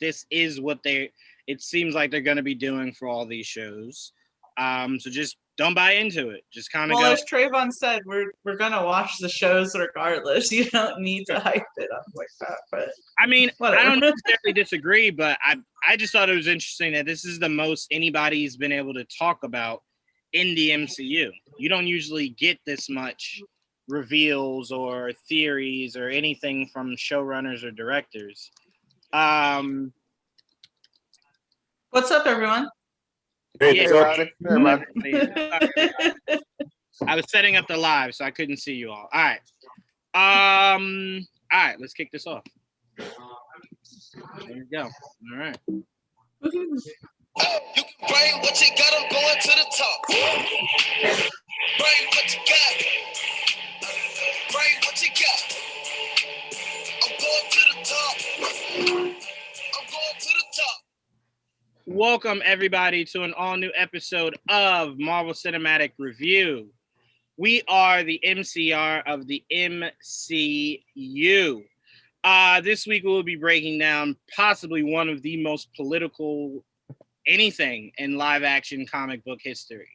this is what it seems like they're going to be doing for all these shows. So just don't buy into it. Just kind of Well, go. as Trayvon said, we're gonna watch the shows regardless. You don't need to hype it up like that. But I mean, whatever. I don't necessarily disagree, but I just thought it was interesting that this is the most anybody's been able to talk about in the MCU. You don't usually get this much reveals or theories or anything from showrunners or directors. What's up, everyone? Yeah, Everybody. I was setting up the live, so I couldn't see you all. All right, let's kick this off. There we go. All right. You can bring what you got, I'm going to the top. Bring what you got. Bring what you got. I'm going to the top. I'm going to the top. Welcome, everybody, to an all-new episode of Marvel Cinematic Review. We are the MCR of the MCU. This week, we'll be breaking down possibly one of the most political anything in live-action comic book history.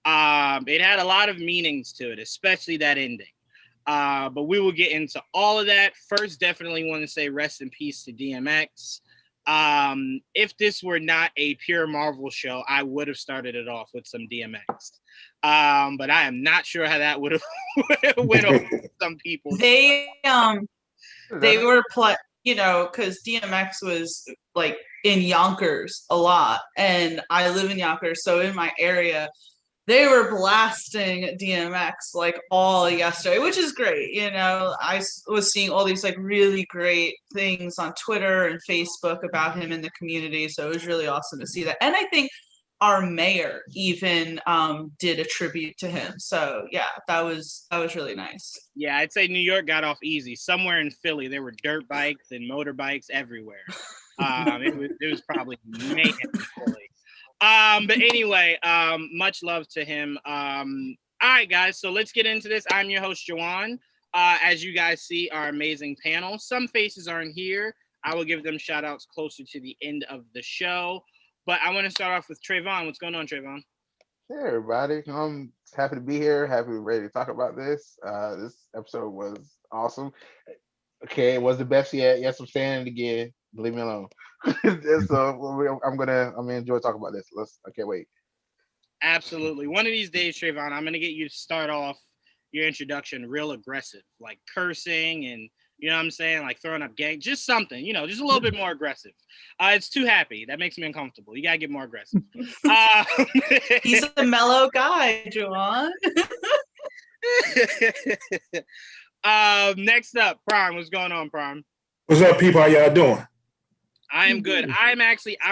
It had a lot of meanings to it, especially that ending. But we will get into all of that. First, definitely want to say rest in peace to DMX. If this were not a pure Marvel show, I would have started it off with some DMX. But I am not sure how that would have went over with some people. They were because DMX was like in Yonkers a lot, and I live in Yonkers, so in my area, they were blasting DMX like all yesterday, which is great. I was seeing all these like really great things on Twitter and Facebook about him in the community, so it was really awesome to see that. And I think our mayor even did a tribute to him. So yeah, that was really nice. Yeah, I'd say New York got off easy. Somewhere in Philly, there were dirt bikes and motorbikes everywhere. It was probably mayhem in Philly. But anyway, much love to him. All right, guys, so let's get into this. I'm your host, Jawan. As you guys see, our amazing panel. Some faces aren't here. I will give them shout outs closer to the end of the show. But I want to start off with Trayvon. What's going on, Trayvon? Hey, everybody. I'm happy to be here. Happy to be ready to talk about this. This episode was awesome. Okay, it was the best yet. Yes, I'm saying it again. Leave me alone. So I'm gonna enjoy talking about this. I can't wait. Absolutely. One of these days, Trayvon, I'm gonna get you to start off your introduction real aggressive, like cursing and you know what I'm saying, like throwing up gang, just something, just a little bit more aggressive. It's too happy. That makes me uncomfortable. You gotta get more aggressive. He's a mellow guy, Joanne. Next up, Prime. What's going on, Prime? What's up, people? How y'all doing? I am good. I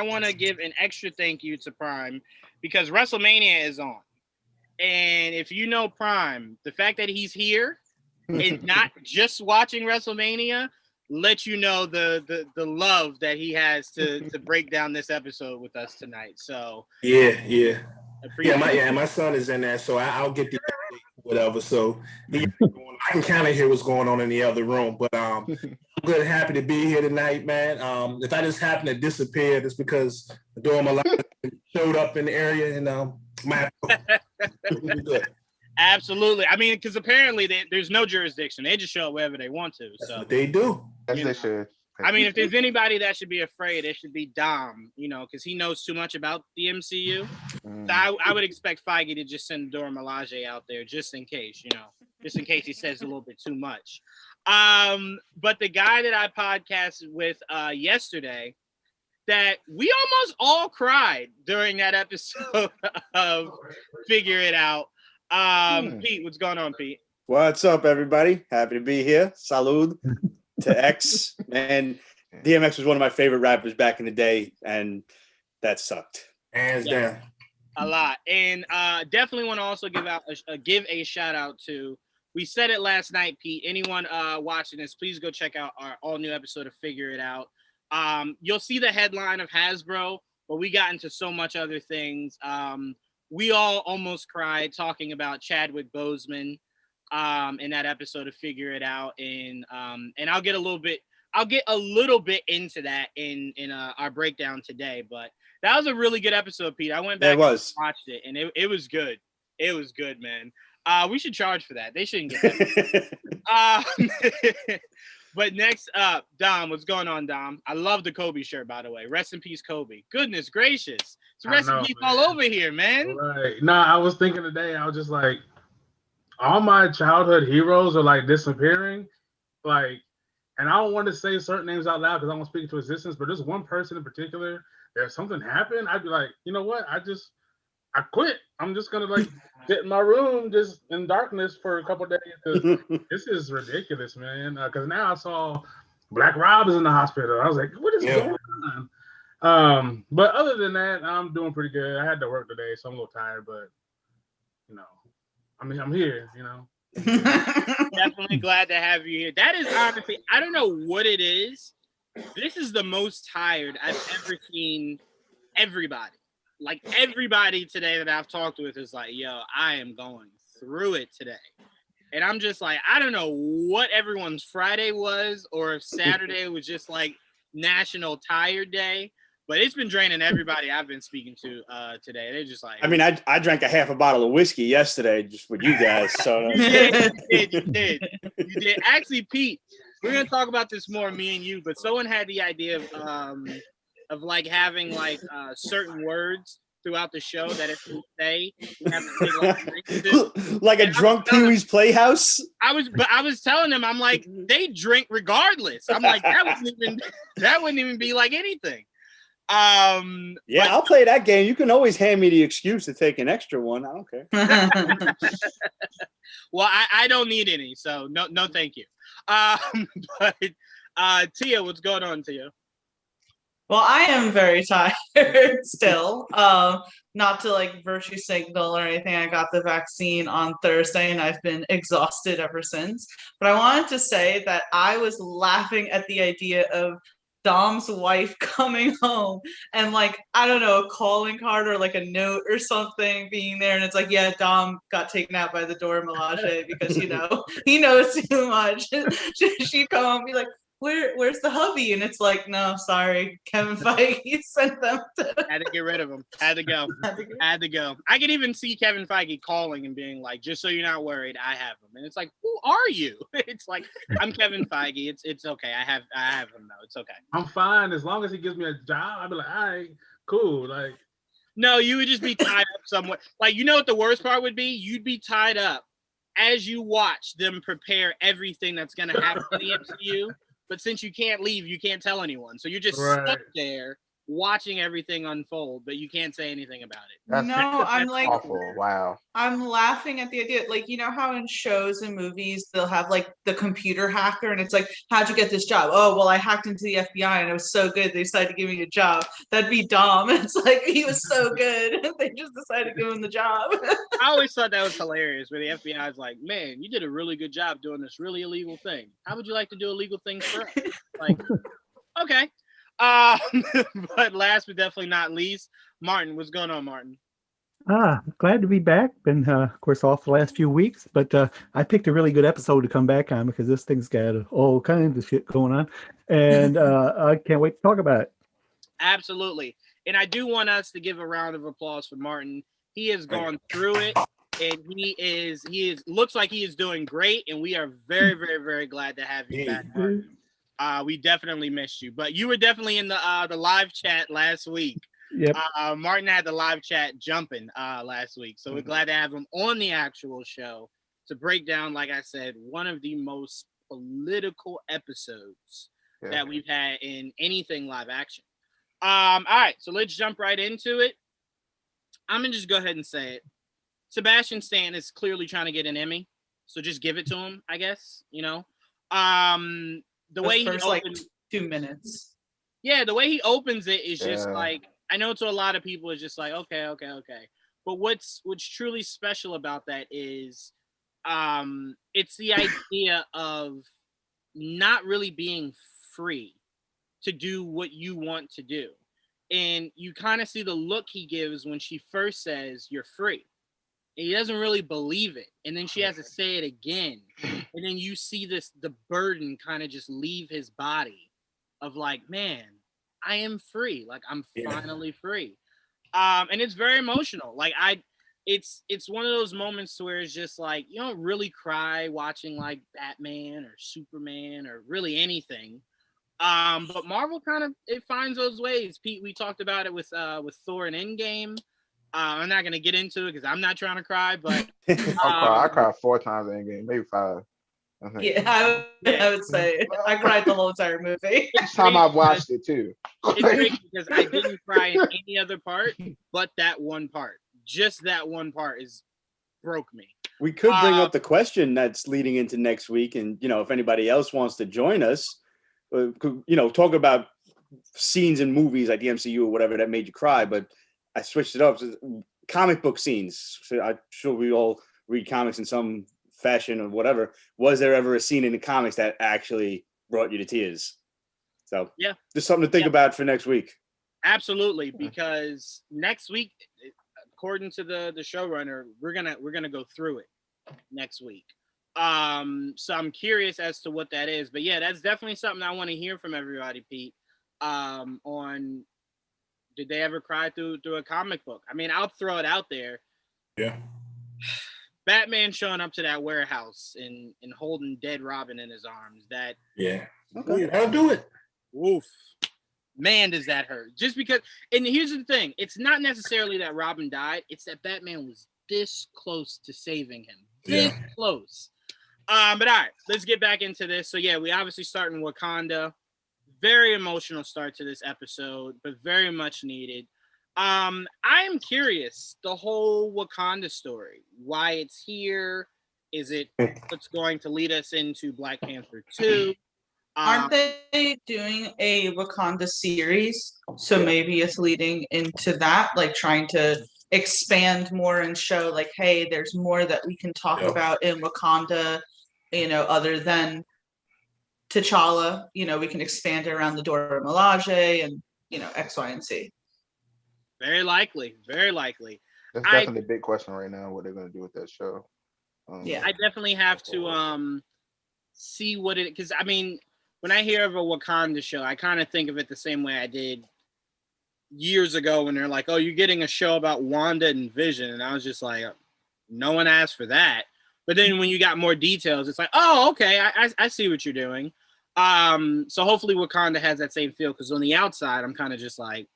want to give an extra thank you to Prime because WrestleMania is on. And if you know Prime, the fact that he's here and not just watching WrestleMania let you know the love that he has to break down this episode with us tonight. So yeah. My son is in there, so I'll get the whatever. So I can kind of hear what's going on in the other room, but I'm good, happy to be here tonight, man. If I just happen to disappear, it's because Dora Milaje showed up in the area, and good. Absolutely. I mean, because apparently there's no jurisdiction. They just show up wherever they want to. So what they do. Yes, they should. I mean, if there's anybody that should be afraid, it should be Dom, because he knows too much about the MCU. So I would expect Feige to just send Dora Milaje out there just in case, just in case he says a little bit too much. But the guy that I podcasted with yesterday, that we almost all cried during that episode of Figure It Out. Pete, what's going on, Pete? What's up, everybody? Happy to be here. Salud to X. And DMX was one of my favorite rappers back in the day, and that sucked. Hands down. A lot. And definitely want to also give a shout out to, we said it last night, Pete. Anyone watching this, please go check out our all-new episode of Figure It Out. You'll see the headline of Hasbro, but we got into so much other things. We all almost cried talking about Chadwick Boseman in that episode of Figure It Out. And I'll get a little bit I'll get a little bit into that in our breakdown today, but that was a really good episode, Pete. I went back and watched it, and it was good. It was good, man. We should charge for that. They shouldn't get that. But next up, Dom, what's going on, Dom? I love the Kobe shirt, by the way. Rest in peace, Kobe. Goodness gracious. It's rest in peace all over here, man. Right. Nah, I was thinking today, I was just like, all my childhood heroes are like disappearing. Like, and I don't want to say certain names out loud because I don't speak to existence, but there's one person in particular, if something happened, I'd be like, you know what? I quit. I'm just gonna like sit in my room just in darkness for a couple of days because this is ridiculous, man. Because now I saw Black Rob is in the hospital. I was like, what is going on? But other than that, I'm doing pretty good. I had to work today, so I'm a little tired, but you know, I mean, I'm here. You know. Definitely glad to have you here. That is honestly, I don't know what it is. This is the most tired I've ever seen everybody. Like everybody today that I've talked with is like, yo, I am going through it today. And I'm just like, I don't know what everyone's Friday was or if Saturday was just like National Tired Day, but it's been draining everybody I've been speaking to today. They're just like, I mean, I drank a half a bottle of whiskey yesterday just with you guys. So you did. Actually, Pete, we're going to talk about this more, me and you, but someone had the idea of like having like certain words throughout the show that if we say we have to take like a drunk Pee-wee's Playhouse. I was telling them, I'm like, they drink regardless. I'm like, that wouldn't even be like anything. Yeah, I'll play that game. You can always hand me the excuse to take an extra one. I don't care. Well, I don't need any, so no, thank you. But Tia, what's going on, Tia? Well, I am very tired still. Not to like virtue signal or anything. I got the vaccine on Thursday and I've been exhausted ever since. But I wanted to say that I was laughing at the idea of Dom's wife coming home and like, I don't know, a calling card or like a note or something being there. And it's like, yeah, Dom got taken out by the Dora Milaje because, you know, he knows too much. She'd come home and be like, where's the hubby? And it's like, no, sorry, Kevin Feige sent them to. Had to get rid of him. Had to go. I could even see Kevin Feige calling and being like, just so you're not worried, I have him. And it's like, who are you? It's like, I'm Kevin Feige. It's okay. I have him now. It's okay. I'm fine as long as he gives me a job. I'd be like, all right, cool. Like, no, you would just be tied up somewhere. Like, you know what the worst part would be? You'd be tied up as you watch them prepare everything that's going to happen in the MCU. But since you can't leave, you can't tell anyone. So you're just stuck there watching everything unfold, but you can't say anything about it. I'm like, awful. Wow. I'm laughing at the idea. Like, you know how in shows and movies, they'll have like the computer hacker and it's like, how'd you get this job? Oh, well, I hacked into the FBI and it was so good. They decided to give me a job. That'd be Dom. It's like, he was so good. They just decided to give him the job. I always thought that was hilarious where the FBI is like, man, you did a really good job doing this really illegal thing. How would you like to do illegal things for us? Like, okay. But last but definitely not least, Martin, what's going on, Martin? Glad to be back. Been, of course, off the last few weeks, but I picked a really good episode to come back on because this thing's got all kinds of shit going on, and I can't wait to talk about it. Absolutely. And I do want us to give a round of applause for Martin. He has gone through it, and he is looks like he is doing great, and we are very, very, very glad to have you back, Martin. We definitely missed you, but you were definitely in the live chat last week. Yep. Martin had the live chat jumping last week, so we're glad to have him on the actual show to break down, like I said, one of the most political episodes that we've had in anything live action. All right, so let's jump right into it. I'm gonna just go ahead and say it. Sebastian Stan is clearly trying to get an Emmy, so just give it to him, I guess. You know, the way he opens, like 2 minutes. Yeah, the way he opens it is just like, I know to a lot of people it's just like, okay. But what's truly special about that is it's the idea of not really being free to do what you want to do. And you kind of see the look he gives when she first says you're free. and he doesn't really believe it. And then she has to say it again. And then you see the burden kind of just leave his body of like, man, I am free. Like, I'm finally free. And it's very emotional. Like, it's one of those moments where it's just like, you don't really cry watching like Batman or Superman or really anything. But Marvel kind of, it finds those ways. Pete, we talked about it with Thor and Endgame. I'm not gonna get into it because I'm not trying to cry, but I cried 4 times in game, maybe 5. I think. Yeah, I would say I cried the whole entire movie. Each time I've watched it too. It's great because I didn't cry in any other part, but that one part, just that one part, broke me. We could bring up the question that's leading into next week, and if anybody else wants to join us, talk about scenes in movies like the MCU or whatever that made you cry. But I switched it up to comic book scenes. So I'm sure we all read comics in some fashion or whatever. Was there ever a scene in the comics that actually brought you to tears? So yeah, just something to think about for next week. Absolutely, because next week, according to the showrunner, we're gonna go through it next week. So I'm curious as to what that is. But yeah, that's definitely something I want to hear from everybody, Pete. On did they ever cry through a comic book? I mean, I'll throw it out there. Yeah. Batman showing up to that warehouse and holding dead Robin in his arms. That okay. I'll do it. Woof. Man, does that hurt. Just because, and here's the thing, it's not necessarily that Robin died, it's that Batman was this close to saving him. This close. But all right, let's get back into this. So yeah, we obviously start in Wakanda. Very emotional start to this episode, but very much needed. I am curious, the whole Wakanda story, why it's here. Is it what's going to lead us into Black Panther 2? Aren't they doing a Wakanda series? So maybe it's leading into that, like trying to expand more and show like, hey, there's more that we can talk about in Wakanda, other than T'Challa. We can expand it around the Dora Milaje and, X, Y, and Z. Very likely. Very likely. That's definitely a big question right now, what they're going to do with that show. I definitely have to see what it, because I mean, when I hear of a Wakanda show, I kind of think of it the same way I did years ago when they're like, oh, you're getting a show about Wanda and Vision. And I was just like, no one asked for that. But then when you got more details, it's like, oh, okay, I see what you're doing. So hopefully Wakanda has that same feel, because on the outside, I'm kind of just like,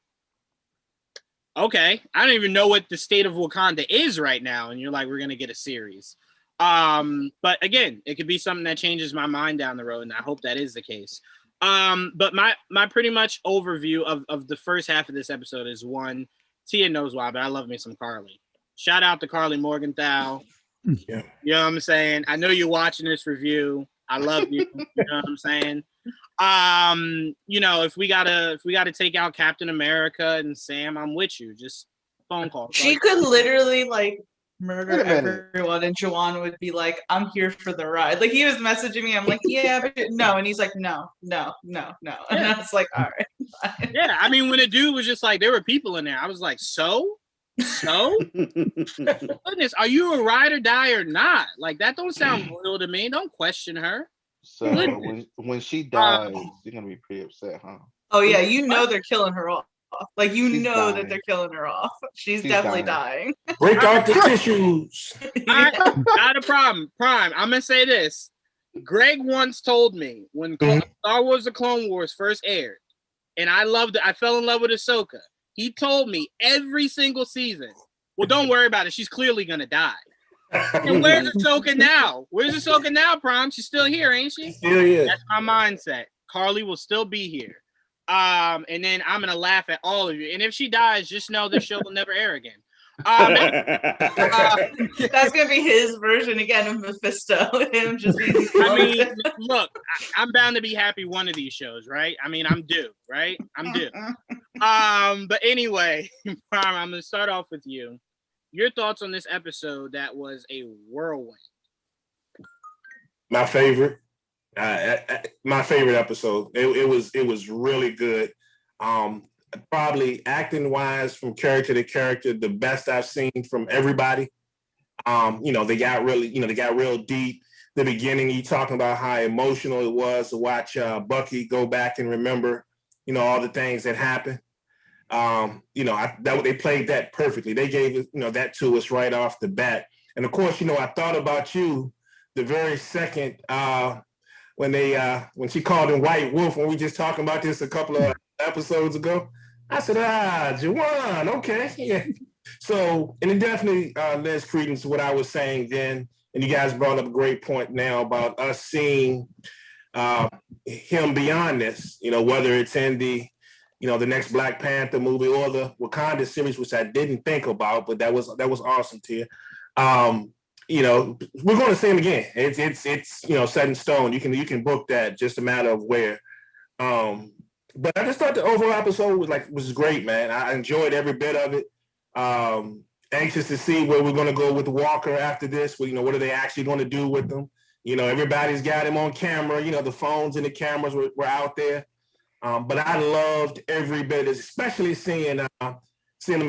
okay, I don't even know what the state of Wakanda is right now. And you're like, we're going to get a series. But again, it could be something that changes my mind down the road, and I hope that is the case. But my pretty much overview of the first half of this episode is, one, Tia knows why, but I love me some Carly. Shout out to Carly Morgenthau. Yeah. You know what I'm saying? I know you're watching this review. I love you. You know what I'm saying? If we gotta take out Captain America and Sam, I'm with you. Just phone call. She could literally murder everyone, and Juwan would be like, I'm here for the ride. Like, he was messaging me, I'm like, yeah, but no, and he's like, no, and I was like, all right, fine. Yeah, I mean, when a dude was just like, there were people in there, I was like, so goodness, are you a ride or die or not? Like, that don't sound loyal to me. Don't question her. So when she dies, you're gonna be pretty upset, huh? Oh yeah, they're killing her off. Like, that they're killing her off. She's definitely dying. Break out the tissues. Not a problem. Prime, I'm gonna say this. Greg once told me when Star Wars: The Clone Wars first aired, and I fell in love with Ahsoka. He told me every single season, well, don't worry about it. She's clearly gonna die. And where's Ahsoka now? Prime? She's still here, ain't she? Still here. That's my mindset. Carly will still be here. And then I'm gonna laugh at all of you. And if she dies, just know the show will never air again. That's gonna be his version again of Mephisto. Him just being I mean, look, I'm bound to be happy one of these shows, right? I mean, I'm due, right? I'm due. But anyway, Prime, I'm gonna start off with you. Your thoughts on this episode that was a whirlwind? My favorite. My favorite episode. It was really good. Probably acting wise, from character to character, the best I've seen from everybody. They got real deep. The beginning, he talking about how emotional it was to watch Bucky go back and remember, all the things that happened. They played that perfectly. They gave it, that to us right off the bat. And of course, I thought about you the very second when she called him White Wolf, when we just talking about this a couple of episodes ago. I said, Juwan, okay, yeah. So, and it definitely lends credence to what I was saying then. And you guys brought up a great point now about us seeing him beyond this, whether it's in the next Black Panther movie or the Wakanda series, which I didn't think about, but that was awesome to you. We're going to see him again. It's set in stone. You can book that, just a matter of where. But I just thought the overall episode was great, man. I enjoyed every bit of it. Anxious to see where we're going to go with Walker after this. What are they actually going to do with him? Everybody's got him on camera. The phones and the cameras were out there. But I loved every bit, especially seeing him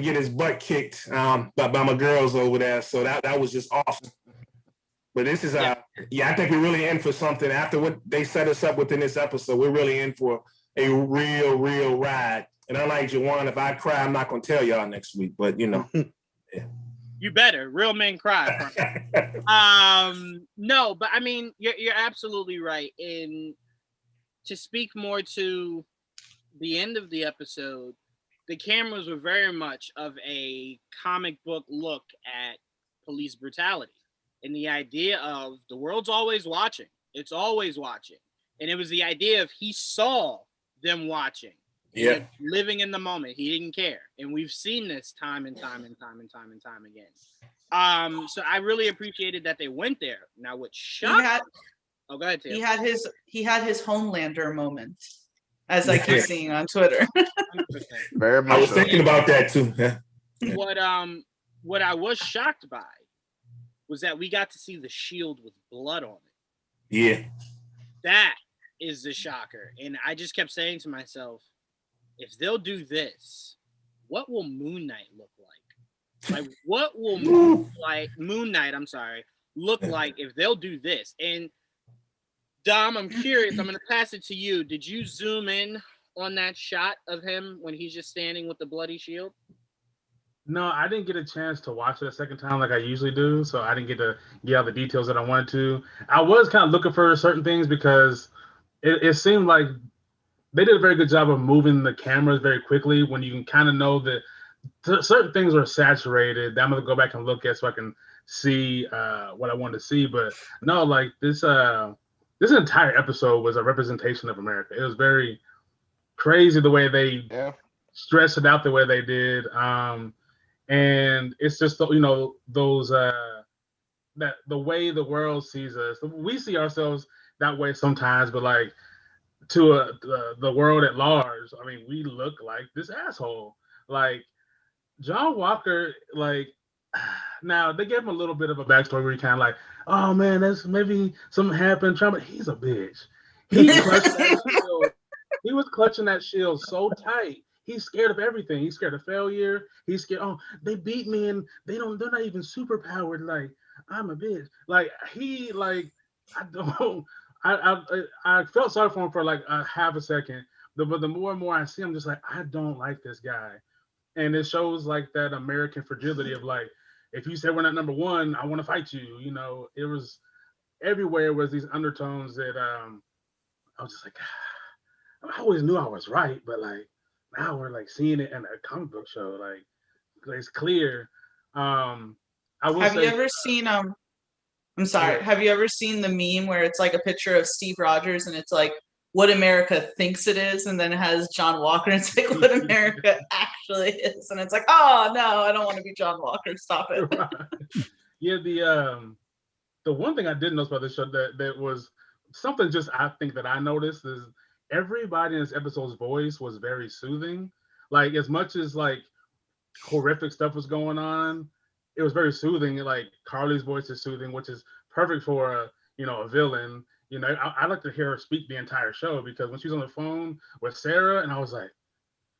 get his butt kicked by my girls over there. So that was just awesome. But this is, I think we're really in for something. After what they set us up within this episode, we're really in for a real ride. And unlike Juwan, if I cry, I'm not going to tell y'all next week. But, yeah. You better. Real men cry. No, but I mean, you're absolutely right. And to speak more to the end of the episode, the cameras were very much of a comic book look at police brutality. And the idea of the world's always watching. It's always watching. And it was the idea of he saw them watching. Yeah. Living in the moment. He didn't care. And we've seen this time and time again. So I really appreciated that they went there. Now what shocked go ahead, Tim. He had his Homelander moment, as I keep seeing on Twitter. Very much. I was thinking about that too. Yeah. What I was shocked by was that we got to see the shield with blood on it. Yeah. That is the shocker. And I just kept saying to myself, if they'll do this, what will Moon Knight look like? Like, what will Moon Knight, look like if they'll do this? And Dom, I'm curious. I'm going to pass it to you. Did you zoom in on that shot of him when he's just standing with the bloody shield? No, I didn't get a chance to watch it a second time like I usually do, so I didn't get to get all the details that I wanted to. I was kind of looking for certain things because it seemed like they did a very good job of moving the cameras very quickly when you can kind of know that certain things were saturated that I'm going to go back and look at so I can see what I wanted to see. But no, like this entire episode was a representation of America. It was very crazy the way they stressed it out the way they did. And it's just, those that the way the world sees us. We see ourselves that way sometimes, but like to the world at large, I mean, we look like this asshole. Like John Walker, like now they gave him a little bit of a backstory where he kind of like, oh man, that's maybe something happened. He's a bitch. He clutched that shield. He was clutching that shield so tight. He's scared of everything. He's scared of failure. He's scared. Oh, they beat me and they're not even super powered. Like, I'm a bitch. Like I felt sorry for him for like a half a second. But the more and more I see him, just like, I don't like this guy. And it shows like that American fragility of like, if you say we're not number one, I want to fight you. It was everywhere was these undertones that I was just like, I always knew I was right, but like, now we're like seeing it in a comic book show. Like it's clear. Have you ever seen I'm sorry. Have you ever seen the meme where it's like a picture of Steve Rogers and it's like what America thinks it is, and then it has John Walker and it's like what America actually is, and it's like, oh no, I don't want to be John Walker. Stop it. Right. Yeah, the one thing I did notice about this show that was something just I think that I noticed is everybody in this episode's voice was very soothing. Like as much as like horrific stuff was going on, it was very soothing. Like Carly's voice is soothing, which is perfect for a villain. I like to hear her speak the entire show because when she's on the phone with Sarah, and I was like,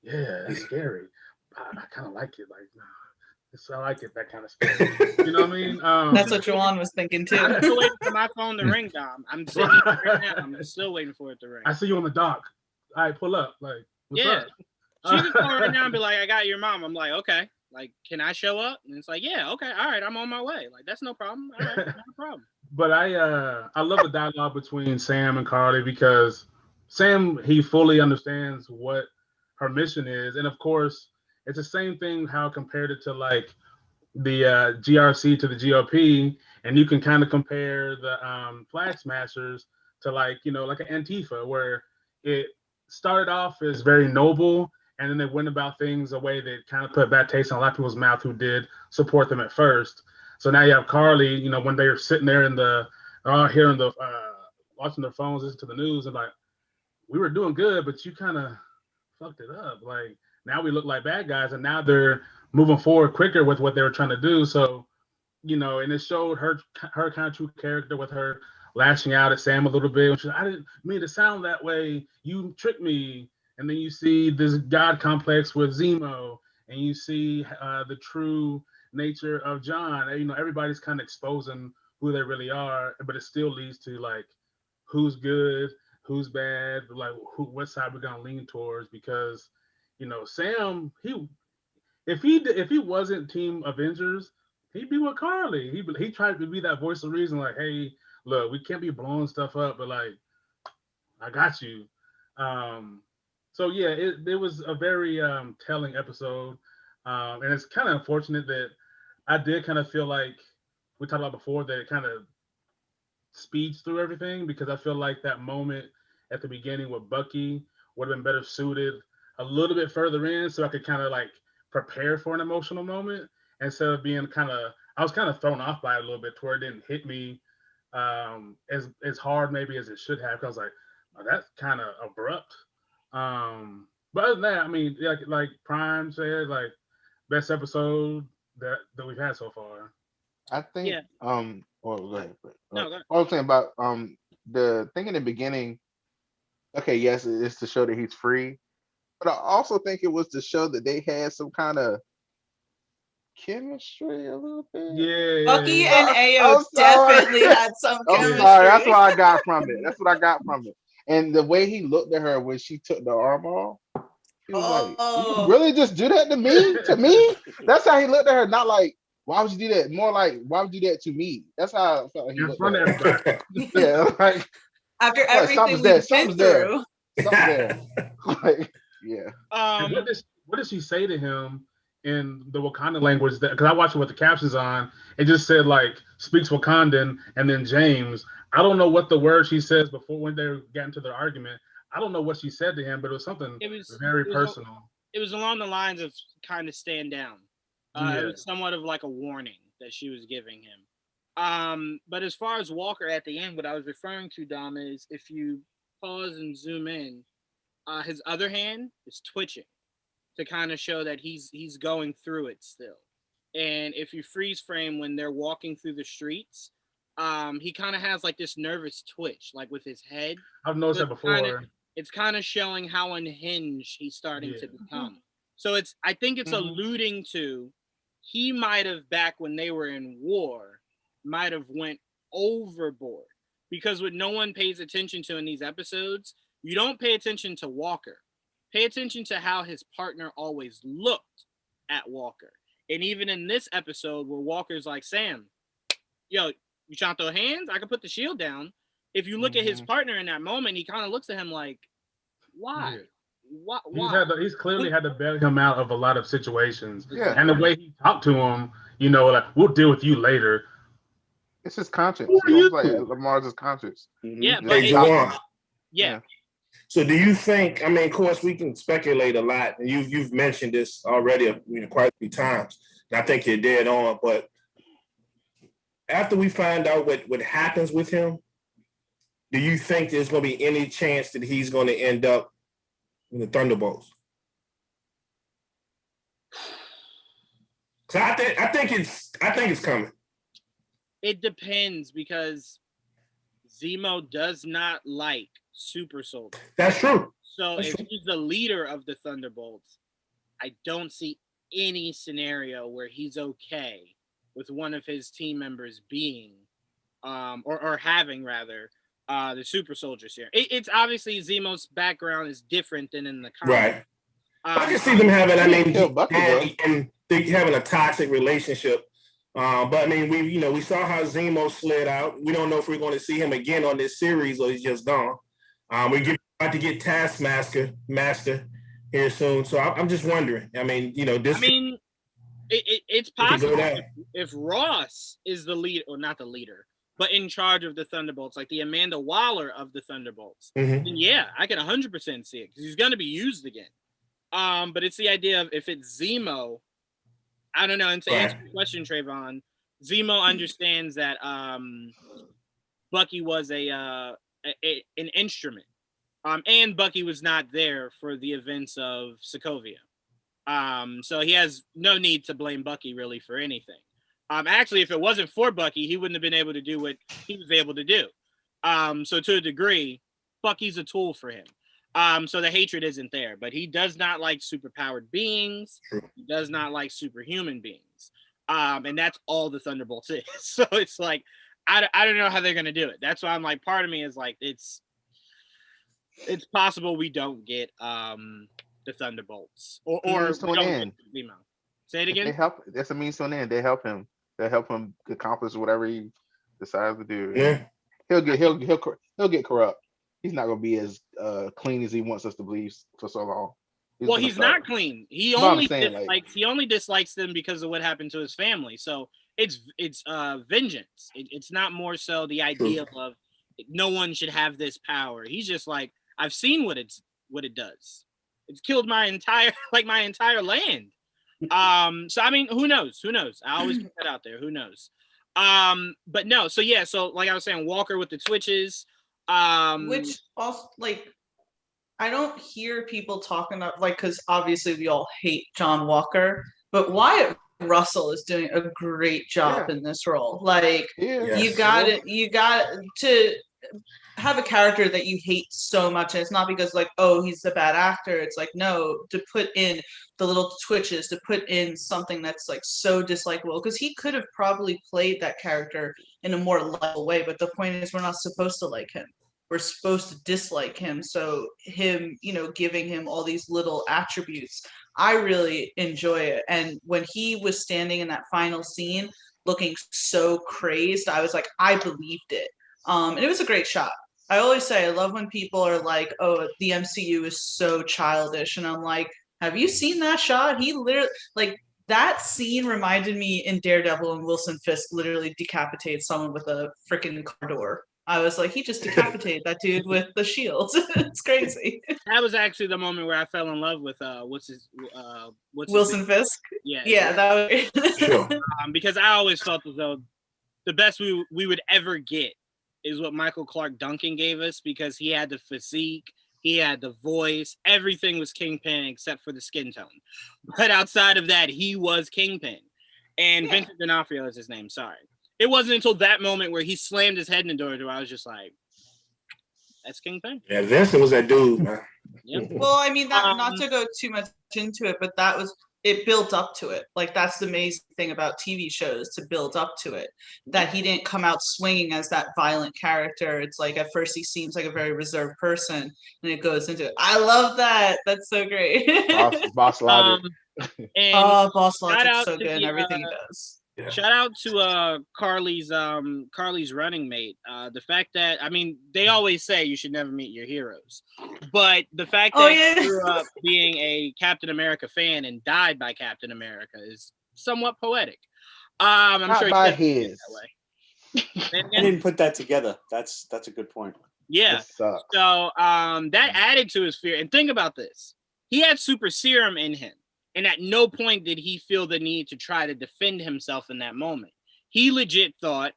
yeah, that's scary. I kind of like it. Like, I like it, that kind of stuff. You know what I mean? That's what Juwan was thinking too. I'm still waiting for my phone to ring, Dom. I'm sitting here right now. I'm still waiting for it to ring. I see you on the dock. All right, pull up. Like, what's up? She can call right now and be like, I got your mom. I'm like, okay. Like, can I show up? And it's like, yeah, okay, all right, I'm on my way. Like, that's no problem. All right, no problem. But I love the dialogue between Sam and Carly because Sam, he fully understands what her mission is. And of course, it's the same thing how compared it to like the GRC to the GOP, and you can kind of compare the Flag Smashers to like, you know, like an Antifa, where it started off as very noble, and then they went about things a way that kind of put bad taste in a lot of people's mouth who did support them at first. So now you have Carly, you know, when they're sitting there in the hearing the watching their phones, listening to the news, and like, we were doing good, but you kind of fucked it up. Like, now we look like bad guys, and now they're moving forward quicker with what they were trying to do. So, you know, and it showed her kind of true character with her lashing out at Sam a little bit. Which I didn't mean to sound that way. You tricked me. And then you see this God complex with Zemo, and you see the true nature of John. You know, everybody's kind of exposing who they really are, but it still leads to like who's good, who's bad, like what side we're gonna lean towards. Because, you know, Sam, if he wasn't Team Avengers, he'd be with Carly. He tried to be that voice of reason, like, hey, look, we can't be blowing stuff up, but like, I got you. So yeah, it was a very telling episode, and it's kind of unfortunate that I did kind of feel like we talked about before that it kind of speeds through everything, because I feel like that moment at the beginning with Bucky would have been better suited a little bit further in, so I could kind of like prepare for an emotional moment instead of being I was kind of thrown off by it a little bit to where it didn't hit me as hard maybe as it should have, because I was like, oh, that's kind of abrupt. But other than that, I mean, like Prime said, like, best episode that we've had so far. I think well, go ahead. No, go ahead. I was saying about the thing in the beginning, okay, yes, it's to show that he's free, but I also think it was to show that they had some kind of chemistry a little bit. Yeah. Bucky and Ayo definitely had some chemistry. Sorry, that's what I got from it. And the way he looked at her when she took the arm off, he was like, you really just do that to me? To me? That's how he looked at her, not like, why would you do that? More like, why would you do that to me? That's how I felt like he looked at her. Yeah, like, after everything we've been through. Something there. Like, yeah. What did she say to him in the Wakanda language? Because I watched it with the captions on. It just said like, speaks Wakandan, and then James. I don't know what the word she says before when they got into their argument. I don't know what she said to him, but it was something very personal. It was along the lines of kind of stand down. It was somewhat of like a warning that she was giving him. But as far as Walker at the end, what I was referring to, Dom, is if you pause and zoom in, his other hand is twitching to kind of show that he's going through it still. And if you freeze frame when they're walking through the streets, he kind of has like this nervous twitch, like with his head. I've noticed that before. It's kind of showing how unhinged he's starting to become. So I think it's alluding to he might have, back when they were in war, might have went overboard. Because what no one pays attention to in these episodes, you don't pay attention to Walker. Pay attention to how his partner always looked at Walker. And even in this episode where Walker's like, Sam, yo, you trying to throw hands? I can put the shield down. If you look at his partner in that moment, he kind of looks at him like, why? Yeah. Why? He's clearly had to bail him out of a lot of situations. Yeah. And the way he talked to him, you know, like, we'll deal with you later. It's his conscience. It's like Lamar's conscience. Yeah. But yeah. So do you think, I mean, of course, we can speculate a lot, and you've mentioned this already quite a few times, and I think you're dead on, but after we find out what happens with him, do you think there's going to be any chance that he's going to end up in the Thunderbolts? So I think it's coming. It depends, because Zemo does not like super soldiers. That's true. So if he's the leader of the Thunderbolts, I don't see any scenario where he's okay with one of his team members being, or having rather, the super soldier serum. It's obviously Zemo's background is different than in the comic. Right. I can see them having, I mean, Kill Bucky, bro. and they having a toxic relationship. But I mean, we saw how Zemo slid out. We don't know if we're going to see him again on this series or he's just gone. We're about to get Taskmaster here soon, so I'm just wondering. I mean, this. I mean, it's possible if Ross is the lead, or not the leader, but in charge of the Thunderbolts, like the Amanda Waller of the Thunderbolts. Then yeah, I can 100% see it because he's going to be used again. But it's the idea of if it's Zemo, I don't know. And to answer your question, Trayvon, Zemo understands that Bucky was an instrument, and Bucky was not there for the events of Sokovia. So he has no need to blame Bucky really for anything. Actually, if it wasn't for Bucky, he wouldn't have been able to do what he was able to do. So to a degree, Bucky's a tool for him. So the hatred isn't there, but he does not like superpowered beings. He does not like superhuman beings. And that's all the Thunderbolts is. So it's like, I don't know how they're going to do it. That's why I'm like, part of me is like, it's possible we don't get the Thunderbolts or we don't get Zemo. Say it again. They help. That's a means to an end. They help him. They help him accomplish whatever he decides to do. Yeah. He'll get corrupt. He's not gonna be as clean as he wants us to believe for so long. He's not clean. He only dislikes them because of what happened to his family. So it's vengeance. It's not more so the idea of no one should have this power. He's just like, I've seen what it does. It's killed my entire land. So I mean, who knows? I always put that out there. Who knows? But no. So yeah. So like I was saying, Walker with the twitches. Which also, like, I don't hear people talking about, like, because obviously we all hate John Walker, but Wyatt Russell is doing a great job in this role. Like, you got to have a character that you hate so much, and it's not because like, oh, he's a bad actor. It's like, no, to put in the little twitches, to put in something that's like so dislikable, because he could have probably played that character in a more likable way, but the point is we're not supposed to like him. We're supposed to dislike him. So him, giving him all these little attributes, I really enjoy it. And when he was standing in that final scene looking so crazed, I was like, I believed it. And it was a great shot. I always say I love when people are like, oh, the MCU is so childish. And I'm like, have you seen that shot? He literally, like, that scene reminded me in Daredevil and Wilson Fisk literally decapitated someone with a freaking car door. I was like, he just decapitated that dude with the shield. It's crazy. That was actually the moment where I fell in love with Wilson Fisk. Yeah, that was Sure. Because I always felt as though the best we would ever get is what Michael Clark Duncan gave us, because he had the physique, he had the voice, everything was Kingpin except for the skin tone. But outside of that, he was Kingpin. And Vincent D'Onofrio is his name, sorry. It wasn't until that moment where he slammed his head in the door where I was just like, that's Kingpin. Yeah, Vincent was that dude, man. Yep. Well, I mean, that not to go too much into it, but it built up to it. Like, that's the amazing thing about TV shows, to build up to it. That he didn't come out swinging as that violent character. It's like, at first he seems like a very reserved person, and it goes into it. I love that. That's so great. Boss Logic. Boss Logic's so good in everything he does. Yeah. Shout out to Carly's running mate. The fact that, I mean, they always say you should never meet your heroes, but the fact that he grew up being a Captain America fan and died by Captain America is somewhat poetic. I'm Not sure by he his. that way. I didn't put that together. That's a good point. Yeah. So that added to his fear. And think about this: he had super serum in him. And at no point did he feel the need to try to defend himself in that moment. He legit thought,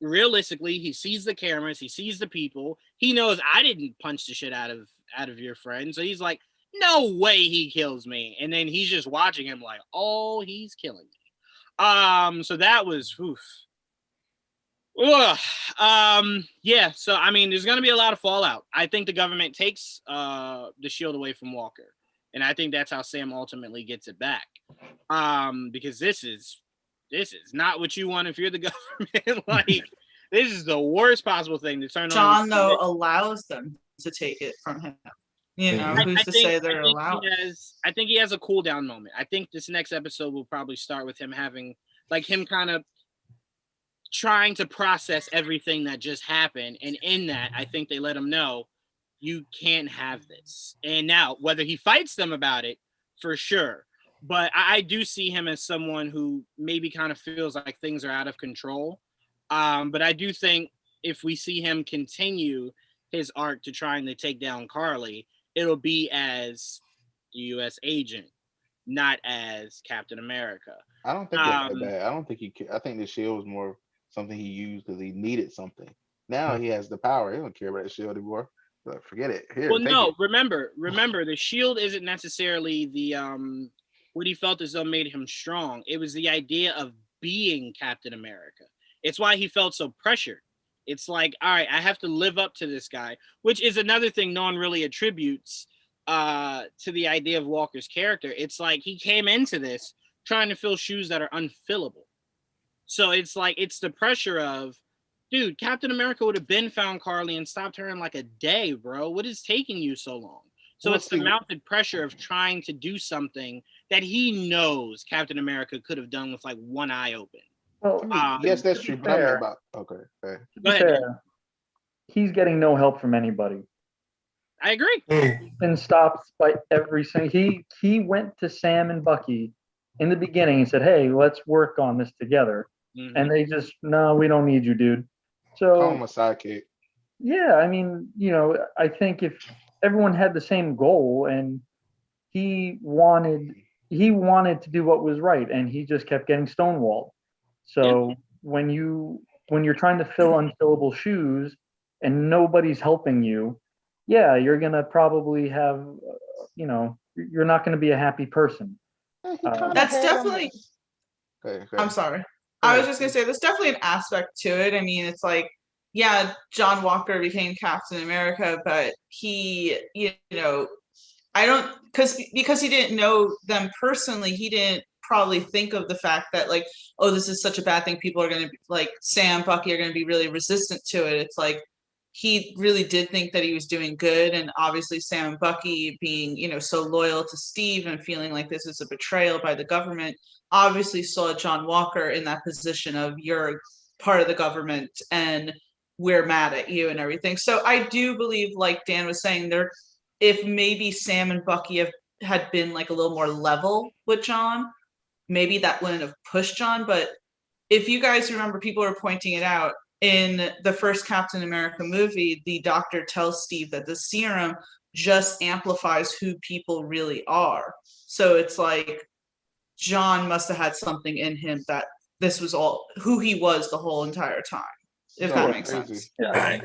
realistically, he sees the cameras, he sees the people, he knows I didn't punch the shit out of your friend. So he's like, no way he kills me. And then he's just watching him like, oh, he's killing me. So that was oof. Yeah, so I mean, there's gonna be a lot of fallout. I think the government takes the shield away from Walker. And I think that's how Sam ultimately gets it back. Because this is not what you want if you're the government. Like, this is the worst possible thing to turn on. John, though, allows them to take it from him. You know, who's to say they're allowed? I think he has a cool down moment. I think this next episode will probably start with him having, like, him kind of trying to process everything that just happened. And in that, I think they let him know, you can't have this. And now, whether he fights them about it, for sure. But I do see him as someone who maybe kind of feels like things are out of control. But I do think if we see him continue his arc to trying to take down Carly, it'll be as a U.S. agent, not as Captain America. I don't think that's that bad. I don't think I think the shield was more something he used because he needed something. Now he has the power. He don't care about the shield anymore. But forget it. Here, well, no. Remember, the shield isn't necessarily the what he felt as though made him strong. It was the idea of being Captain America. It's why he felt so pressured. It's like, all right, I have to live up to this guy, which is another thing no one really attributes to the idea of Walker's character. It's like he came into this trying to fill shoes that are unfillable. So it's like, it's the pressure of, dude, Captain America would have been found Carly and stopped her in like a day, bro. What is taking you so long? So it's the mounted pressure of trying to do something that he knows Captain America could have done with like one eye open. Well, yes, that's true. But I'm about okay. To be fair, he's getting no help from anybody. I agree. He's been stopped by every single. He went to Sam and Bucky in the beginning and said, "Hey, let's work on this together." Mm-hmm. And they just, no, we don't need you, dude. So call him a sidekick. Yeah, I mean, you know, I think if everyone had the same goal and he wanted to do what was right, and he just kept getting stonewalled. So when you're trying to fill unfillable shoes and nobody's helping you, yeah, you're gonna probably have, you know, you're not gonna be a happy person. That's definitely. Okay. I'm sorry. I was just gonna say there's definitely an aspect to it. I mean, it's like, yeah, John Walker became Captain America, but he, you know, I don't, because he didn't know them personally, he didn't probably think of the fact that, like, oh, this is such a bad thing. People are going to be like, Sam, Bucky are going to be really resistant to it. It's like, he really did think that he was doing good. And obviously Sam and Bucky being, you know, so loyal to Steve and feeling like this is a betrayal by the government, obviously saw John Walker in that position of, you're part of the government and we're mad at you and everything. So I do believe, like Dan was saying, if maybe Sam and Bucky had been like a little more level with John, maybe that wouldn't have pushed John. But if you guys remember, people are pointing it out, in the first Captain America movie, the doctor tells Steve that the serum just amplifies who people really are. So it's like John must have had something in him that this was all who he was the whole entire time, if that makes sense. Yeah.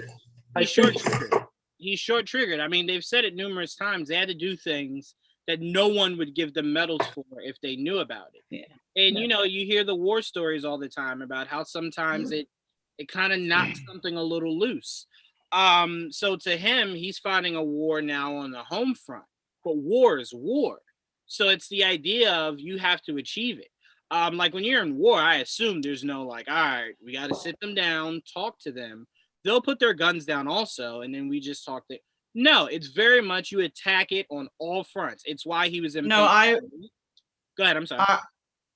He's short triggered. I mean, they've said it numerous times. They had to do things that no one would give them medals for if they knew about it. Yeah. And, you know, you hear the war stories all the time about how sometimes it kind of knocks something a little loose. So to him, he's fighting a war now on the home front. But war is war. So it's the idea of you have to achieve it. Like when you're in war, I assume there's no like, all right, we got to sit them down, talk to them. They'll put their guns down also, and then we just talk to. No, it's very much you attack it on all fronts. It's why he was in. No, Go ahead. I'm sorry.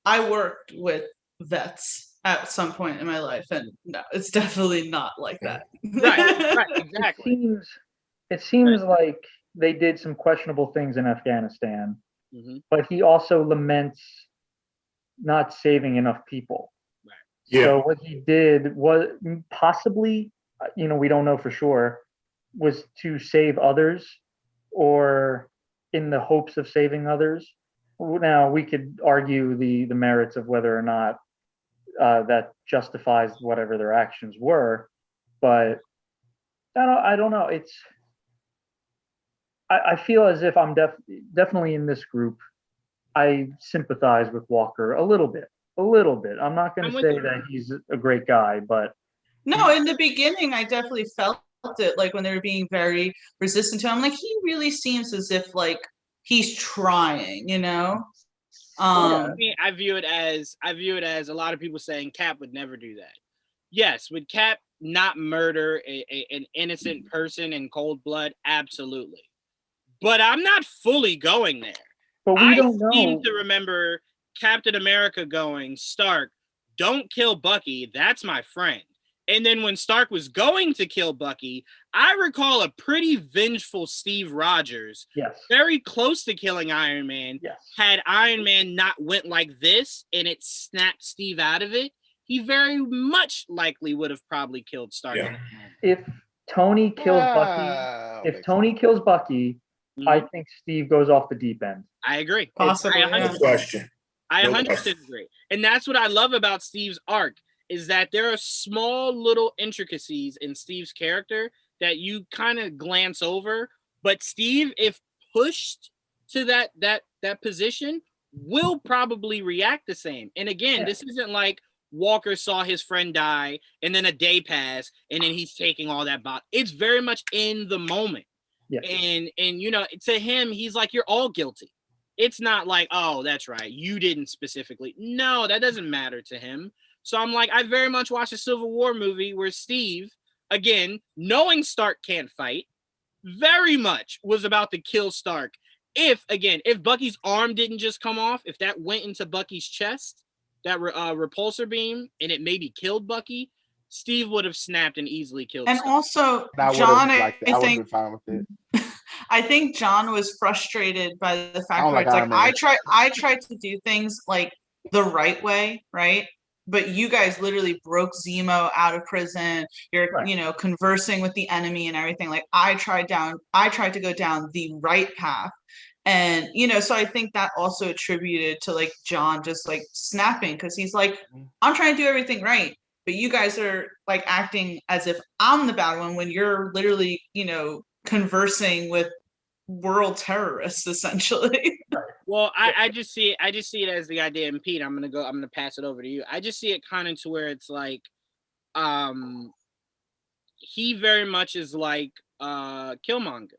I worked with vets at some point in my life, and no, it's definitely not like that. Right, exactly. It seems like they did some questionable things in Afghanistan, but he also laments not saving enough people. Right. Yeah. So what he did was possibly, you know, we don't know for sure, was to save others or in the hopes of saving others. Now we could argue the merits of whether or not that justifies whatever their actions were, but I don't know. I feel as if I'm definitely in this group. I sympathize with Walker a little bit. I'm not going to say that he's a great guy, but no, in the beginning, I definitely felt it, like when they were being very resistant to him. Like, he really seems as if, like, he's trying, you know. I view it as a lot of people saying Cap would never do that. Yes, would Cap not murder an innocent person in cold blood? Absolutely. But I'm not fully going there. But we don't know. I seem to remember Captain America going, Stark, don't kill Bucky. That's my friend. And then when Stark was going to kill Bucky, I recall a pretty vengeful Steve Rogers, very close to killing Iron Man. Had Iron Man not went like this and it snapped Steve out of it, he very much likely would have probably killed Stark. If Tony kills Bucky, I think Steve goes off the deep end. I agree. Possibly. I 100% agree. And that's what I love about Steve's arc, is that there are small little intricacies in Steve's character that you kind of glance over. But Steve, if pushed to that position, will probably react the same. And again, this isn't like Walker saw his friend die and then a day pass and then he's taking all that back. It's very much in the moment. And you know, to him, he's like, you're all guilty. It's not like, oh, that's right, you didn't specifically. No, that doesn't matter to him. So I'm like, I very much watched a Civil War movie where Steve, again, knowing Stark can't fight, very much was about to kill Stark. If Bucky's arm didn't just come off, if that went into Bucky's chest, that repulsor beam, and it maybe killed Bucky, Steve would have snapped and easily killed And Stark. also, John, I think, fine with it. I think John was frustrated by the fact that it's like, I tried to do things like the right way, right? But you guys literally broke Zemo out of prison. You're, you know, conversing with the enemy and everything. Like I tried to go down the right path. And, you know, so I think that also attributed to like John just like snapping, because he's like, I'm trying to do everything right, but you guys are like acting as if I'm the bad one when you're literally, you know, conversing with world terrorists essentially. Well, I just see it as the idea, and Pete, I'm gonna pass it over to you. I just see it kind of to where it's like, he very much is like Killmonger.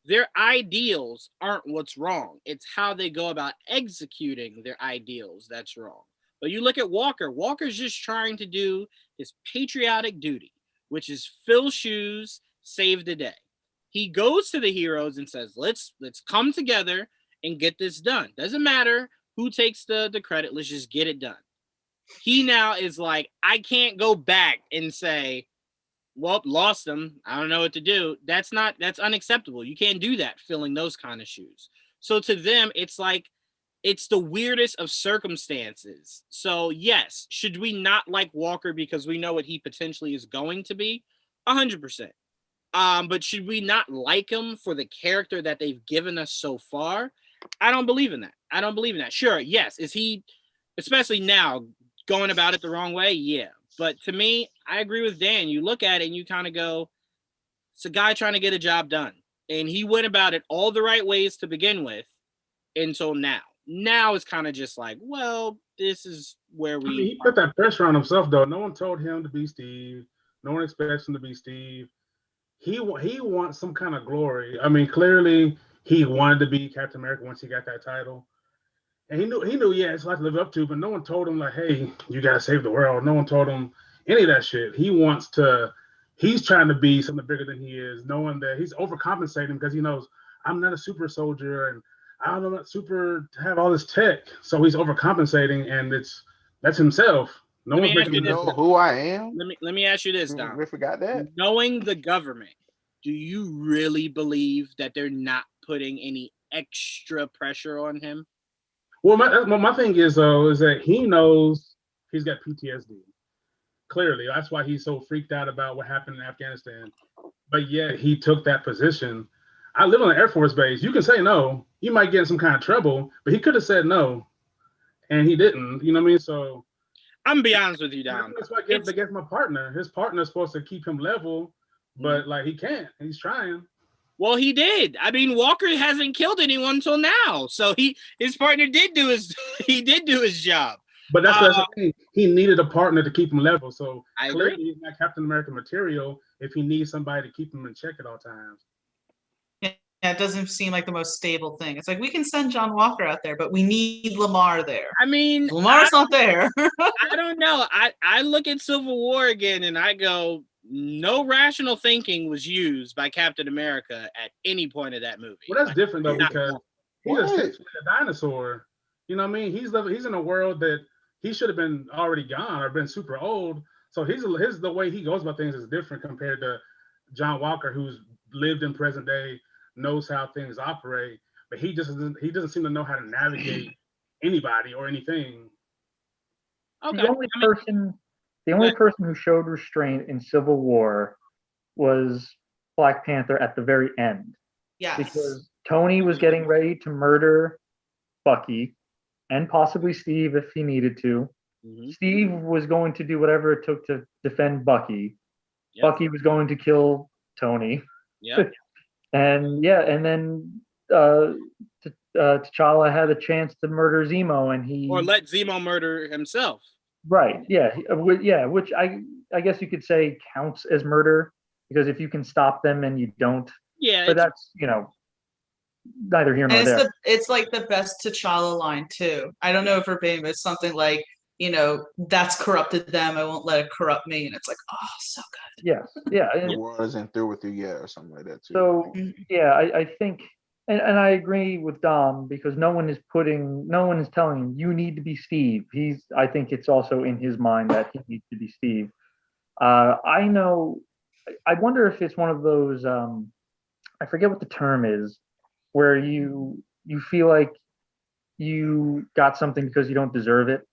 Their ideals aren't what's wrong. It's how they go about executing their ideals that's wrong. But you look at Walker. Walker's just trying to do his patriotic duty, which is fill shoes, save the day. He goes to the heroes and says, let's come together and get this done. Doesn't matter who takes the credit. Let's just get it done. He now is like, I can't go back and say, well, lost them. I don't know what to do. That's unacceptable. You can't do that, filling those kind of shoes. So to them, it's like, it's the weirdest of circumstances. So yes, should we not like Walker because we know what he potentially is going to be? 100%. But should we not like him for the character that they've given us so far? I don't believe in that. Sure, yes. Is he, especially now, going about it the wrong way? Yeah. But to me, I agree with Dan. You look at it and you kind of go, it's a guy trying to get a job done. And he went about it all the right ways to begin with until now. Now it's kind of just like, well, this is where we... he put that pressure on himself, though. No one told him to be Steve. No one expects him to be Steve. He wants some kind of glory. I mean, clearly, he wanted to be Captain America once he got that title. And he knew, yeah, it's a lot to live up to, but no one told him, like, hey, you got to save the world. No one told him any of that shit. He's trying to be something bigger than he is, knowing that he's overcompensating because he knows, I'm not a super soldier and I'm not super to have all this tech. So he's overcompensating, and that's himself. No one's making him know who I am. Let me ask you this, Dom. We forgot that. Knowing the government, do you really believe that they're not putting any extra pressure on him? Well, my thing is, though, is that he knows he's got PTSD. Clearly, that's why he's so freaked out about what happened in Afghanistan. But yet he took that position. I live on an Air Force base. You can say no. You might get in some kind of trouble, but he could have said no, and he didn't. You know what I mean? So I'm gonna be honest with you, Dom. That's why I gave him a partner. His partner is supposed to keep him level, but like he can't. He's trying. Well, he did. I mean, Walker hasn't killed anyone until now, so his partner did do his job. But that's the thing. He needed a partner to keep him level. So I clearly agree. He's not Captain America material if he needs somebody to keep him in check at all times. it doesn't seem like the most stable thing. It's like we can send John Walker out there, but we need Lamar there. I mean, Lamar's not there. I don't know. I look at Civil War again and I go, no rational thinking was used by Captain America at any point of that movie. Well, that's different though, because he's What? essentially a dinosaur. You know what I mean? He's in a world that he should have been already gone or been super old. So the way he goes about things is different compared to John Walker, who's lived in present day, knows how things operate, but he doesn't seem to know how to navigate anybody or anything. Okay. The only person who showed restraint in Civil War was Black Panther at the very end. Yes. Because Tony was getting ready to murder Bucky and possibly Steve if he needed to. Mm-hmm. Steve was going to do whatever it took to defend Bucky. Yep. Bucky was going to kill Tony. Yeah. And then T'Challa had a chance to murder Zemo, and he or let Zemo murder himself. Right. Yeah. Which I guess you could say counts as murder, because if you can stop them and you don't. Yeah. But that's neither here nor And there. it's like the best T'Challa line too. I don't know verbatim. It's something like, that's corrupted them. I won't let it corrupt me. And it's like, oh, so good. Yes. Yeah. The war isn't through with you yet, or something like that too. So yeah, I think, and I agree with Dom, because no one is telling him you need to be Steve. I think it's also in his mind that he needs to be Steve. I wonder if it's one of those, I forget what the term is, where you feel like you got something because you don't deserve it.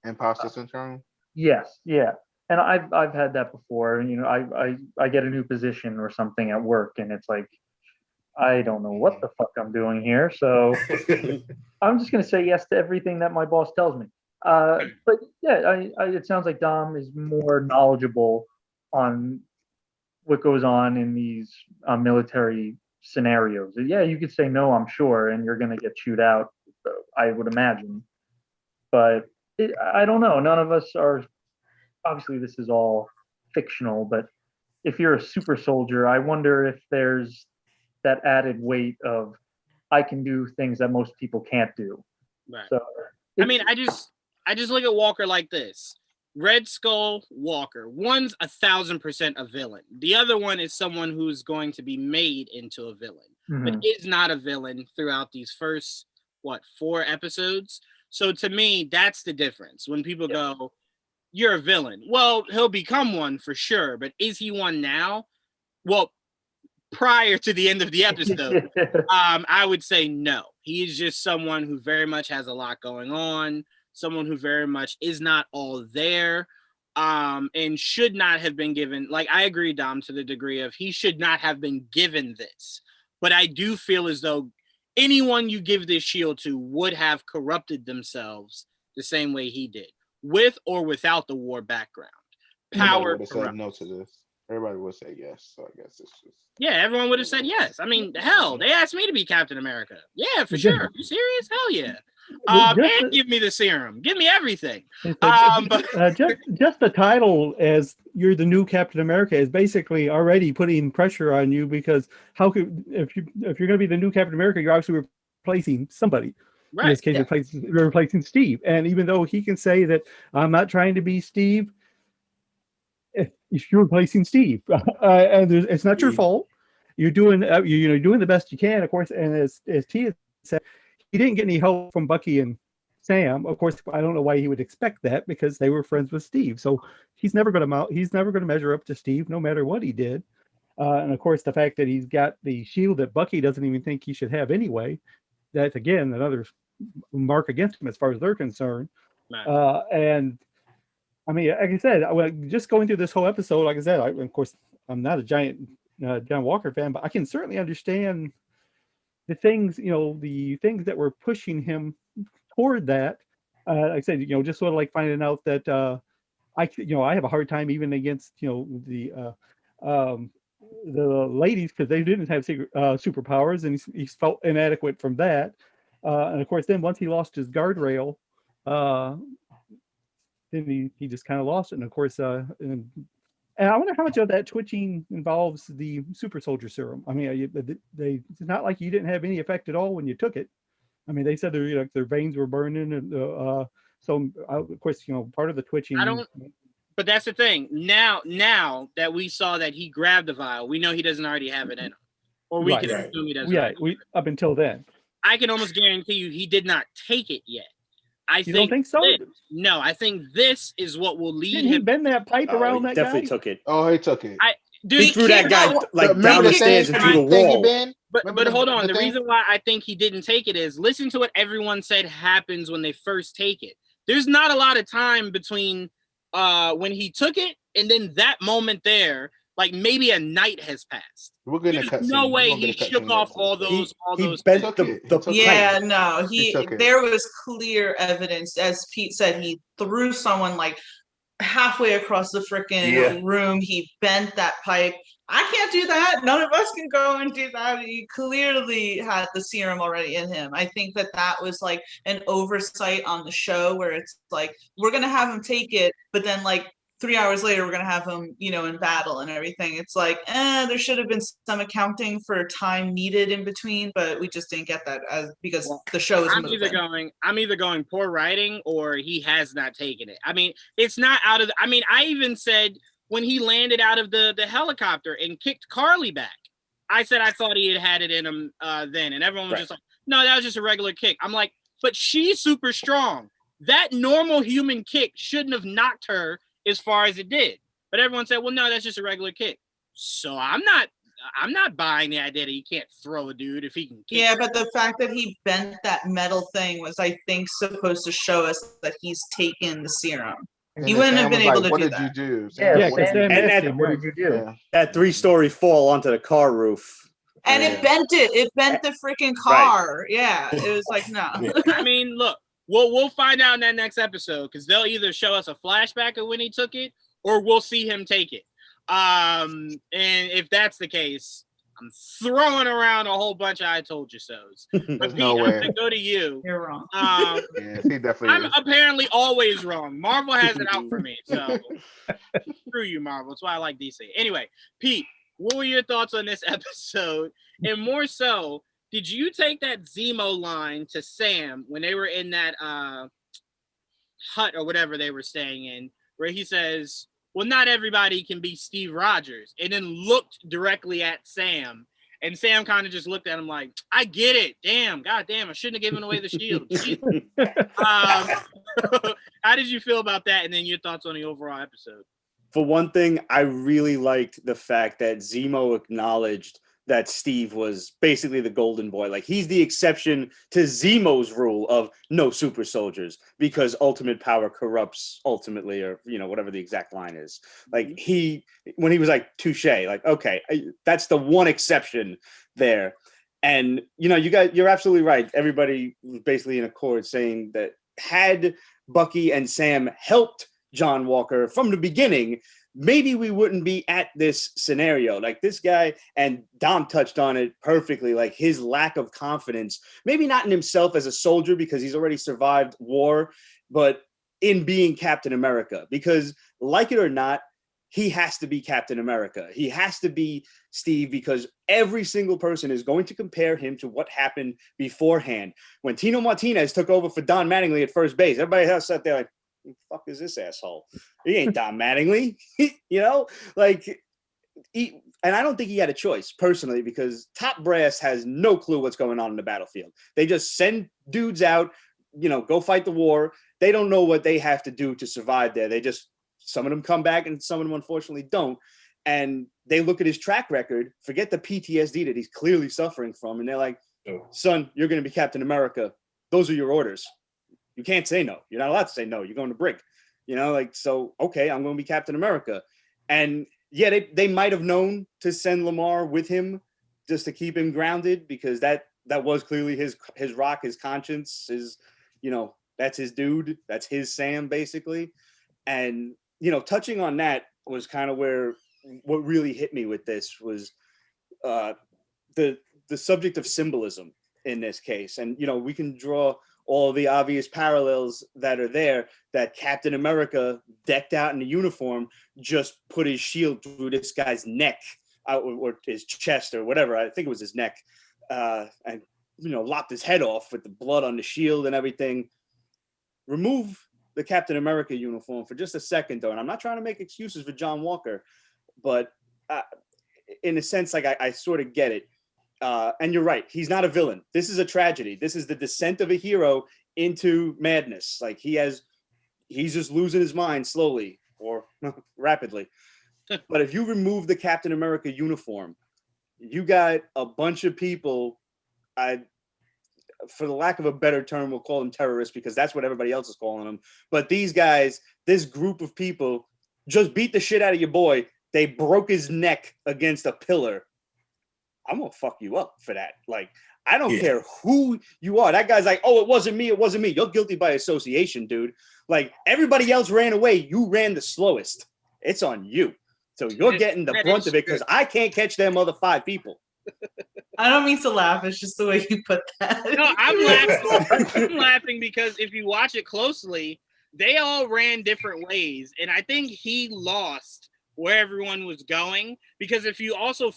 Imposter syndrome. Yes, yeah, and I've had that before. And I get a new position or something at work, and it's like, I don't know what the fuck I'm doing here, so I'm just gonna say yes to everything that my boss tells me. But yeah, it sounds like Dom is more knowledgeable on what goes on in these military scenarios. Yeah, you could say no, I'm sure, and you're gonna get chewed out, I would imagine. But I don't know. None of us are. Obviously, this is all fictional, but if you're a super soldier, I wonder if there's that added weight of I can do things that most people can't do. Right. So, I mean, I just look at Walker like this. Red Skull, Walker. One's 1,000% a villain. The other one is someone who's going to be made into a villain, but is not a villain throughout these first, 4 episodes. So to me, that's the difference. When people go, you're a villain. Well, he'll become one for sure, but is he one now? Well, prior to the end of the episode, I would say no. He is just someone who very much has a lot going on, someone who very much is not all there, and should not have been given, like, I agree, Dom, to the degree of he should not have been given this. But I do feel as though anyone you give this shield to would have corrupted themselves the same way he did, with or without the war background. Power. Everybody would have said no to this. Everybody would say yes. So I guess it's just. Yeah, everyone would have said yes. I mean, hell, they asked me to be Captain America. Yeah, for sure. Are you serious? Hell yeah. And give me the serum. Give me everything. Just the title as you're the new Captain America is basically already putting pressure on you, because if you're going to be the new Captain America, you're obviously replacing somebody. Right. In this case, you're replacing Steve. And even though he can say that I'm not trying to be Steve, you're replacing Steve, and it's not your fault. You're doing doing the best you can, of course. And as Tia said, he didn't get any help from Bucky and Sam. Of course, I don't know why he would expect that, because they were friends with Steve. So he's never going to measure up to Steve, no matter what he did. And of course, the fact that he's got the shield that Bucky doesn't even think he should have anyway, that's again another mark against him as far as they're concerned. Right. And I mean, like I said, just going through this whole episode, like I said, of course, I'm not a giant John Walker fan, but I can certainly understand the things, the things that were pushing him toward that. Like I said, just sort of like finding out that I have a hard time even against, the ladies, because they didn't have superpowers, and he felt inadequate from that. And of course, then once he lost his guardrail, then he just kind of lost it. And of course, and And I wonder how much of that twitching involves the super soldier serum. I mean, it's not like you didn't have any effect at all when you took it. I mean, they said their veins were burning, and so of course, part of the twitching. I don't. But that's the thing. Now that we saw that he grabbed the vial, we know he doesn't already have it in him, or we can assume he doesn't. Yeah, up until then. I can almost guarantee you he did not take it yet. You don't think so? No, I think this is what will lead Didn't him. he bend that pipe around that definitely guy? took it. Oh, he took it. He threw that guy down the stairs and through the wall. But hold on. The reason why I think he didn't take it is listen to what everyone said happens when they first take it. There's not a lot of time between when he took it and then that moment there. Like maybe a night has passed. We're gonna There's cut. No way he shook off all those. He bent the yeah, no. There was clear evidence, as Pete said, he threw someone like halfway across the freaking room. He bent that pipe. I can't do that. None of us can go and do that. He clearly had the serum already in him. I think that was like an oversight on the show where it's like we're gonna have him take it, but then like 3 hours later, we're going to have him, in battle and everything. It's like, there should have been some accounting for time needed in between, but we just didn't get that because the show is moving. I'm either going poor writing or he has not taken it. I mean, it's not out of I even said when he landed out of the helicopter and kicked Carly back, I said I thought he had it in him then. And everyone was just like, no, that was just a regular kick. I'm like, but she's super strong. That normal human kick shouldn't have knocked her as far as it did, but everyone said, well, no, that's just a regular kick. So I'm not buying the idea that he can't throw a dude if he can kick. Yeah, but the fact that he bent that metal thing was, I think, supposed to show us that he's taken the serum. He wouldn't have been able to do that. What did you do? What did you do? That 3-story fall onto the car roof. And it bent it. It bent the freaking car. Right. Yeah, it was like, no. I mean, look. We'll find out in that next episode because they'll either show us a flashback of when he took it or we'll see him take it. And if that's the case, I'm throwing around a whole bunch of I told you so's. But Pete, no way. I'm gonna go to you. You're wrong. He definitely I'm is. apparently always wrong. Marvel has it out for me. So screw you, Marvel. That's why I like DC. Anyway, Pete, what were your thoughts on this episode? And more so, did you take that Zemo line to Sam when they were in that hut or whatever they were staying in, where he says, well, not everybody can be Steve Rogers, and then looked directly at Sam, and Sam kind of just looked at him like, I get it. God damn, I shouldn't have given away the shield. How did you feel about that? And then your thoughts on the overall episode? For one thing, I really liked the fact that Zemo acknowledged that Steve was basically the golden boy. Like, he's the exception to Zemo's rule of no super soldiers because ultimate power corrupts ultimately, or, whatever the exact line is. Like, when he was like, touche, like, okay, that's the one exception there. And, you're absolutely right. Everybody was basically in accord saying that had Bucky and Sam helped John Walker from the beginning, maybe we wouldn't be at this scenario. Like, this guy, and Dom touched on it perfectly, like his lack of confidence, maybe not in himself as a soldier because he's already survived war, but in being Captain America, because like it or not, he has to be Captain America. He has to be Steve because every single person is going to compare him to what happened beforehand. When Tino Martinez took over for Don Mattingly at first base, everybody else sat there like, who the fuck is this asshole? He ain't Don Mattingly, and I don't think he had a choice personally because top brass has no clue what's going on in the battlefield. They just send dudes out, go fight the war. They don't know what they have to do to survive there. Some of them come back and some of them unfortunately don't. And they look at his track record, forget the PTSD that he's clearly suffering from. And they're like, son, you're going to be Captain America. Those are your orders. You can't say no. You're not allowed to say no. You're going to brick, so, okay, I'm going to be Captain America. And yeah, they might've known to send Lamar with him just to keep him grounded because that was clearly his rock, his conscience, that's his dude. That's his Sam basically. And, touching on that was kind of what really hit me with this was the subject of symbolism in this case. And, we can draw all the obvious parallels that are there, that Captain America, decked out in a uniform, just put his shield through this guy's neck or his chest or whatever. I think it was his neck, and lopped his head off with the blood on the shield and everything. Remove the Captain America uniform for just a second, though, and I'm not trying to make excuses for John Walker, but in a sense, like I sort of get it. And you're right. He's not a villain. This is a tragedy. This is the descent of a hero into madness. Like he's just losing his mind slowly or rapidly. But if you remove the Captain America uniform, you got a bunch of people, for the lack of a better term, we'll call them terrorists because that's what everybody else is calling them. But these guys, this group of people just beat the shit out of your boy. They broke his neck against a pillar. I'm gonna fuck you up for that. Like, I don't care who you are. That guy's like, oh, it wasn't me. You're guilty by association, dude. Like, everybody else ran away. You ran the slowest. It's on you. So you're getting the brunt of it because I can't catch them other 5 people. I don't mean to laugh. It's just the way you put that. No, I'm laughing. I'm laughing because if you watch it closely, they all ran different ways. And I think he lost where everyone was going, because if you also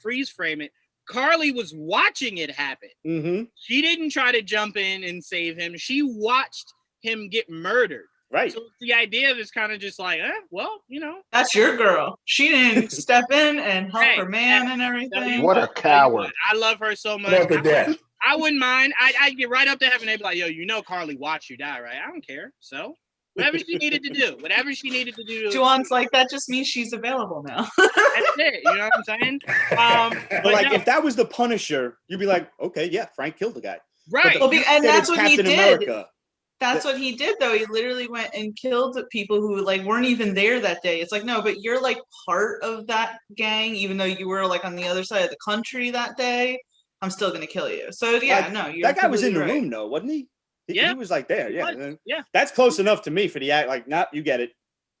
freeze frame it, Carly was watching it happen. Mm-hmm. She didn't try to jump in and save him. She watched him get murdered. Right. So the idea of it's kind of just like, well, that's your girl. She didn't step in and help her man and everything. What a coward. I love her so much. I wouldn't mind. I'd get right up to heaven. They'd be like, Carly watched you die, right? I don't care. So whatever she needed to do. Juwan's like, that just means she's available now. That's it. You know what I'm saying? But like, if that was the Punisher, you'd be like, okay, yeah, Frank killed the guy. Right. And that's what Captain he did. America. That's what he did, though. He literally went and killed people who weren't even there that day. It's like, no, but you're part of that gang, even though you were on the other side of the country that day. I'm still gonna kill you. So yeah, no, you're that guy was in the right. room though, wasn't he? He was there. Yeah, yeah. That's close enough to me for the act. Like, nah, you get it.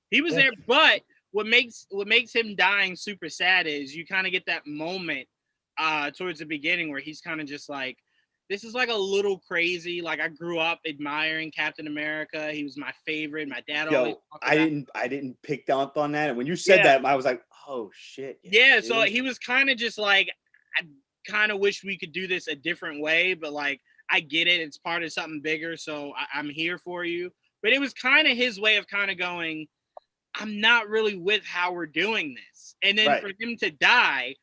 He was there, but what makes him dying super sad is you kind of get that moment towards the beginning where he's kind of just like, this is a little crazy. Like, I grew up admiring Captain America. He was my favorite. My dad always I didn't pick up on that. And when you said that, I was like, oh shit. Yeah, so he was kind of just like, I kind of wish we could do this a different way, but I get it. It's part of something bigger, so I'm here for you. But it was kind of his way of kind of going, I'm not really with how we're doing this. And then for him to die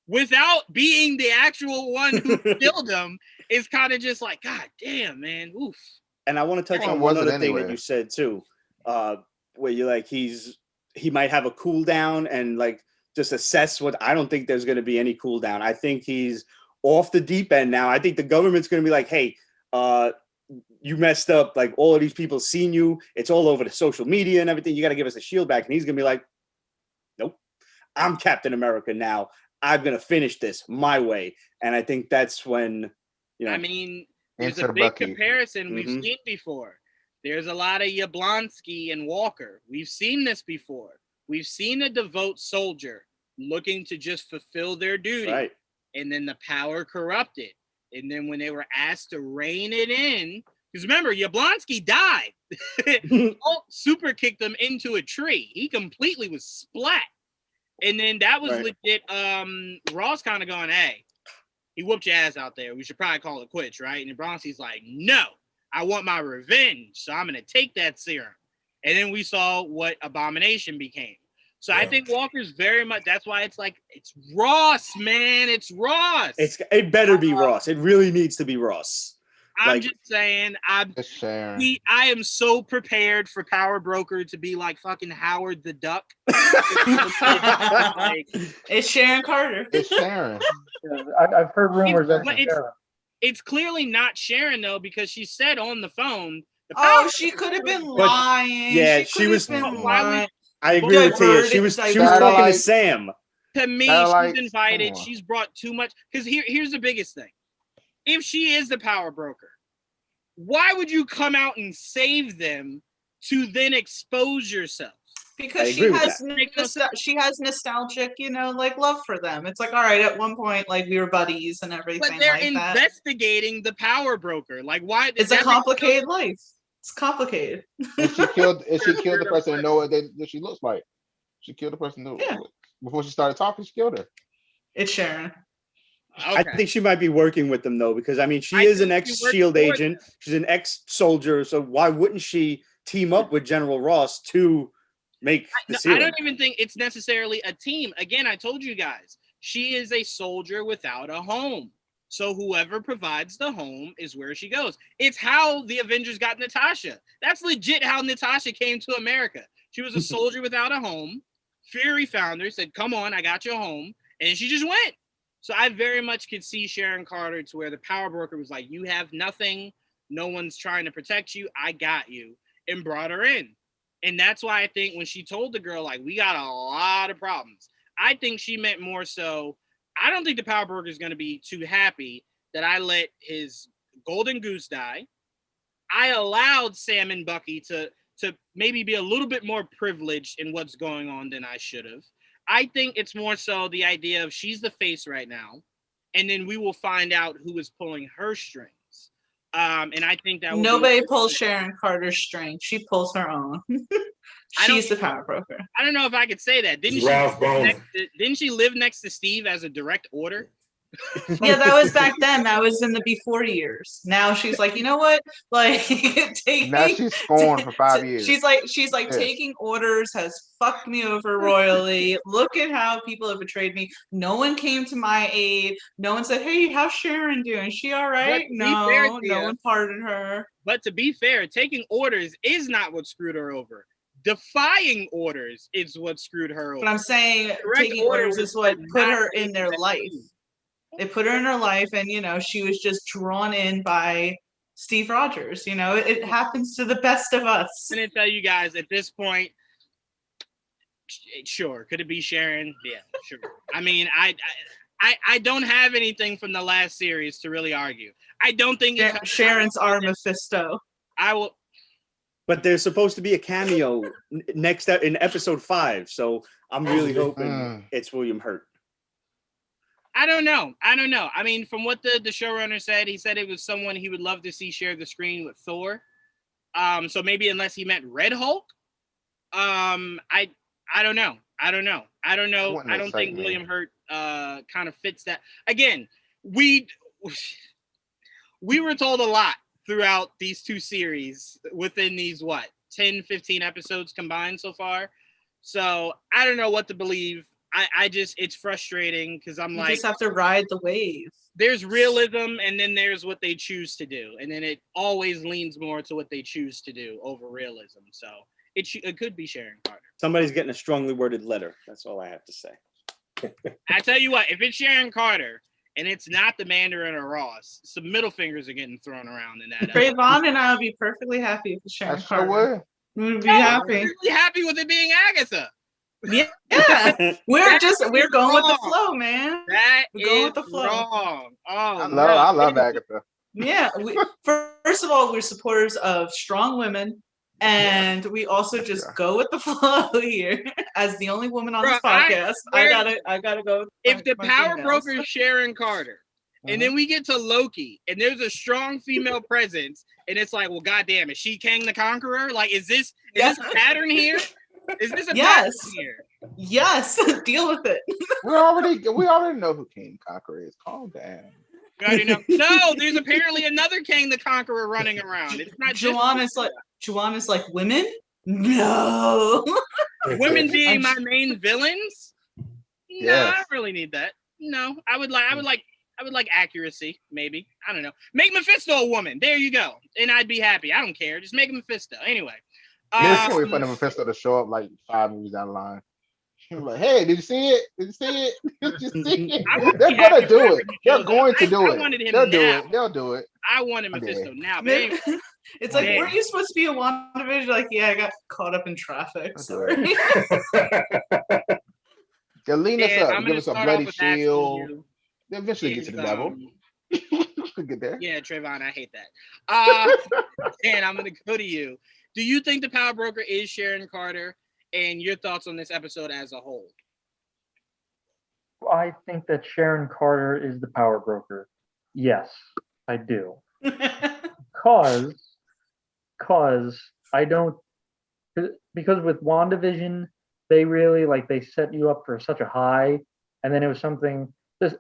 without being the actual one who killed him is kind of just like, God damn, man. Oof. And I want to touch on one other thing that you said too, where you're like, he might have a cooldown and just assess what. I don't think there's going to be any cooldown. I think he's off the deep end now. I think the government's going to be like, hey, you messed up. Like, all of these people seen you. It's all over the social media and everything. You got to give us the shield back. And he's going to be like, nope, I'm Captain America now. I'm going to finish this my way. And I think that's when, I mean, there's a big comparison we've seen before. There's a lot of Yablonsky and Walker. We've seen this before. We've seen a devout soldier looking to just fulfill their duty. Right. And then the power corrupted. And then when they were asked to rein it in, because remember, Yablonsky died. Hulk super kicked him into a tree. He completely was splat. And then that was legit. Ross kind of going, hey, he whooped your ass out there. We should probably call it quits, right? And Yablonsky's like, no, I want my revenge. So I'm going to take that serum. And then we saw what Abomination became. So I think Walker's very much, that's why it's Ross, man. It's Ross. It better be Ross. It really needs to be Ross. I'm just saying, I am so prepared for Power Broker to be like fucking Howard the Duck. It's Sharon Carter. It's Sharon. I've heard rumors that it's Sharon. It's clearly not Sharon, though, because she said on the phone. She could have been lying. Yeah, she was. I agree with Tia. She was talking to Sam. To me, she's invited. She's brought too much. Because here's the biggest thing. If she is the power broker, why would you come out and save them to then expose yourself? because she has nostalgic, like love for them. It's like, all right, at one point, like we were buddies and everything. But they're like that. investigating the power broker. Like, why? It's a complicated life. It's complicated. And she killed the person to know what that she looks like. She killed the person before she started talking. She killed her. It's Sharon. Okay. I think she might be working with them though, because I mean, she is an ex-SHIELD agent. She's an ex-soldier, so why wouldn't she team up with General Ross to make the serum? I don't even think it's necessarily a team. Again, I told you guys, she is a soldier without a home. So whoever provides the home is where she goes. It's how the Avengers got Natasha. That's legit how Natasha came to America. She was a soldier without a home. Fury found her, said, "Come on, I got your home," and she just went. So I very much could see Sharon Carter to where the power broker was like, "You have nothing. No one's trying to protect you. I got you," and brought her in. And that's why I think when she told the girl, like, "We got a lot of problems," I think she meant more so, I don't think the power broker is going to be too happy that I let his golden goose die. I allowed Sam and Bucky to maybe be a little bit more privileged in what's going on than I should have. I think it's more so the idea of she's the face right now, and then we will find out who is pulling her strings. And I think that nobody pulls Sharon Carter's string. She pulls her own. She's the power broker. I don't know if I could say that. Didn't she live next to Steve as a direct order? Yeah, that was back then. That was in the before years. Now she's like, you know what? Like, now she's scorned for 5 years. She's like taking orders has fucked me over royally. Look at how people have betrayed me. No one came to my aid. No one said, "Hey, how's Sharon doing? Is she all right?" No, no one pardoned her. But to be fair, taking orders is not what screwed her over. Defying orders is what screwed her over. But I'm saying taking orders is what put her in their life. It put her in her life, and she was just drawn in by Steve Rogers. It happens to the best of us. I'm gonna tell you guys at this point, sure, could it be Sharon? Yeah, sure. I mean, I don't have anything from the last series to really argue. I don't think Sharon's our Mephisto. I will. But there's supposed to be a cameo next in episode 5, so I'm really hoping it's William Hurt. I don't know. I mean, from what the showrunner said, he said it was someone he would love to see share the screen with Thor. So maybe unless he meant Red Hulk. I don't know. I don't think William Hurt kind of fits that. Again, we were told a lot throughout these 2 series within these 10, 15 episodes combined so far. So I don't know what to believe. I just, it's frustrating because I'm like, you just have to ride the wave. There's realism, and then there's what they choose to do, and then it always leans more to what they choose to do over realism. So it could be Sharon Carter. Somebody's getting a strongly worded letter. That's all I have to say. I tell you what, if it's Sharon Carter and it's not the Mandarin or Ross, some middle fingers are getting thrown around in that. Trayvon and I would be perfectly happy if it's Sharon Carter. We'd be happy. We'd be happy with it being Agatha. Yeah, we're going with the flow, man. We're going with the flow. Wrong. Oh, I love Agatha. Yeah, first of all, we're supporters of strong women, and we also just go with the flow here. As the only woman on this podcast, I gotta go. If the power broker is Sharon Carter, and then we get to Loki, and there's a strong female presence, and it's like, well, goddamn, is she Kang the Conqueror? Like, is this a pattern here? Is this a pattern here? Yes, deal with it. We already know who King Conqueror is. Calm down. You already know. No, there's apparently another King the Conqueror running around. It's not Juana's like women? No. Women being my main villains? No, I don't really need that. No, I would like accuracy, maybe. I don't know. Make Mephisto a woman. There you go. And I'd be happy. I don't care. Just make him Mephisto. Anyway. It's probably fun for Mephisto to show up like 5 movies down the line. Like, hey, did you see it? Did you see it? Did you see it? They're gonna do it. They're going to do it. They'll do it. I wanted Mephisto now. But it's like, weren't you supposed to be a WandaVision? Like, yeah, I got caught up in traffic. Sorry. They'll lean us up. Give us a bloody shield. They'll eventually get to the devil. Get there. Yeah, Trayvon, I hate that. And I'm gonna go to you. Do you think the power broker is Sharon Carter? and your thoughts on this episode as a whole. I think that Sharon Carter is the power broker. Yes, I do. Cause I don't, because with WandaVision, they really they set you up for such a high, and then it was something just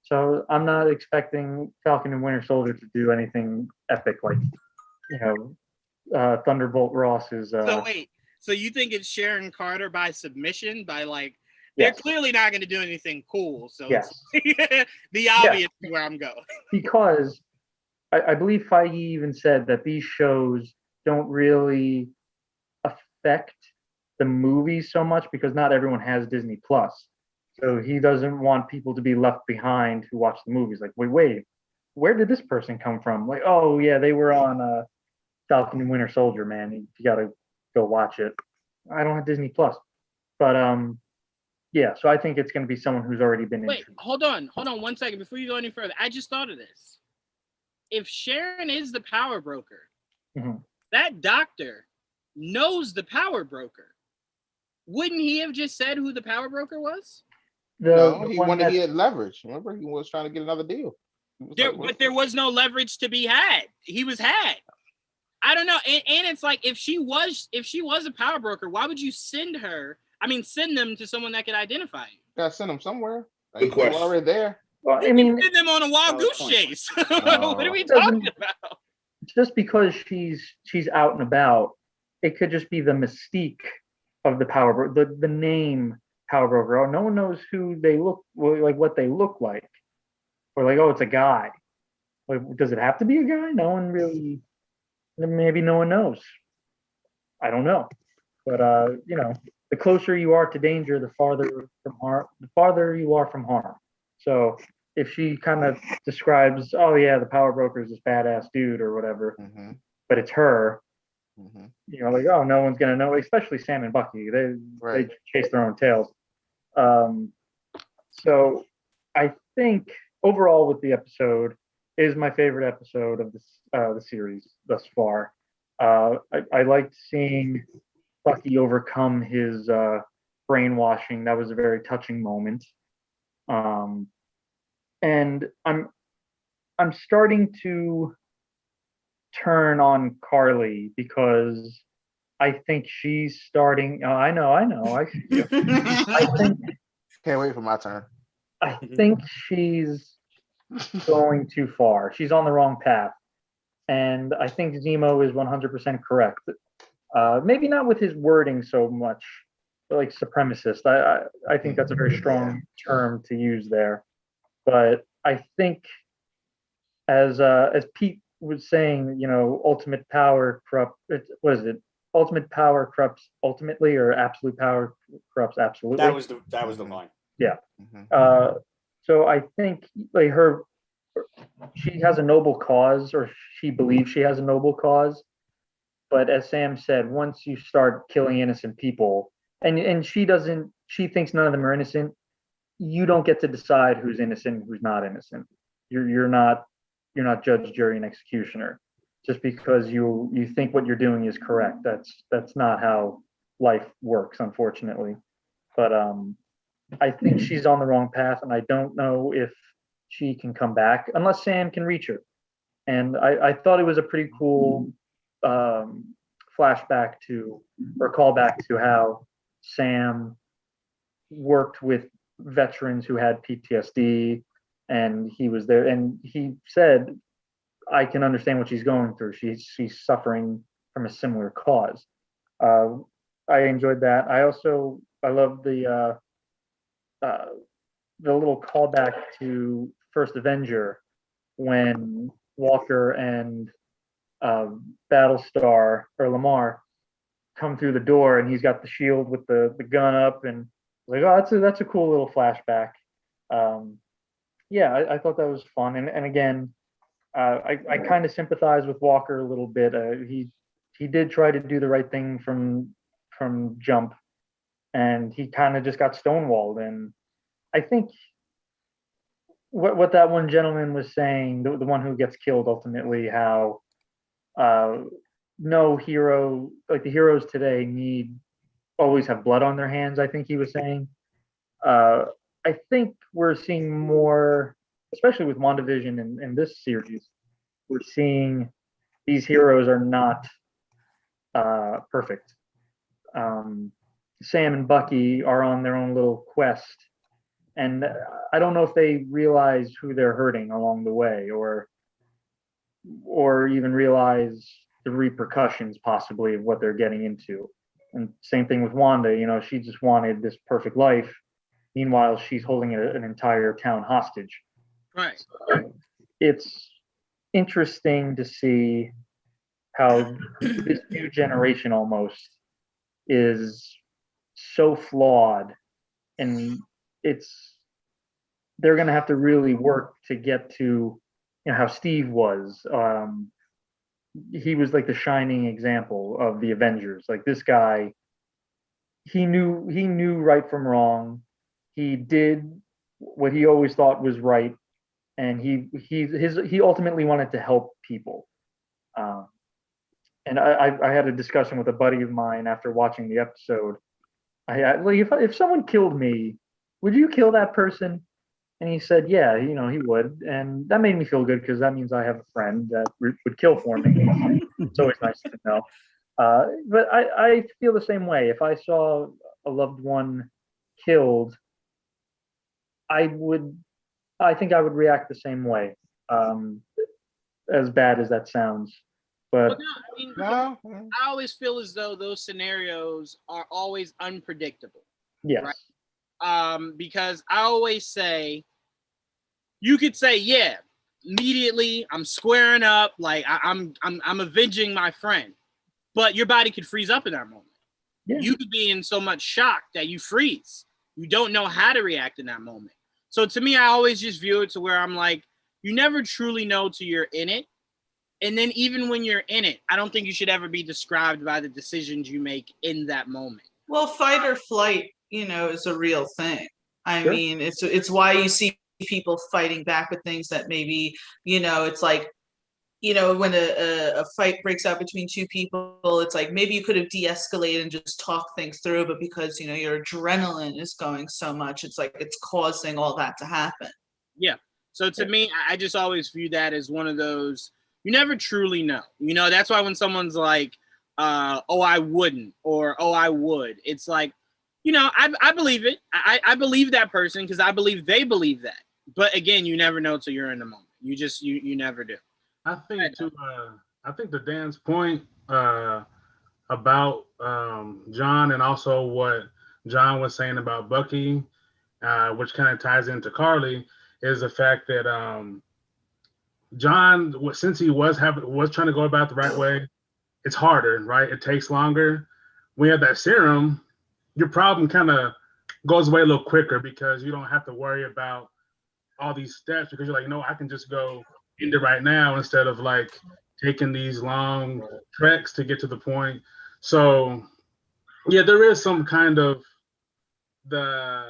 So I'm not expecting Falcon and Winter Soldier to do anything epic like, Thunderbolt Ross is. So wait, so you think it's Sharon Carter by submission? By they're clearly not going to do anything cool. So yes, it's the obvious where I'm going. Because I believe Feige even said that these shows don't really affect the movies so much because not everyone has Disney Plus. So he doesn't want people to be left behind who watch the movies. Like, wait, where did this person come from? Like, oh yeah, they were on Falcon and Winter Soldier, man. You got to go watch it. I don't have Disney Plus, but yeah. So I think it's going to be someone who's already been. Wait, hold on 1 second before you go any further. I just thought of this. If Sharon is the power broker, that doctor knows the power broker. Wouldn't he have just said who the power broker was? He had leverage. Remember, he was trying to get another deal. But there was no leverage to be had. He was had. I don't know. And it's like if she was a power broker, why would you send them to someone that could identify you? Gotta send them somewhere. Good question. They're already there. Well, I mean, send them on a wild goose chase. What are we talking about? Just because she's out and about, it could just be the mystique of the power broker, the name power broker. Oh, no one knows who they look like, what they look like, or like, oh, it's a guy. Like, does it have to be a guy? No one really. Maybe no one knows. I don't know, but the closer you are to danger, the farther from harm. The farther you are from harm. So if she kind of describes, oh yeah, the power broker is this badass dude or whatever, but it's her. Like, oh, no one's gonna know, especially Sam and Bucky. They chase their own tails. So I think overall with the episode is my favorite episode of the series thus far. I liked seeing Bucky overcome his brainwashing. That was a very touching moment. And I'm starting to turn on Carly because I think she's starting. Oh, I know. I think. Can't wait for my turn. I think she's going too far. She's on the wrong path, and I think Zemo is 100% correct. Maybe not with his wording so much, but like supremacist. I think that's a very strong term to use there. But I think, as Pete was saying, ultimate power corrupt. What is it? Ultimate power corrupts ultimately, or absolute power corrupts absolutely. That was the line. Yeah. So I think she has a noble cause, or she believes she has a noble cause. But as Sam said, once you start killing innocent people, and she thinks none of them are innocent, you don't get to decide who's innocent and who's not innocent. You're not judge, jury, and executioner. Just because you think what you're doing is correct. That's not how life works, unfortunately. But I think she's on the wrong path, and I don't know if she can come back unless Sam can reach her. And I thought it was a pretty cool flashback callback to how Sam worked with veterans who had PTSD, and he was there, and he said, I can understand what she's going through. She's suffering from a similar cause. I enjoyed that. I love the little callback to First Avenger when Walker and Battlestar or Lamar come through the door, and he's got the shield with the gun up, and like, oh, that's a cool little flashback. I thought that was fun, and again, I kind of sympathize with Walker a little bit. He did try to do the right thing from jump, and he kind of just got stonewalled. And I think what that one gentleman was saying, the one who gets killed ultimately, how no hero, like the heroes today, need always have blood on their hands, I think he was saying. I think we're seeing more, especially with WandaVision in this series, we're seeing these heroes are not perfect. Sam and Bucky are on their own little quest, and I don't know if they realize who they're hurting along the way, or even realize the repercussions possibly of what they're getting into. And same thing with Wanda, she just wanted this perfect life. Meanwhile, she's holding an entire town hostage. Right. So it's interesting to see how this new generation almost is so flawed, and they're going to have to really work to get to how Steve was. He was like the shining example of the Avengers. Like, this guy, he knew right from wrong. He did what he always thought was right, and he ultimately wanted to help people. And I had a discussion with a buddy of mine after watching the episode. If someone killed me, would you kill that person? And he said, yeah, he would. And that made me feel good, because that means I have a friend that would kill for me. It's always nice to know. But I feel the same way. If I saw a loved one killed, I think I would react the same way. As bad as that sounds. But I always feel as though those scenarios are always unpredictable. Yes. Right? Because I always say, you could say, yeah, immediately I'm squaring up, like I'm avenging my friend, but your body could freeze up in that moment. Yeah. You could be in so much shock that you freeze. You don't know how to react in that moment. So to me, I always just view it to where I'm like, you never truly know till you're in it. And then even when you're in it, I don't think you should ever be described by the decisions you make in that moment. Well, fight or flight, is a real thing. I mean, it's why you see people fighting back with things that maybe, it's like, when a fight breaks out between two people, it's like maybe you could have de-escalated and just talked things through, but because, your adrenaline is going so much, it's like it's causing all that to happen. Yeah. So to me, I just always view that as one of those, you never truly know. That's why when someone's like, oh, I wouldn't, or oh, I would, it's like, I believe it. I believe that person because I believe they believe that. But again, you never know till you're in the moment. You never do. I think to Dan's point about John, and also what John was saying about Bucky, which kind of ties into Carly, is the fact that John, since he was trying to go about the right way, it's harder, right? It takes longer. When you have that serum, your problem kind of goes away a little quicker because you don't have to worry about all these steps, because you're like, I can just go into right now instead of like taking these long treks to get to the point. So yeah, there is some kind of the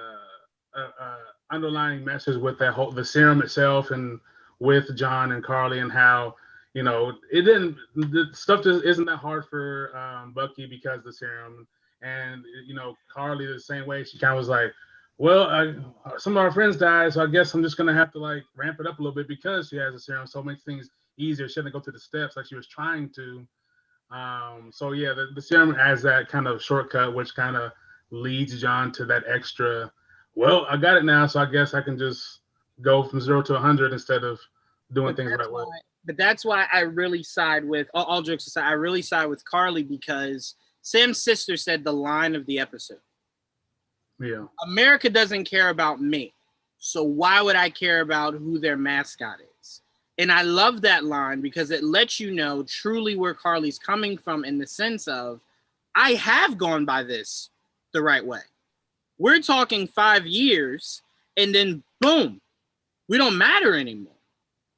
underlying message with the serum itself, and with John and Carly, and how the stuff just isn't that hard for Bucky because of the serum, and Carly the same way. She kind of was like, well, some of our friends died, so I guess I'm just gonna have to like ramp it up a little bit because she has a serum, so it makes things easier. She didn't go through the steps like she was trying to. So yeah, the serum adds that kind of shortcut, which kind of leads John to that extra. Well, I got it now, so I guess I can just go from 0 to 100 instead of doing things right way. But that's why I really side with, all jokes aside, I really side with Carly, because Sam's sister said the line of the episode. Yeah. America doesn't care about me, so why would I care about who their mascot is? And I love that line because it lets you know truly where Carly's coming from, in the sense of, I have gone by this the right way. We're talking 5 years, and then boom, we don't matter anymore.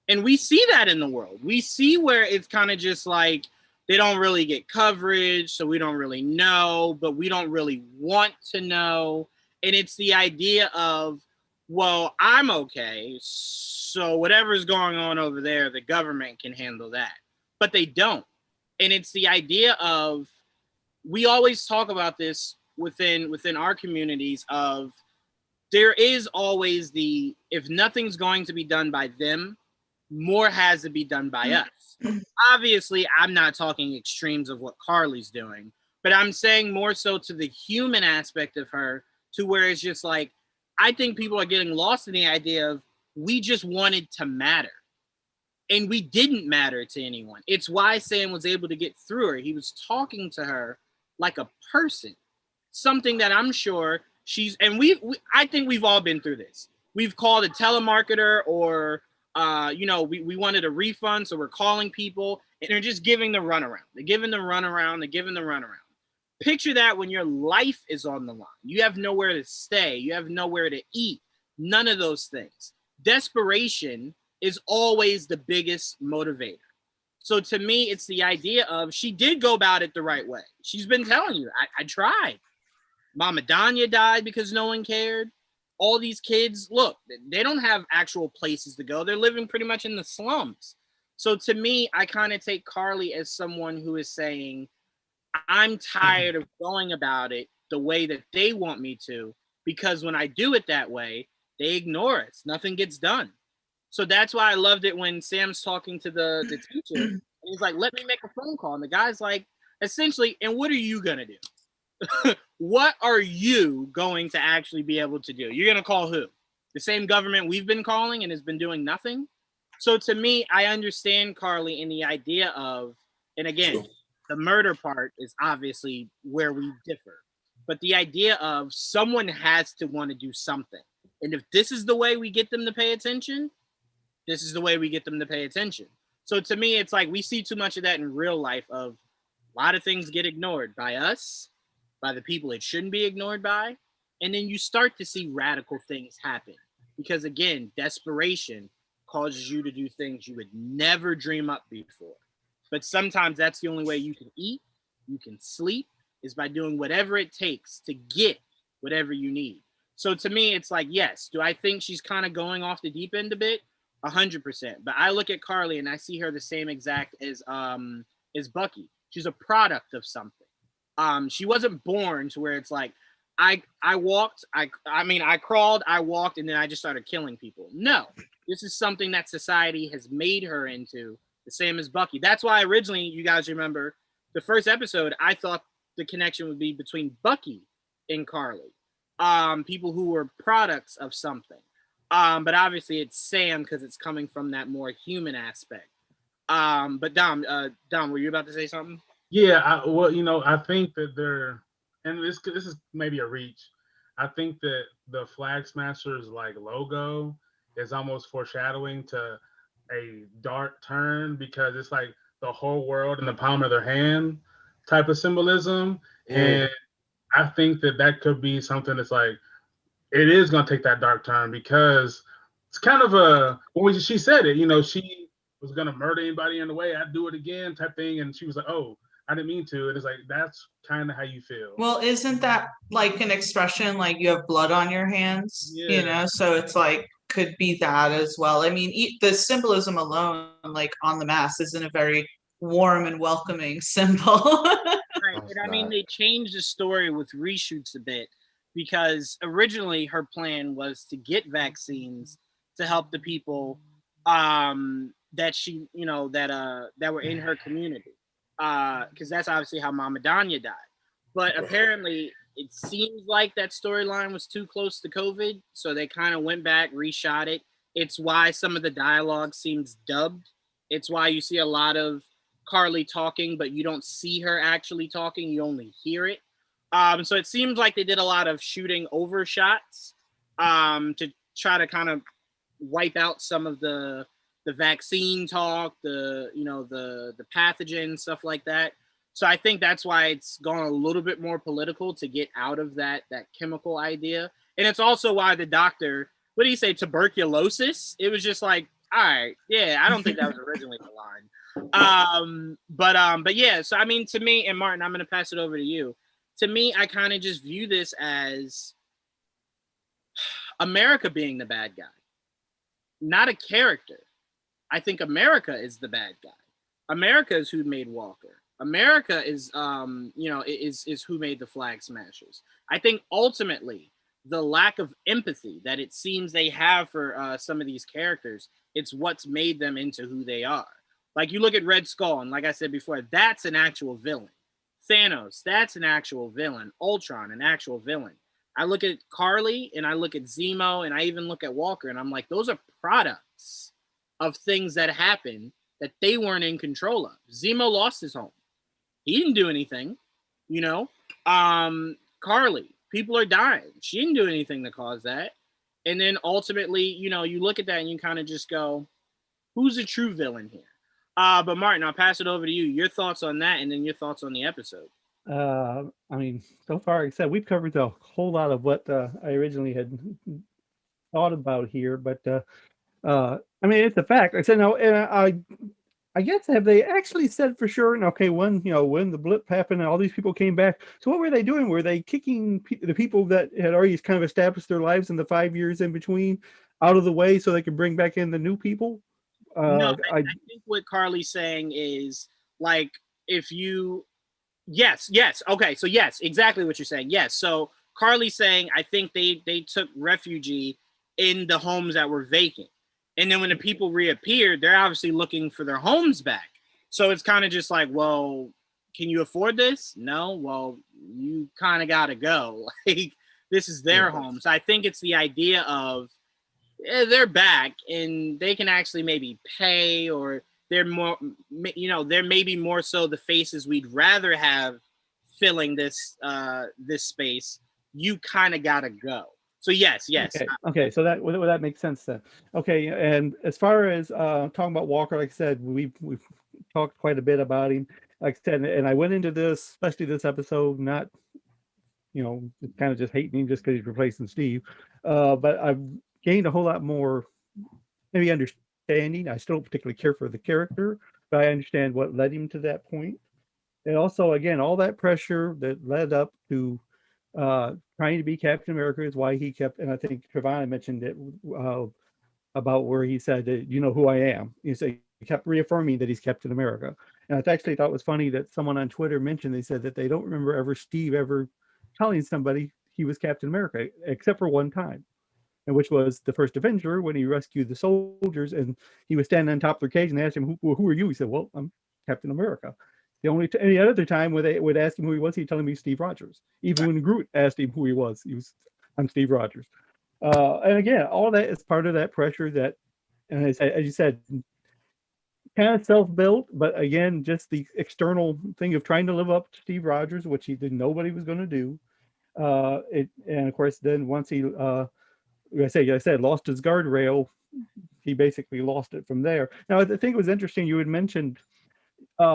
And we see that in the world. We see where it's kind of just like, they don't really get coverage, so we don't really know, but we don't really want to know. And it's the idea of, well, I'm okay, so whatever's going on over there, the government can handle that. But they don't. And it's the idea of, we always talk about this within our communities of there is always the if nothing's going to be done by them, more has to be done by us. Obviously, I'm not talking extremes of what Carly's doing, but I'm saying more so to the human aspect of her, to where it's just like, I think people are getting lost in the idea of we just wanted to matter. And we didn't matter to anyone. It's why Sam was able to get through her. He was talking to her like a person, something that I'm sure and I think we've all been through this. We've called a telemarketer or, we wanted a refund. So we're calling people and they're just giving the runaround. They're giving the runaround. Picture that when your life is on the line. You have nowhere to stay. You have nowhere to eat. None of those things. Desperation is always the biggest motivator. So to me, it's the idea of she did go about it the right way. She's been telling you, I tried. Mama Danya died because no one cared. All these kids, look, they don't have actual places to go. They're living pretty much in the slums. So to me, I kind of take Carly as someone who is saying, I'm tired of going about it the way that they want me to, because when I do it that way, they ignore us. Nothing gets done. So that's why I loved it when Sam's talking to the teacher. And he's like, let me make a phone call. And the guy's like, essentially, and what are you going to do? What are you going to actually be able to do? You're going to call who? The same government we've been calling and has been doing nothing? So to me, I understand Carly in the idea of, and again, the murder part is obviously where we differ. But the idea of someone has to want to do something. And if this is the way we get them to pay attention, this is the way we get them to pay attention. So to me, it's like we see too much of that in real life of a lot of things get ignored by us, by the people it shouldn't be ignored by. And then you start to see radical things happen. Because again, desperation causes you to do things you would never dream up before. But sometimes that's the only way you can eat, you can sleep, is by doing whatever it takes to get whatever you need. So to me, it's like, yes, do I think she's kind of going off the deep end a bit? 100%. But I look at Carly and I see her the same exact as Bucky. She's a product of something. She wasn't born to where it's like, I crawled, I walked, and then I just started killing people. No, this is something that society has made her into, the same as Bucky. That's why originally, you guys remember, the first episode, I thought the connection would be between Bucky and Carly. People who were products of something. But obviously it's Sam because it's coming from that more human aspect. But Dom, were you about to say something? Yeah, I think that and this is maybe a reach. I think that the Flag Smashers like logo is almost foreshadowing to a dark turn, because it's like the whole world in the palm of their hand type of symbolism. And I think that could be something that's like, it is going to take that dark turn, because it's kind of she said it, she was going to murder anybody in the way, I'd do it again type thing. And she was like, oh, I didn't mean to. And it's like, that's kind of how you feel. Well, isn't that like an expression, like you have blood on your hands, Yeah. So it's like, could be that as well. I mean, the symbolism alone, like on the mask, isn't a very warm and welcoming symbol. Right. And I mean, they changed the story with reshoots a bit, because originally her plan was to get vaccines to help the people that she, that were in her community. Because that's obviously how Mama Danya died. But apparently it seems like that storyline was too close to COVID, so they kind of went back, reshot it. It's why some of the dialogue seems dubbed. It's why you see a lot of Carly talking, but you don't see her actually talking. You only hear it. So it seems like they did a lot of shooting over shots to try to kind of wipe out some of the vaccine talk, the pathogen, stuff like that. So I think that's why it's gone a little bit more political to get out of that chemical idea. And it's also why the doctor, what do you say, tuberculosis? It was just like, all right, yeah, I don't think that was originally the line. But yeah, so I mean, to me, and Martin, I'm going to pass it over to you. To me, I kind of just view this as America being the bad guy, not a character. I think America is the bad guy. America is who made Walker. America is is who made the Flag Smashers. I think ultimately the lack of empathy that it seems they have for some of these characters, it's what's made them into who they are. Like you look at Red Skull, and like I said before, that's an actual villain. Thanos, that's an actual villain. Ultron, an actual villain. I look at Carly and I look at Zemo and I even look at Walker and I'm like, those are products of things that happen that they weren't in control of. Zemo lost his home. He didn't do anything, you know. Carly, people are dying. She didn't do anything to cause that. And then ultimately, you know, you look at that and you kind of just go, who's the true villain here? But Martin, I'll pass it over to you. Your thoughts on that and then your thoughts on the episode. I mean, so far, like I said, we've covered a whole lot of what I originally had thought about here, but I mean, it's a fact. I said no, and I guess have they actually said for sure? And okay, when the blip happened and all these people came back, so what were they doing? Were they kicking the people that had already kind of established their lives in the 5 years in between out of the way so they could bring back in the new people? No, I think what Carly's saying is like if you, yes, okay, so yes, exactly what you're saying. Yes, so Carly's saying I think they took refugee in the homes that were vacant. And then when the people reappeared, they're obviously looking for their homes back. So it's kind of just like, well, can you afford this? No. Well, you kind of got to go. Like, this is their home. So I think it's the idea of they're back and they can actually maybe pay, or they're more, they're maybe more so the faces we'd rather have filling this space. You kind of got to go. So yes. Okay. So that makes sense then. Okay, and as far as talking about Walker, like I said, we've talked quite a bit about him. Like I said, and I went into this, especially this episode, not kind of just hating him just because he's replacing Steve, but I've gained a whole lot more maybe understanding. I still don't particularly care for the character, but I understand what led him to that point, and also again all that pressure that led up to trying to be Captain America is why he kept, and I think Trevon mentioned it about where he said, you know who I am. He kept reaffirming that he's Captain America. And I actually thought it was funny that someone on Twitter mentioned, they said that they don't remember Steve ever telling somebody he was Captain America, except for one time, and which was the first Avenger when he rescued the soldiers and he was standing on top of their cage and they asked him, who are you? He said, well, I'm Captain America. The only any other time when they would ask him who he was, he'd tell him he's Steve Rogers. Even when Groot asked him who he was, I'm Steve Rogers. And again, all that is part of that pressure that, and as you said, kind of self-built, but again, just the external thing of trying to live up to Steve Rogers, which nobody was going to do. And of course, then once he, I said, lost his guardrail, he basically lost it from there. Now, I think it was interesting you had mentioned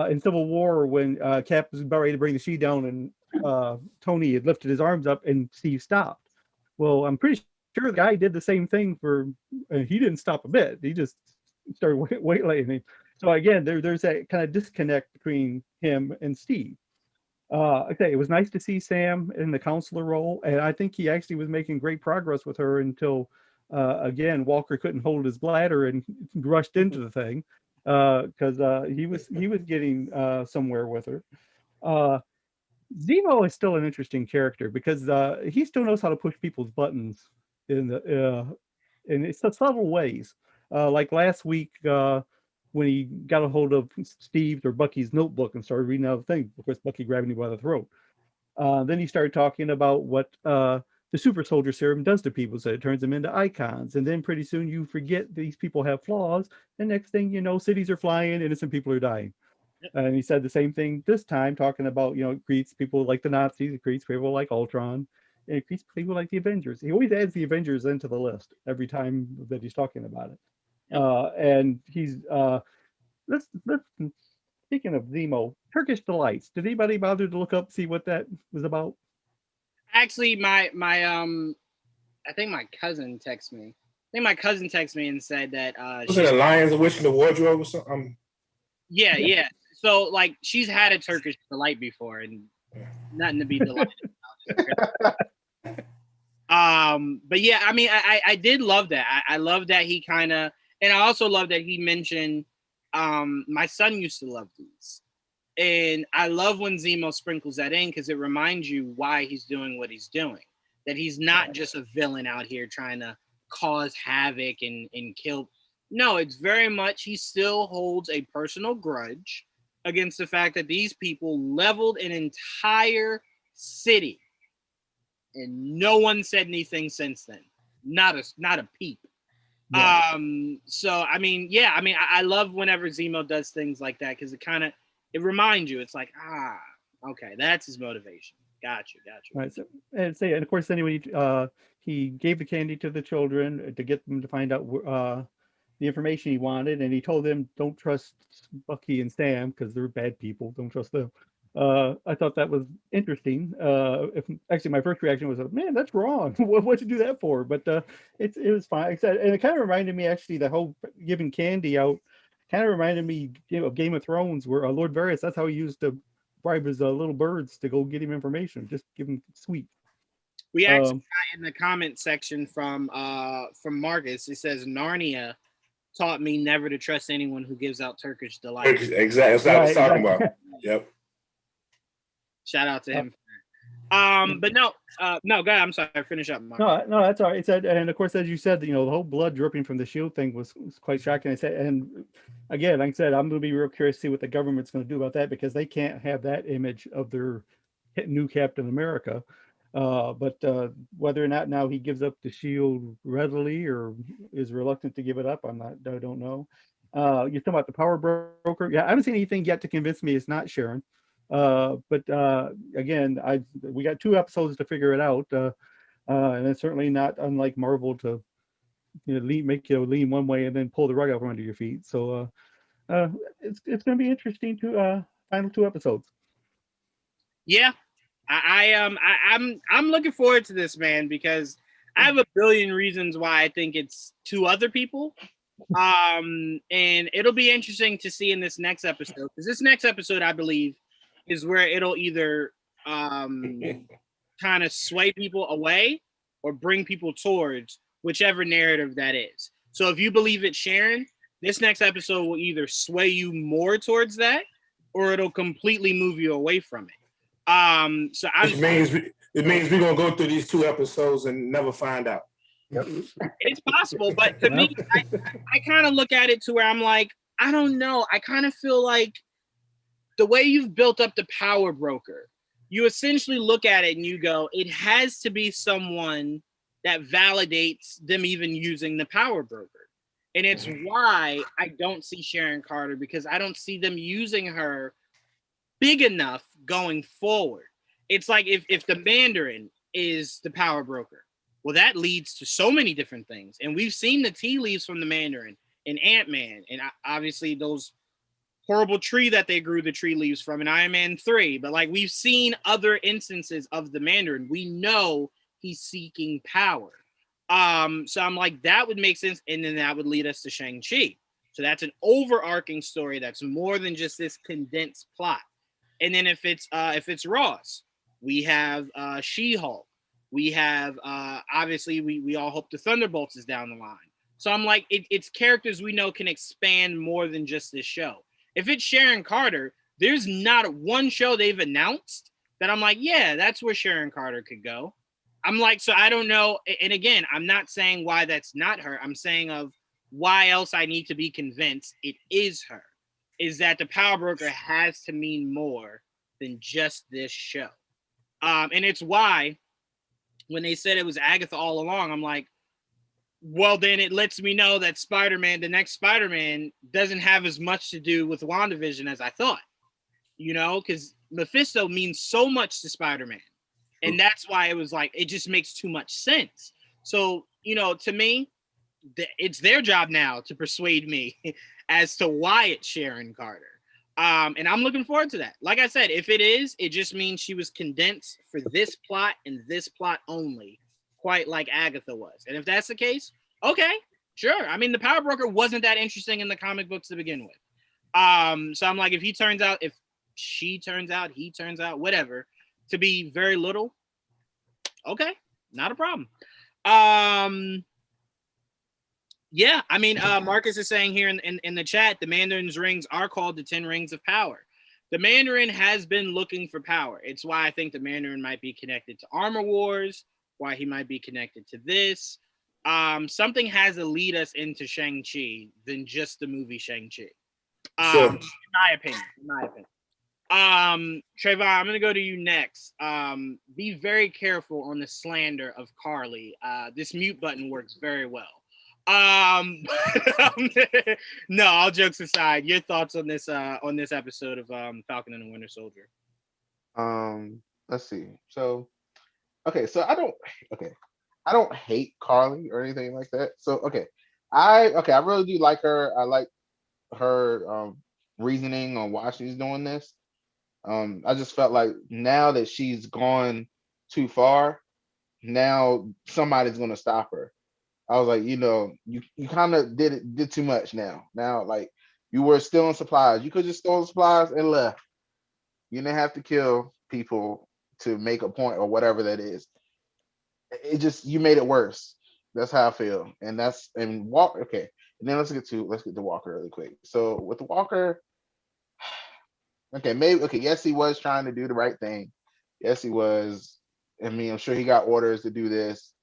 in Civil War when Cap was about ready to bring the sheet down and Tony had lifted his arms up and Steve stopped. Well, I'm pretty sure the guy did the same thing he didn't stop a bit. He just started weightlifting. So again, there's that kind of disconnect between him and Steve. Okay, it was nice to see Sam in the counselor role, and I think he actually was making great progress with her until again Walker couldn't hold his bladder and rushed into the thing. Because he was getting somewhere with her. Zemo is still an interesting character because he still knows how to push people's buttons in it's subtle ways. Like last week when he got a hold of Steve's or Bucky's notebook and started reading out the thing, of course Bucky grabbing him by the throat. Then he started talking about what the super soldier serum does to people, so it turns them into icons, and then pretty soon you forget these people have flaws, and next thing you know, cities are flying, innocent people are dying. And he said the same thing this time, talking about it creates people like the Nazis, it creates people like Ultron, and it creates people like the Avengers. He always adds the Avengers into the list every time that he's talking about it. And he's let's speaking of Zemo, Turkish Delights. Did anybody bother to look up see what that was about? Actually, my I think my cousin texted me. And said that was it a Lions of Wish in the Wardrobe or something? Yeah. So like she's had a Turkish Delight before, and nothing to be delighted about. But yeah, I mean, I did love that. I love that he kind of, and I also love that he mentioned, my son used to love these. And I love when Zemo sprinkles that in because it reminds you why he's doing what he's doing. That he's not just a villain out here trying to cause havoc and kill. No, it's very much he still holds a personal grudge against the fact that these people leveled an entire city. And no one said anything since then. Not a peep. Yeah. So I mean, yeah, I mean, I love whenever Zemo does things like that because it reminds you. It's like, okay, that's his motivation. Gotcha. Right. So, and of course, anyway, he gave the candy to the children to get them to find out the information he wanted, and he told them, "Don't trust Bucky and Sam because they're bad people. Don't trust them." I thought that was interesting. Actually, my first reaction was, "Man, that's wrong. What'd you do that for?" But it was fine. And it kind of reminded me, actually, the whole giving candy out kind of reminded me of Game of Thrones, where Lord Varys, that's how he used to bribe his little birds to go get him information. Just give him sweet. We actually got in the comment section from Marcus. It says Narnia taught me never to trust anyone who gives out Turkish delight. Exactly. That's what I was talking about. Yep. Shout out to him. But no, go ahead. I'm sorry. Finish up, Mark. No, that's all right. It said, and of course, as you said, the whole blood dripping from the shield thing was quite shocking. I said, and again, like I said, I'm going to be real curious to see what the government's going to do about that because they can't have that image of their new Captain America. But whether or not now he gives up the shield readily or is reluctant to give it up, I don't know. You're talking about the power broker. Yeah, I haven't seen anything yet to convince me it's not Sharon. But again, we got 2 episodes to figure it out, and it's certainly not unlike Marvel to make you lean one way and then pull the rug out from under your feet. So it's going to be interesting to final 2 episodes. Yeah, I'm looking forward to this, man, because I have a billion reasons why I think it's 2 other people. And it'll be interesting to see in this next episode, because this next episode, I believe, is where it'll either kind of sway people away or bring people towards whichever narrative that is. So if you believe it's Sharon, this next episode will either sway you more towards that or it'll completely move you away from it. So it means we're gonna go through these 2 episodes and never find out. Yep. It's possible, but to me, I kind of look at it to where I'm like, I don't know. I kind of feel like the way you've built up the power broker, you essentially look at it and you go, it has to be someone that validates them even using the power broker. And it's why I don't see Sharon Carter, because I don't see them using her big enough going forward. It's like if the Mandarin is the power broker, well, that leads to so many different things. And we've seen the tea leaves from the Mandarin and Ant-Man, and obviously those horrible tree that they grew the tree leaves from in Iron Man 3. But like, we've seen other instances of the Mandarin. We know he's seeking power. So I'm like, that would make sense. And then that would lead us to Shang-Chi. So that's an overarching story that's more than just this condensed plot. And then if it's Ross, we have She-Hulk. We have obviously we all hope the Thunderbolts is down the line. So I'm like, it's characters we know can expand more than just this show. If it's Sharon Carter, there's not one show they've announced that I'm like, yeah, that's where Sharon Carter could go. I'm like, so I don't know. And again, I'm not saying why that's not her. I'm saying of why else I need to be convinced it is her. Is that the power broker has to mean more than just this show. And it's why when they said it was Agatha all along, I'm like, well, then it lets me know that Spider-Man, the next Spider-Man, doesn't have as much to do with WandaVision as I thought, because Mephisto means so much to Spider-Man. And that's why it was like, it just makes too much sense. So, to me, it's their job now to persuade me as to why it's Sharon Carter. And I'm looking forward to that. Like I said, if it is, it just means she was condensed for this plot and this plot only, quite like Agatha was. And if that's the case, okay, sure. I mean, the power broker wasn't that interesting in the comic books to begin with. So I'm like, if she turns out, he turns out, whatever, to be very little, okay, not a problem. Yeah, I mean, Marcus is saying here in the chat, the Mandarin's rings are called the 10 Rings of Power. the Mandarin has been looking for power. It's why I think the Mandarin might be connected to Armor Wars, why he might be connected to this. Something has to lead us into Shang-Chi than just the movie Shang-Chi. Sure. In my opinion. Trayvon, I'm gonna go to you next. Be very careful on the slander of Carly. This mute button works very well. No, all jokes aside, your thoughts on this episode of Falcon and the Winter Soldier. Let's see. So so I don't hate Carly or anything like that. So I really do like her. I like her reasoning on why she's doing this. I just felt like now that she's gone too far, now somebody's gonna stop her. I was like, you kind of did too much now. Now, like, you were stealing supplies. You could just stole supplies and left. You didn't have to kill people to make a point or whatever that is. It just, you made it worse. That's how I feel. And Walker. Okay, and then let's get to Walker really quick. So with Walker, yes, he was trying to do the right thing. Yes, he was. I mean, I'm sure he got orders to do this.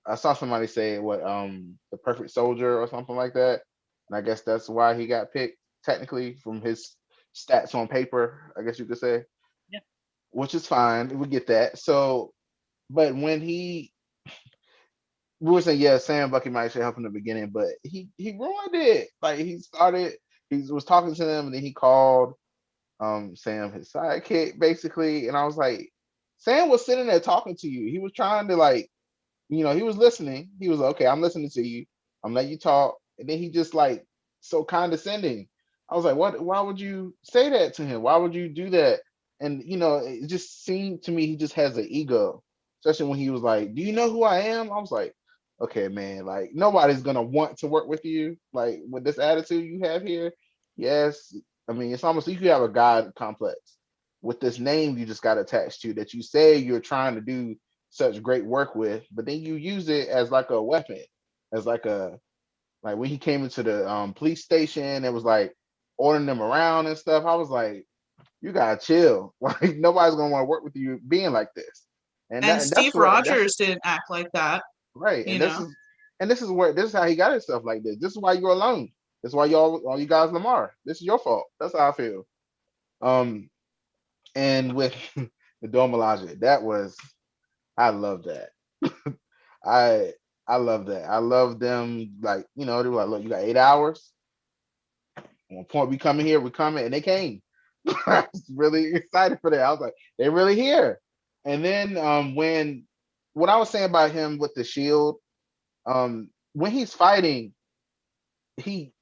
I saw somebody say the perfect soldier or something like that. And I guess that's why he got picked, technically, from his stats on paper, I guess you could say. Yeah. Which is fine. We get that. So, but when we were saying, yeah, Sam Bucky might should help in the beginning, but he ruined it. Like, he was talking to them, and then he called Sam his sidekick, basically. And I was like, Sam was sitting there talking to you. He was trying to, like, he was listening. He was like, okay, I'm listening to you. I'm letting you talk. And then he just, like, so condescending. I was like, what? Why would you say that to him? Why would you do that? And, it just seemed to me he just has an ego, especially when he was like, do you know who I am? I was like, okay, man, like, nobody's going to want to work with you, like, with this attitude you have here. Yes. I mean, it's almost like you have a God complex with this name you just got attached to that you say you're trying to do such great work with, but then you use it as like a weapon, as like when he came into the police station, it was like ordering them around and stuff. I was like, you gotta chill. Like, nobody's gonna want to work with you being like this. And And that's Steve what that's Rogers didn't act like that, right. you And know. this is how he got himself like this. This is why you're alone. This is why all you guys Lamar. This is your fault. That's how I feel. And with the Dome Milaje, I love that. I I love that. I love them. Like, they were like, look, you got 8 hours. One point we coming here, we coming, and they came. I was really excited for that. I was like, they're really here. And then when what I was saying about him with the shield, when he's fighting, he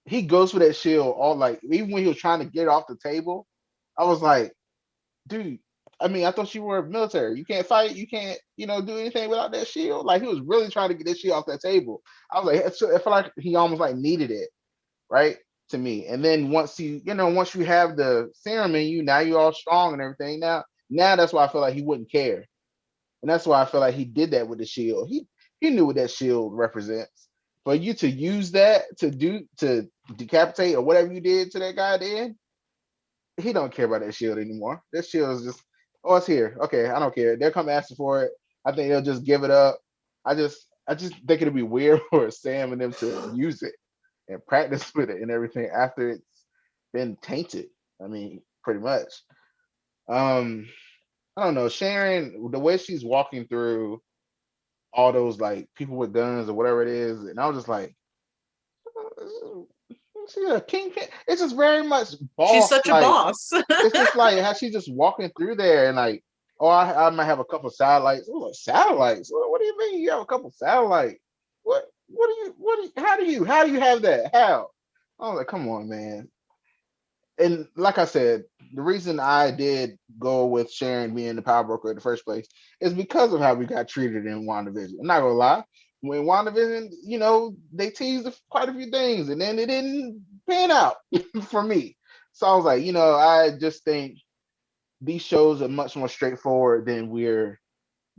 he goes for that shield all, like, even when he was trying to get it off the table, I was like, dude, I mean, I thought you were military. You can't fight. You can't, do anything without that shield. Like, he was really trying to get that shield off that table. I was like, I feel like he almost like needed it, right? To me. And then once once you have the serum in you, now you're all strong and everything. Now that's why I feel like he wouldn't care. And that's why I feel like he did that with the shield. He knew what that shield represents. For you to use that to decapitate or whatever you did to that guy then, he don't care about that shield anymore. That shield is just, oh, it's here. Okay, I don't care. They'll come asking for it. I think they'll just give it up. I just think it'd be weird for Sam and them to use it and practice with it and everything after it's been tainted. I mean, pretty much. Um, I don't know. Sharon, the way she's walking through all those, like, people with guns or whatever it is, and I was just like, she's a kingpin. It's just very much boss. She's such a boss. It's just like how she's just walking through there and like, oh, I might have a couple satellites. Oh, satellites? What do you mean you have a couple satellites? How do you have that? How? I was like, come on, man. And like I said, the reason I did go with Sharon being the power broker in the first place is because of how we got treated in WandaVision. I'm not gonna lie. When WandaVision, they teased quite a few things and then it didn't pan out for me. So I was like, I just think these shows are much more straightforward than we're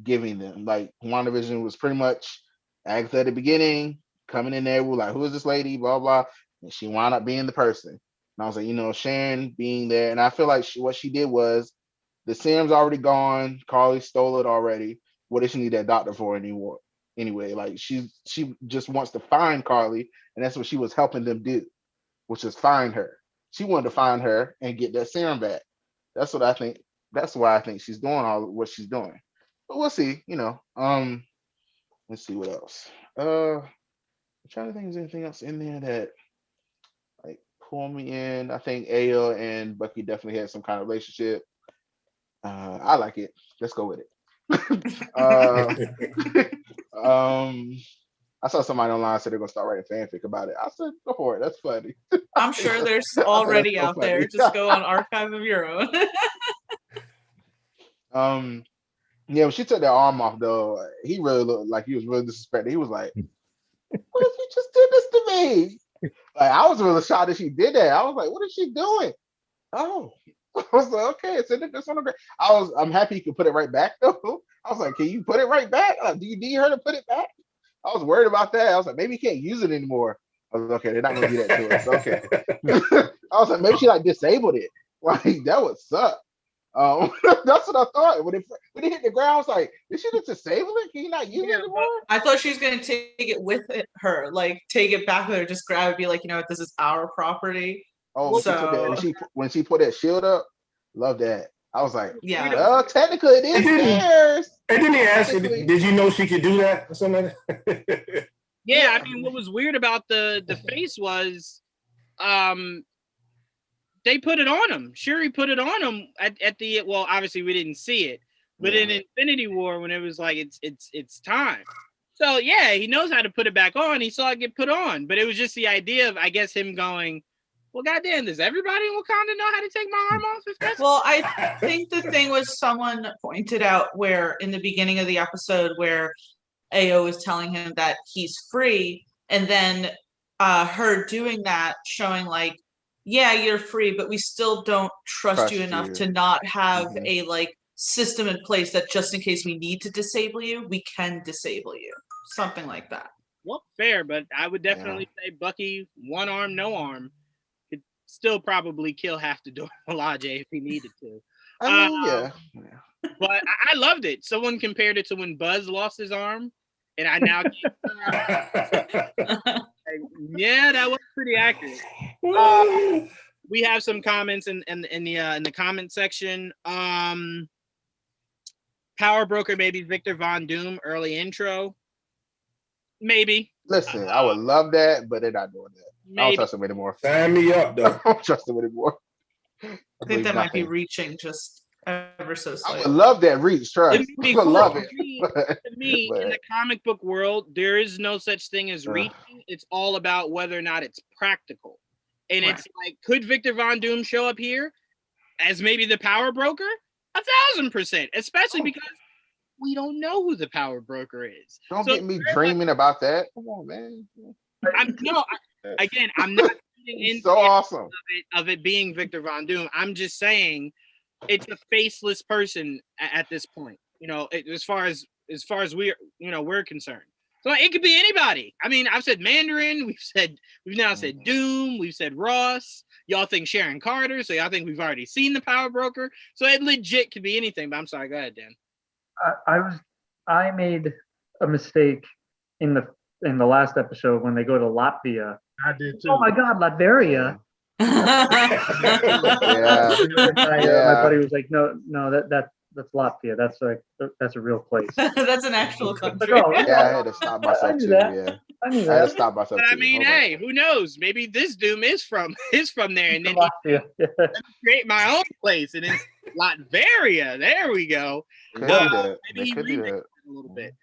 giving them. Like, WandaVision was pretty much Agatha at the beginning, coming in there, we're like, who is this lady? Blah blah. And she wound up being the person. And I was like, Sharon being there, and I feel like what she did was the serum's already gone. Carly stole it already. What does she need that doctor for anymore? Anyway, like she just wants to find Carly, and that's what she was helping them do, which is find her. She wanted to find her and get that serum back. That's what I think. That's why I think she's doing all what she's doing. But we'll see. Let's see what else. I'm trying to think. Is there anything else in there that like pull me in? I think Aya and Bucky definitely had some kind of relationship. I like it. Let's go with it. I saw somebody online said they're gonna start writing fanfic about it. I said, go for it. That's funny. I'm sure there's already that's so out there. funny. Just go on Archive of Your Own. Yeah, when she took that arm off though, he really looked like he was really disrespected. He was like, what if you just did this to me? Like I was really shocked that she did that. I was like, what is she doing? Oh, I was like, okay, it's in this on the ground. I'm happy you could put it right back though. I was like, can you put it right back? Do you need her to put it back? I was worried about that. I was like, maybe you can't use it anymore. I was like, okay, they're not gonna do that to us. Okay. I was like, maybe she like disabled it. Like that would suck. That's what I thought. When it hit the ground, I was like, did she just disable it? Can you not use it anymore? I thought she was going to take it with her, like take it back with her, just grab it, be like, this is our property. Oh, when she put that shield up, love that. I was like, yeah. Well, technically it is theirs. And then he asked you, did you know she could do that or something? Yeah, I mean, what was weird about the face was, they put it on him. Shuri put it on him at the obviously we didn't see it, but in Infinity War when it was like it's time. So yeah, he knows how to put it back on. He saw it get put on, but it was just the idea of I guess him going, well, goddamn, does everybody in Wakanda know how to take my arm off? Well, I think the thing was someone pointed out where in the beginning of the episode where Ao was telling him that he's free, and then her doing that, showing like, yeah, you're free, but we still don't trust you enough to not have a like system in place that just in case we need to disable you, we can disable you. Something like that. Well, fair, but I would definitely say Bucky, one arm, no arm, could still probably kill half the Dora Milaje if he needed to. I mean, But I loved it. Someone compared it to when Buzz lost his arm, and I now yeah, that was pretty accurate. We have some comments in the comment section. Power Broker, maybe Victor Von Doom early intro. Maybe. Listen, I would love that, but they're not doing that. Maybe. I don't trust them anymore. Sign me up, though. I don't trust them anymore. I think that might be reaching just ever so slightly. I would love that reach, trust. I would love it. To me, in the comic book world, there is no such thing as reaching. It's all about whether or not it's practical. And it's like, could Victor Von Doom show up here as maybe the Power Broker? 1,000%, especially because we don't know who the Power Broker is. Don't get me dreaming about that. Come on, man. I'm not so awesome of it being Victor Von Doom. I'm just saying it's a faceless person at this point. As far as we're concerned. So it could be anybody. I mean, I've said Mandarin. We've now said Doom. We've said Ross. Y'all think Sharon Carter. So y'all think we've already seen the Power Broker. So it legit could be anything. But I'm sorry. Go ahead, Dan. I made a mistake in the last episode when they go to Latvia. I did too. Oh my God, Latveria. Yeah. My buddy was like, no, that's Latvia. That's a real place. That's an actual country. I had to stop myself too. Yeah. I had to stop myself. But I mean, hey, who knows? Maybe this Doom is from there, and then let me create my own place, and it's Latveria. There we go. Maybe he remixed it a little bit.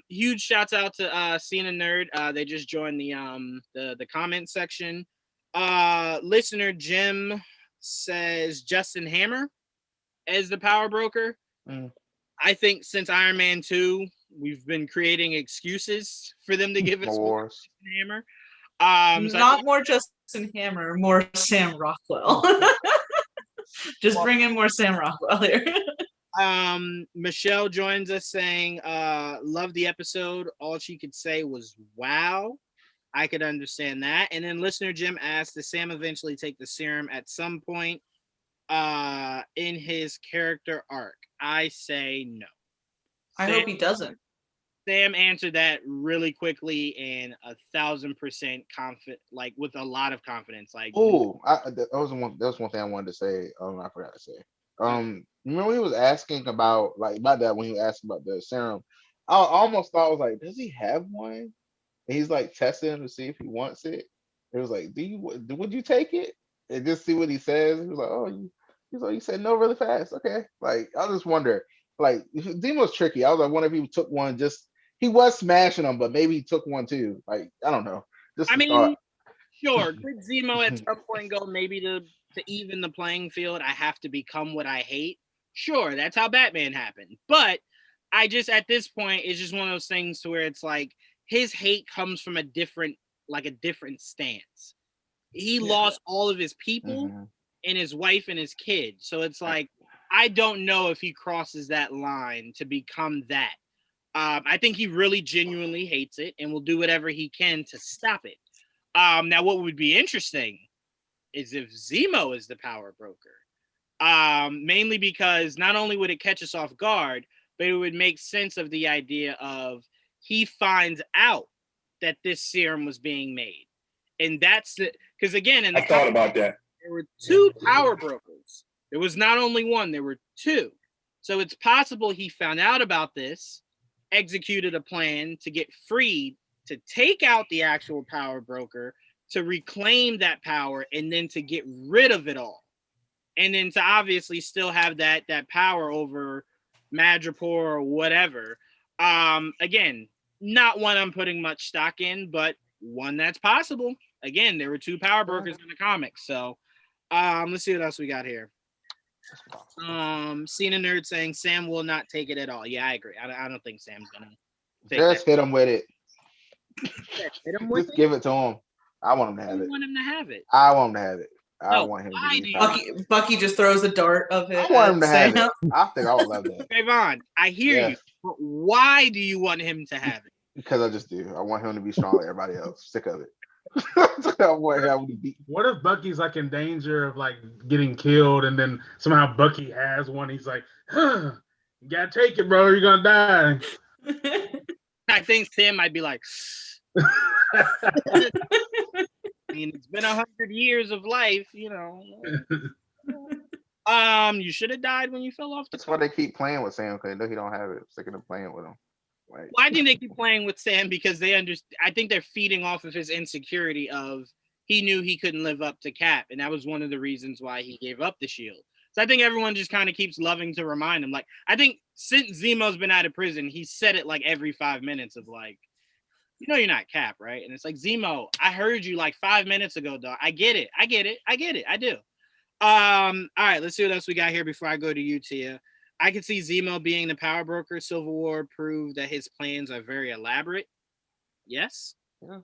Huge shouts out to Cena Nerd. They just joined the comment section. Listener Jim says Justin Hammer as the Power Broker. I think since Iron Man 2, we've been creating excuses for them to give us more Justin Hammer. Not more Justin Hammer, more Sam Rockwell. Just bring in more Sam Rockwell here. Michelle joins us saying, love the episode. All she could say was wow. I could understand that. And then listener Jim asked, does Sam eventually take the serum at some point in his character arc? I say no. I hope he doesn't. Sam answered that really quickly and 1,000% confident, like with a lot of confidence. Like, Oh, that was one thing I wanted to say. I forgot to say. Remember when he was asking about that when he was asking about the serum, I almost thought I was like, does he have one? And he's like testing him to see if he wants it. It was like, would you take it? And just see what he says. He was like, he said no really fast. Okay, like I just wonder, like Demo's tricky. I was like, wonder if he took one. Just he was smashing them, but maybe he took one too. Like I don't know. Just I mean, thought. Sure, could Zemo at some point go maybe to even the playing field? I have to become what I hate. Sure, that's how Batman happened. But I just at this point it's just one of those things to where it's like his hate comes from a different stance. He lost all of his people and his wife and his kids. So it's like I don't know if he crosses that line to become that. I think he really genuinely hates it and will do whatever he can to stop it. Now, what would be interesting is if Zemo is the power broker, mainly because not only would it catch us off guard, but it would make sense of the idea of he finds out that this serum was being made. And that's because again, in the I thought about that. There were two power brokers. There was not only one, there were two. So it's possible he found out about this, executed a plan to get freed, to take out the actual power broker, to reclaim that power, and then to get rid of it all. And then to obviously still have that power over Madripoor or whatever. Again, not one I'm putting much stock in, but one that's possible. Again, there were two power brokers in the comics. So let's see what else we got here. Cena Nerd saying Sam will not take it at all. Yeah, I agree. I don't think Sam's gonna take Just hit him with it. Hit him with Just give it to him. I want him to have it. Want him to have it. I want him to have it. I want him to be Bucky just throws a dart of it. I want him to have it. I think I would love that. Trayvon, I hear you, but why do you want him to have it? Because I just do. I want him to be strong like everybody else. Sick of it. I want him to be. What if Bucky's like in danger of like getting killed, and then somehow Bucky has one? He's like, you gotta take it, bro. You're gonna die. I think Sam might be like, I mean, it's been 100 years of life, you know. You should have died when you fell off the That's why they keep playing with Sam, because they know he don't have it. Sick of them playing with him. Well, I think they keep playing with Sam because they understand. I think they're feeding off of his insecurity of he knew he couldn't live up to Cap, and that was one of the reasons why he gave up the shield. So I think everyone just kind of keeps loving to remind him. Like, I think since Zemo's been out of prison, he said it like every 5 minutes of like, you know, you're not Cap, right? And it's like, Zemo, I heard you like 5 minutes ago, dog. I get it. I do. All right, let's see what else we got here before I go to you, Tia. I can see Zemo being the power broker. Civil War proved that his plans are very elaborate. Yes. Yeah.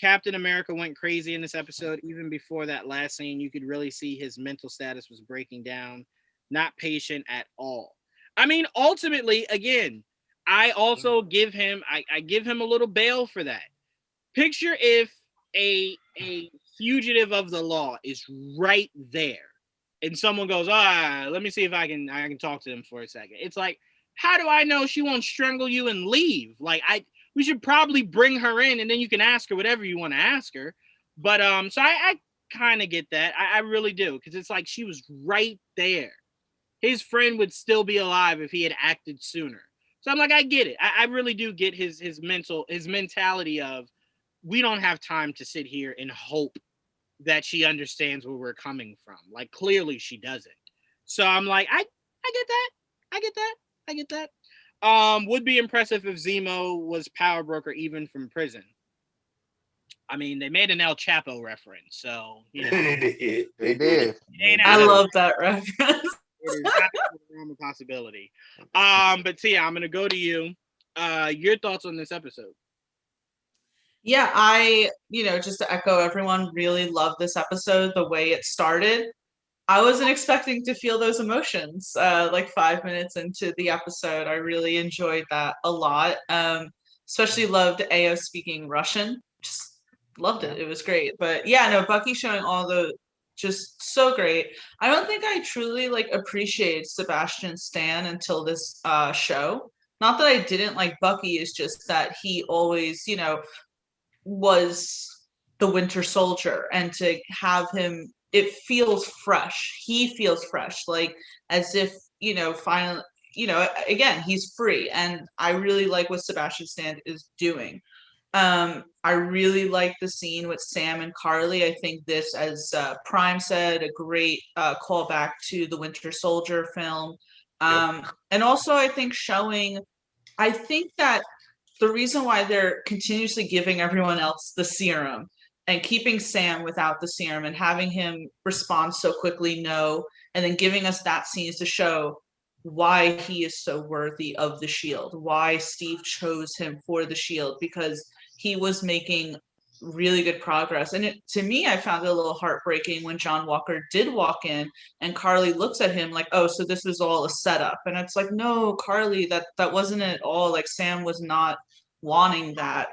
Captain America went crazy in this episode. Even before that last scene, you could really see his mental status was breaking down. Not patient at all. I mean, ultimately, again, I also give him I give him a little bail for that. Picture if a fugitive of the law is right there. And someone goes, let me see if I can talk to them for a second. It's like, how do I know she won't strangle you and leave? Like, we should probably bring her in and then you can ask her whatever you want to ask her. But so I kind of get that. I really do, because it's like she was right there. His friend would still be alive if he had acted sooner. So I'm like, I get it. I really do get his mentality of we don't have time to sit here and hope that she understands where we're coming from. Like, clearly she doesn't. So I'm like, I get that. Would be impressive if Zemo was power broker even from prison. I mean, they made an El Chapo reference, so you know. They did. I love that reference. It is not a possibility. But Tia, I'm gonna go to you. Your thoughts on this episode? Yeah, I, just to echo everyone, really love this episode, the way it started. I wasn't expecting to feel those emotions like 5 minutes into the episode. I really enjoyed that a lot. especially loved AO speaking Russian. Just loved it. It was great. But yeah, no, Bucky showing all the just so great. I don't think I truly like appreciated Sebastian Stan until this show. Not that I didn't like Bucky, it's just that he always, you know, was the Winter Soldier, and to have him, it feels fresh. He feels fresh, like as if, you know, finally, you know, again, he's free, and I really like what Sebastian Stan is doing. I really like the scene with Sam and Carly. I think this, as Prime said, a great callback to the Winter Soldier film. And also, I think I think that the reason why they're continuously giving everyone else the serum and keeping Sam without the serum and having him respond so quickly, no, and then giving us that scene is to show why he is so worthy of the shield, why Steve chose him for the shield, because he was making really good progress. And to me, I found it a little heartbreaking when John Walker did walk in and Carly looks at him like, oh, so this was all a setup. And it's like, no, Carly, that wasn't it at all. Like, Sam was not wanting that.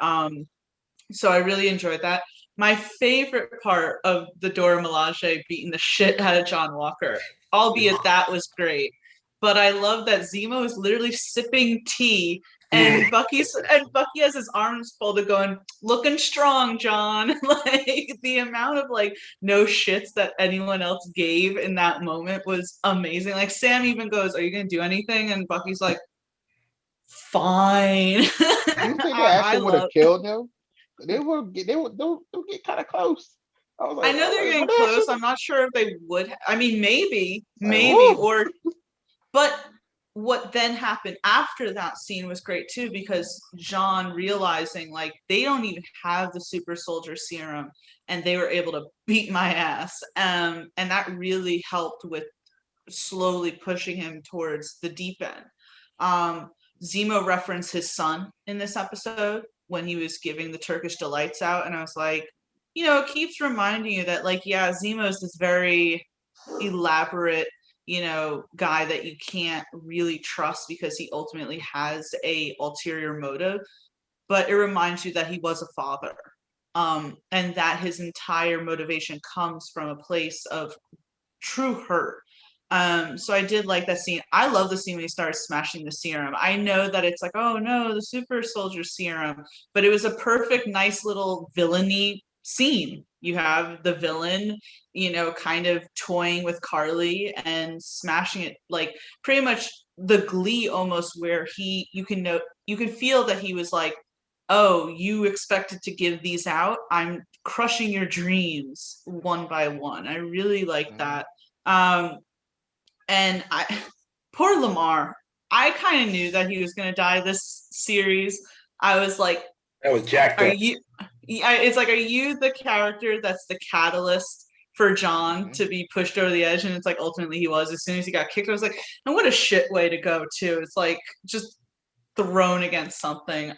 So I really enjoyed that. My favorite part of the Dora Milaje beating the shit out of John Walker, albeit that was great. But I love that Zemo is literally sipping tea, and Bucky has his arms folded, going, "Looking strong, John." Like, the amount of like no shits that anyone else gave in that moment was amazing. Like, Sam even goes, "Are you gonna do anything?" And Bucky's like, "Fine." You think they actually would have killed him? They'll get kind of close. I was like, I know they're getting close. I'm not sure if they would. I mean, maybe, Like, but what then happened after that scene was great too, because John realizing like they don't even have the super soldier serum and they were able to beat my ass. And that really helped with slowly pushing him towards the deep end. Zemo referenced his son in this episode when he was giving the Turkish delights out, and I was like, you know, it keeps reminding you that, like, yeah, Zemo's this very elaborate, you know, guy that you can't really trust because he ultimately has a ulterior motive, but it reminds you that he was a father, and that his entire motivation comes from a place of true hurt. So I did like that scene. I love the scene when he starts smashing the serum. I know that it's like, oh no, the super soldier serum, but it was a perfect, nice little villainy scene. You have the villain, you know, kind of toying with Carly and smashing it, like pretty much the glee almost, where you can feel that he was like, oh, you expected to give these out? I'm crushing your dreams one by one. I really like that. And poor Lamar, I kind of knew that he was going to die this series. I was like, that was jacked up. It's like, are you the character that's the catalyst for John to be pushed over the edge? And it's like, ultimately he was. As soon as he got kicked, I was like, and what a shit way to go too. It's like just thrown against something.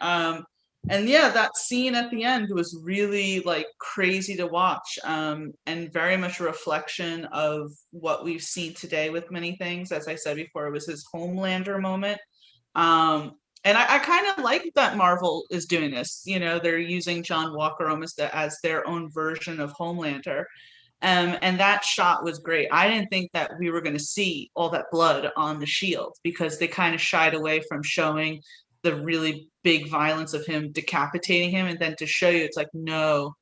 And yeah, that scene at the end was really like crazy to watch, and very much a reflection of what we've seen today with many things. As I said before, it was his Homelander moment. And I kind of like that Marvel is doing this. You know, they're using John Walker almost as their own version of Homelander. And that shot was great. I didn't think that we were going to see all that blood on the shield, because they kind of shied away from showing the really big violence of him decapitating him, and then to show you, it's like, no,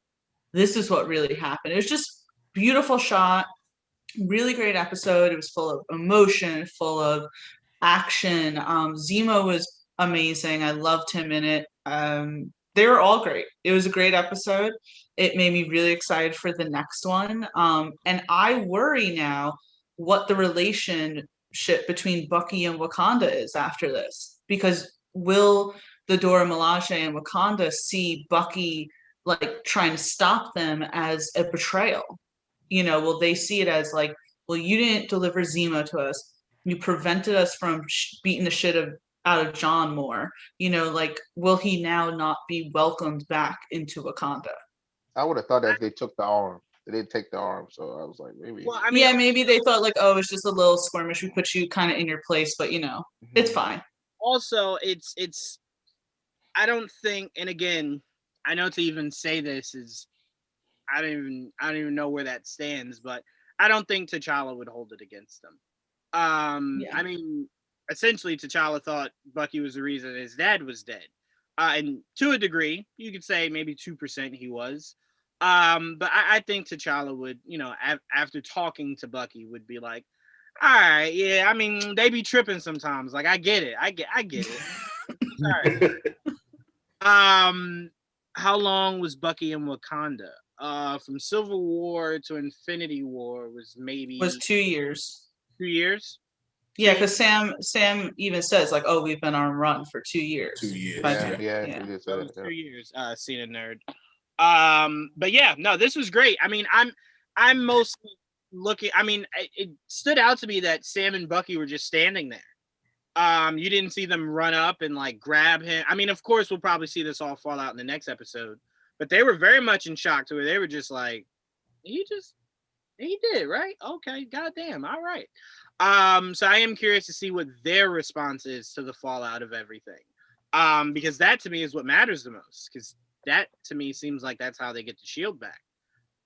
this is what really happened. It was just beautiful shot, really great episode. It was full of emotion, full of action. Zemo was amazing. I loved him in it. They were all great. It was a great episode. It made me really excited for the next one. And I worry now what the relationship between Bucky and Wakanda is after this, because will the Dora Milaje and Wakanda see Bucky like trying to stop them as a betrayal? You know, will they see it as like, well, you didn't deliver Zemo to us, you prevented us from beating the shit out of John more? You know, like, will he now not be welcomed back into Wakanda? I would have thought that if they took the arm. They didn't take the arm, so I was like, maybe. Well, I mean, yeah, maybe they thought like, oh, it's just a little skirmish. We put you kind of in your place, but you know, it's fine. Also, it's I don't think, and again, I know to even say this is, I don't even know where that stands, but I don't think T'Challa would hold it against them. Yeah. I mean, essentially, T'Challa thought Bucky was the reason his dad was dead, and to a degree, you could say maybe 2% he was. But I think T'Challa would, after talking to Bucky, would be like, all right, yeah, I mean, they be tripping sometimes. Like, I get it. I get it. Sorry. How long was Bucky in Wakanda? From Civil War to Infinity War was maybe Was 2 years. 2 years. Yeah, because Sam even says like, "Oh, we've been on run for 2 years." 2 years. Yeah, Yeah. he did So say it was that. 2 years. Cena nerd. But yeah, no, this was great. I mean, I'm mostly looking. I mean, it stood out to me that Sam and Bucky were just standing there. You didn't see them run up and like grab him. I mean, of course, we'll probably see this all fall out in the next episode, but they were very much in shock to where they were just like, he did, right? Okay, goddamn, all right. So I am curious to see what their response is to the fallout of everything. Because that to me is what matters the most. Because that to me seems like that's how they get the shield back.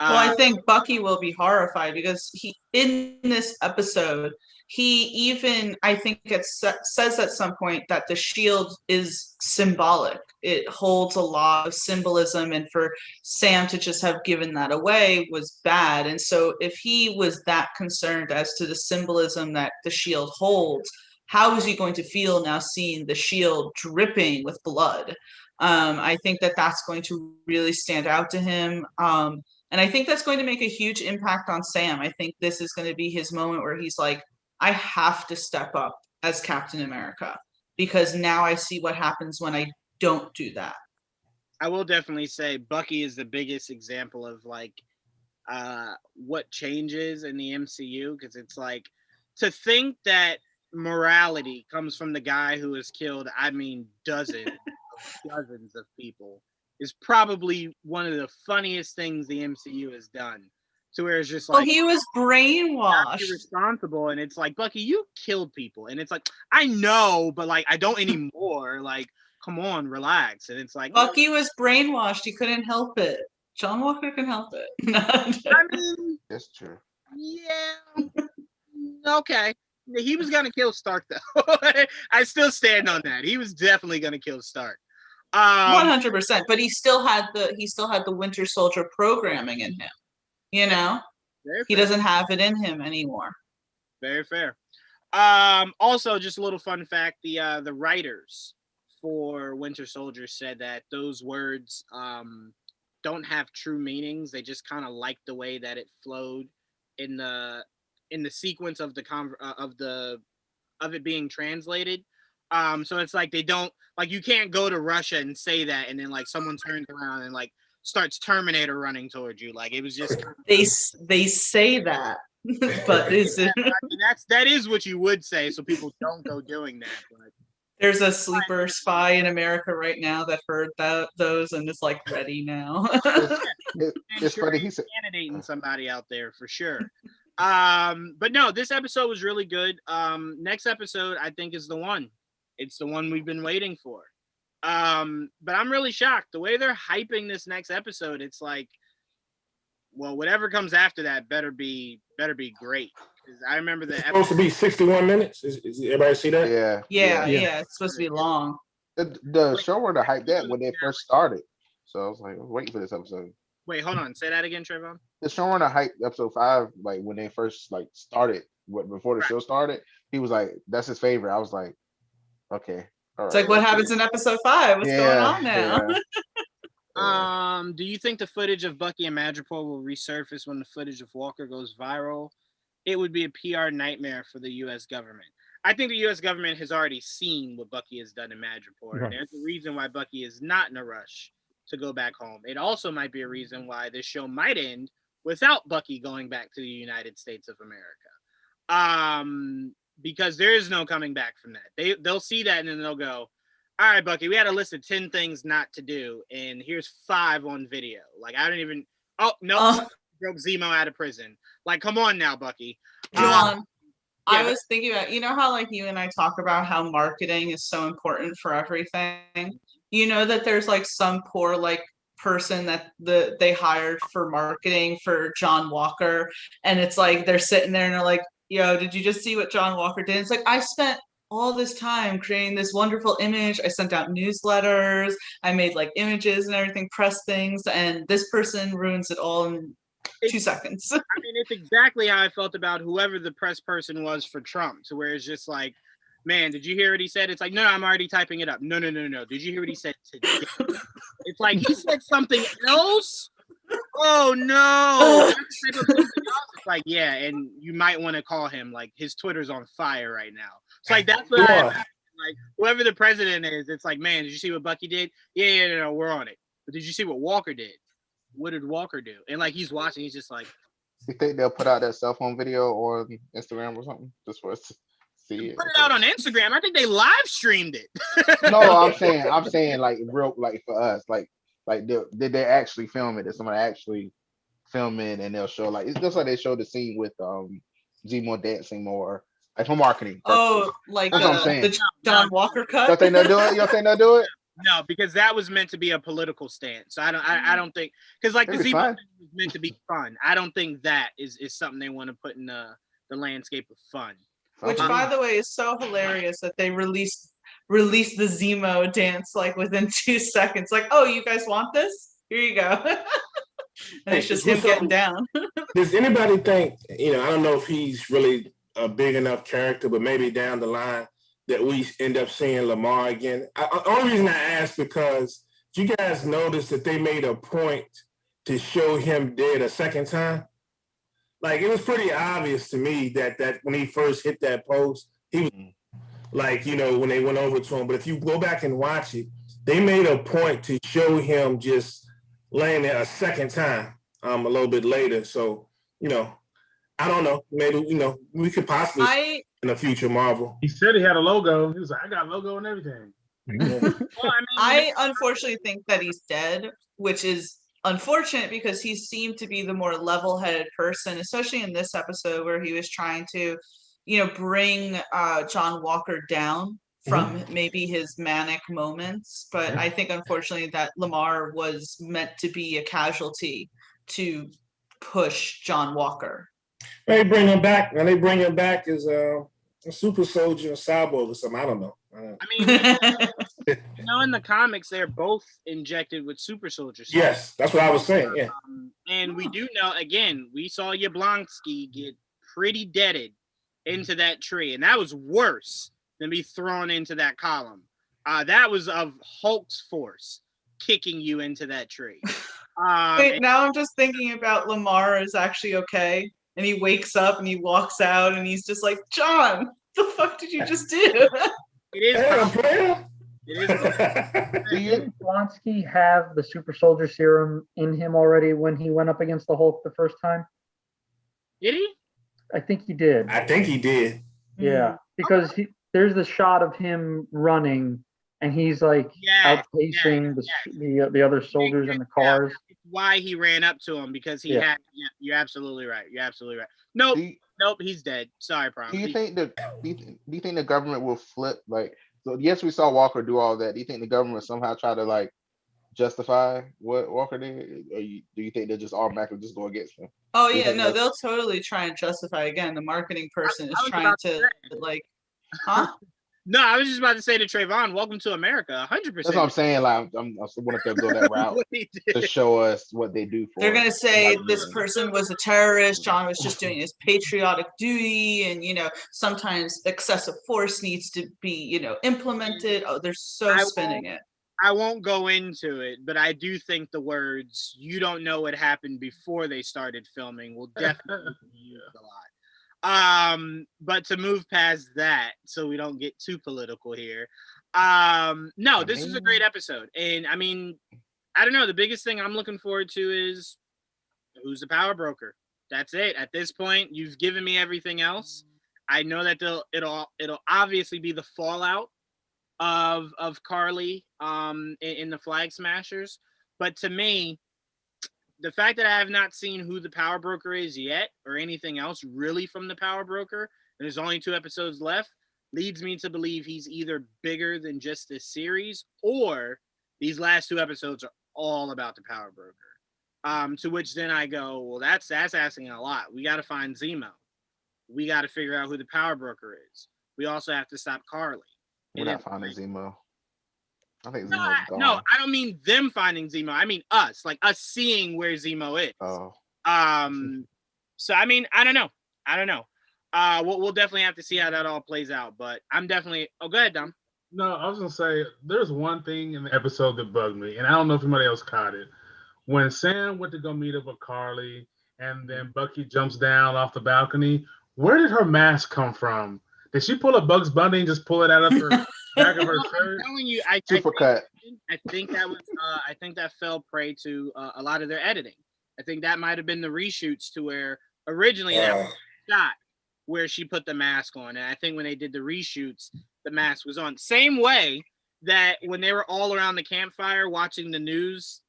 Well, I think Bucky will be horrified because in this episode, he even, I think it says at some point that the shield is symbolic. It holds a lot of symbolism, and for Sam to just have given that away was bad. And so if he was that concerned as to the symbolism that the shield holds, how is he going to feel now seeing the shield dripping with blood? I think that that's going to really stand out to him. And I think that's going to make a huge impact on Sam. I think this is going to be his moment where he's like, I have to step up as Captain America because now I see what happens when I don't do that. I will definitely say Bucky is the biggest example of like what changes in the MCU, because it's like to think that morality comes from the guy who has killed, I mean, dozens of people is probably one of the funniest things the MCU has done. To where it's just like, well, he was brainwashed, irresponsible, and it's like, Bucky, you killed people, and it's like, I know, but like I don't anymore. Like, come on, relax. And it's like, Bucky was brainwashed. He couldn't help it. John Walker can help it. I mean, That's true. yeah, okay. He was gonna kill Stark though. I still stand on that. He was definitely gonna kill Stark. 100%. But he still had the Winter Soldier programming in him. You know, he doesn't have it in him anymore. Very fair. Also, just a little fun fact: the writers for Winter Soldier said that those words don't have true meanings. They just kind of like the way that it flowed in the sequence of of it being translated. So it's like they don't, like, you can't go to Russia and say that and then like someone turns around and like starts Terminator running towards you. Like, it was just they say that, but is it? I mean, that is what you would say, so people don't go doing that. But there's a sleeper spy in America right now that heard those and is like ready now. It's funny. He said candidating somebody out there for sure. But no, this episode was really good. Next episode I think is the one. It's the one we've been waiting for. But I'm really shocked the way they're hyping this next episode. It's like, well, whatever comes after that better be great. I remember the supposed to be 61 minutes. Is everybody see that? Yeah. It's supposed to be long. The showrunner hyped that when they first started, so I was like, waiting for this episode. Wait, hold on. Say that again, Trayvon. The showrunner hyped episode 5 like when they first like started. Before the show started, he was like, "That's his favorite." I was like, "Okay." It's like, what happens in episode 5? What's going on now? Do you think the footage of Bucky and Madripoor will resurface when the footage of Walker goes viral? It would be a PR nightmare for the U.S. government. I think the U.S. government has already seen what Bucky has done in Madripoor. Right. And there's a reason why Bucky is not in a rush to go back home. It also might be a reason why this show might end without Bucky going back to the United States of America. Because there is no coming back from that. They'll see that and then they'll go, all right, Bucky, we had a list of 10 things not to do, and here's 5 on video. Like, I don't even, broke Zemo out of prison. Like, come on now, Bucky. John, I was thinking about, you know how like you and I talk about how marketing is so important for everything? you know that there's like some poor like person that they hired for marketing for John Walker, and it's like they're sitting there and they're like, yo, did you just see what John Walker did? It's like, I spent all this time creating this wonderful image. I sent out newsletters, I made like images and everything, press things, and this person ruins it all in 2 seconds. I mean, it's exactly how I felt about whoever the press person was for Trump, to where it's just like, man, did you hear what he said? It's like, no, I'm already typing it up. No. Did you hear what he said today? It's like he said something else. Oh no! It's like, yeah, and you might want to call him. Like, his Twitter's on fire right now. It's like, that's what like whoever the president is. It's like, man, did you see what Bucky did? Yeah, no, we're on it. But did you see what Walker did? What did Walker do? And like, he's watching. He's just like, You think they'll put out that cell phone video on Instagram or something just for us to see it? put it out on Instagram. I think they live streamed it. No, I'm saying like real, like for us, like did they actually film it? Did somebody actually film it and they'll show, like, it's just like they showed the scene with Zemo dancing more, like for marketing purposes. Oh, like That's what I'm saying. the John Walker cut. Don't think they'll do it? You don't think they'll do it? No, because that was meant to be a political stance. So I don't think, because like the It'd be Zemo fun. thing was meant to be fun. I don't think that is something they want to put in the landscape of fun. Which, by the way, is so hilarious that they released the Zemo dance like within 2 seconds. Like, oh, you guys want this? Here you go. And it's just him getting down. Does anybody think, I don't know if he's really a big enough character, but maybe down the line that we end up seeing Lamar again? Only reason I ask, because you guys noticed that they made a point to show him dead a second time. Like, it was pretty obvious to me that when he first hit that post, he was like, when they went over to him. But if you go back and watch it, they made a point to show him just laying there a second time a little bit later. So, I don't know. Maybe, we could possibly in the future Marvel. He said he had a logo. He was like, I got a logo and everything. Well, I unfortunately think that he's dead, which is unfortunate because he seemed to be the more level-headed person, especially in this episode where he was trying to, bring John Walker down from maybe his manic moments. But I think unfortunately that Lamar was meant to be a casualty to push John Walker. They bring him back. When they bring him back as a super soldier, a cyborg or something. I don't know. In the comics, they're both injected with super soldiers. Yes, that's what I was saying. Yeah. And we do know, again, we saw Yablonsky get pretty deaded into that tree, and that was worse than be thrown into that column. That was of Hulk's force kicking you into that tree. Wait, now I'm just thinking about Lamar is actually okay, and he wakes up and he walks out and he's just like, John, the fuck did you just do? It is. Did Blonsky have the super soldier serum in him already when he went up against the Hulk the first time? Did he? I think he did. I think he did. Yeah, because there's the shot of him running, and he's like outpacing the other soldiers in the cars. It's why he ran up to him, because he had. Yeah, you're absolutely right. Nope, he's dead. Sorry, Prom. Do you think the government will flip? Like, so yes, we saw Walker do all that. Do you think the government will somehow try to like justify what Walker did, or do you think they'll just automatically just go against him? Oh yeah, no, they'll totally try and justify again. The marketing person is trying to like, huh? No, I was just about to say to Trayvon, welcome to America, 100%. That's what I'm saying. Like, I want to go that route to show us what they do for. They're gonna say this person was a terrorist. John was just doing his patriotic duty, and sometimes excessive force needs to be implemented. Oh, they're so spinning it. I won't go into it, but I do think the words "you don't know what happened before they started filming" will definitely be used a lot. But to move past that, so we don't get too political here. No, this is a great episode. And I mean, I don't know. The biggest thing I'm looking forward to is who's the power broker. That's it. At this point, you've given me everything else. I know that it'll obviously be the fallout of Carly in the Flag Smashers. But to me, the fact that I have not seen who the power broker is yet, or anything else really from the power broker, and there's only 2 episodes left, leads me to believe he's either bigger than just this series, or These last 2 episodes are all about the power broker. To which then I go, well, that's asking a lot. We got to find Zemo. We got to figure out who the power broker is. We also have to stop Carly. We're not finding Zemo. I think No, Zemo's gone. no, I don't mean them finding Zemo. I mean us, like us seeing where Zemo is. Oh. So I mean, I don't know. We'll definitely have to see how that all plays out. But I'm definitely. Oh, go ahead, Dom. No, I was gonna say there's one thing in the episode that bugged me, and I don't know if anybody else caught it. When Sam went to go meet up with Carly, and then Bucky jumps down off the balcony, where did her mask come from? Did she pull a Bugs Bunny and just pull it out of her back of her shirt? I'm telling you, Supercut. I think that was. I think that fell prey to a lot of their editing. I think that might have been the reshoots to where originally that was shot where she put the mask on, and I think when they did the reshoots, the mask was on. Same way that when they were all around the campfire watching the news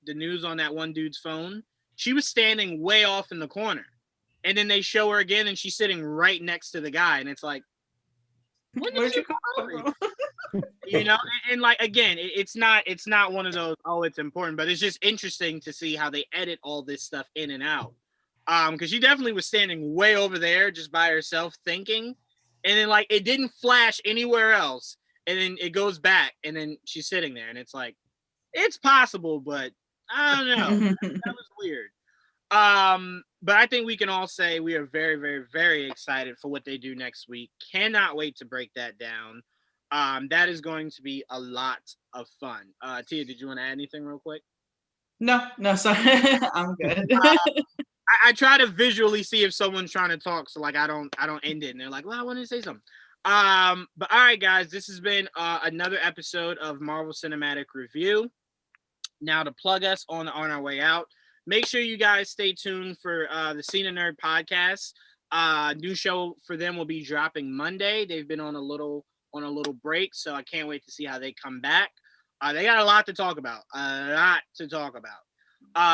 on that one dude's phone, she was standing way off in the corner, and then they show her again, and she's sitting right next to the guy, and it's like, Where'd you come from? you know, and like again, it's not one of those, oh, it's important, but it's just interesting to see how they edit all this stuff in and out. Because she definitely was standing way over there just by herself thinking, and then like it didn't flash anywhere else, and then it goes back, and then she's sitting there, and it's like, it's possible, but I don't know. That was weird. But I think we can all say we are very, very, very excited for what they do next week. Cannot wait to break that down. That is going to be a lot of fun. Tia, did you want to add anything real quick? No, sorry. I'm good. I try to visually see if someone's trying to talk, so like I don't end it, and they're like, well, I wanted to say something. But all right, guys, this has been another episode of Marvel Cinematic Review. Now to plug us on our way out, make sure you guys stay tuned for the Cena Nerd podcast. New show for them will be dropping Monday. They've been on a little break, so I can't wait to see how they come back. They got a lot to talk about.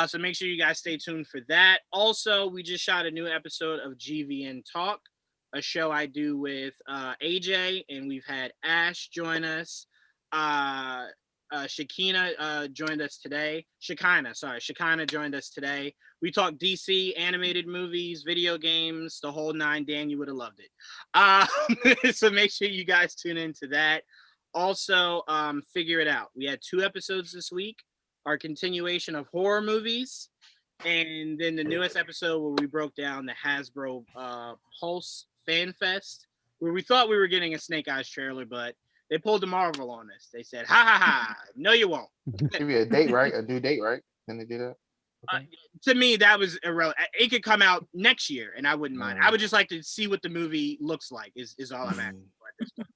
So make sure you guys stay tuned for that. Also, we just shot a new episode of GVN Talk, a show I do with AJ, and we've had Ash join us. Shekinah joined us today. Shekinah joined us today. We talked DC, animated movies, video games, the whole nine. Dan, you would have loved it. So make sure you guys tune into that. Also, Figure It Out. We had 2 episodes this week. Our continuation of horror movies, and then the newest episode where we broke down the Hasbro Pulse Fan Fest, where we thought we were getting a Snake Eyes trailer, but they pulled the Marvel on us. They said, ha ha ha, no you won't. Give you a date, right? A due date, right? Can they do that? Okay. To me, that was irrelevant. It could come out next year, and I wouldn't mind. I would just like to see what the movie looks like, is all I'm asking for at this point.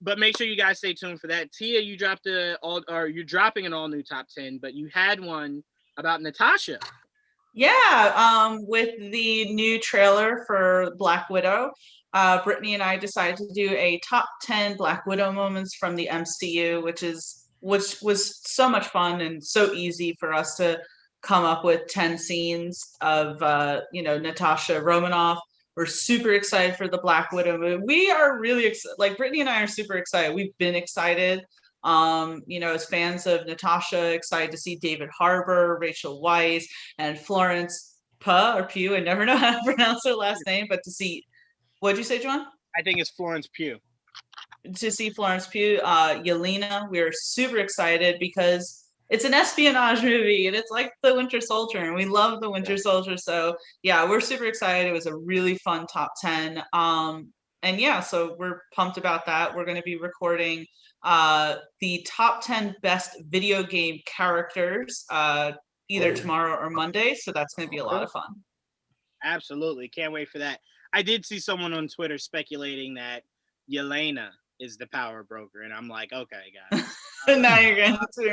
But make sure you guys stay tuned for that. Tia, you're dropping an all new top 10, but you had one about Natasha. Yeah, with the new trailer for Black Widow, Brittany and I decided to do a top 10 Black Widow moments from the MCU, which was so much fun and so easy for us to come up with 10 scenes of Natasha Romanoff. We're super excited for the Black Widow movie. We are really excited. Like, Brittany and I are super excited. We've been excited. As fans of Natasha, excited to see David Harbour, Rachel Weisz, and Florence Pugh. I never know how to pronounce her last name, but to see, what'd you say, John? I think it's Florence Pugh. To see Florence Pugh, Yelena, we're super excited because it's an espionage movie and it's like the Winter Soldier, and we love the Winter Soldier. So yeah, we're super excited. It was a really fun top 10. So we're pumped about that. We're going to be recording the top 10 best video game characters either tomorrow or Monday. So that's going to be a lot of fun. Absolutely. Can't wait for that. I did see someone on Twitter speculating that Yelena is the power broker, and I'm like, okay, guys. Now you're going to we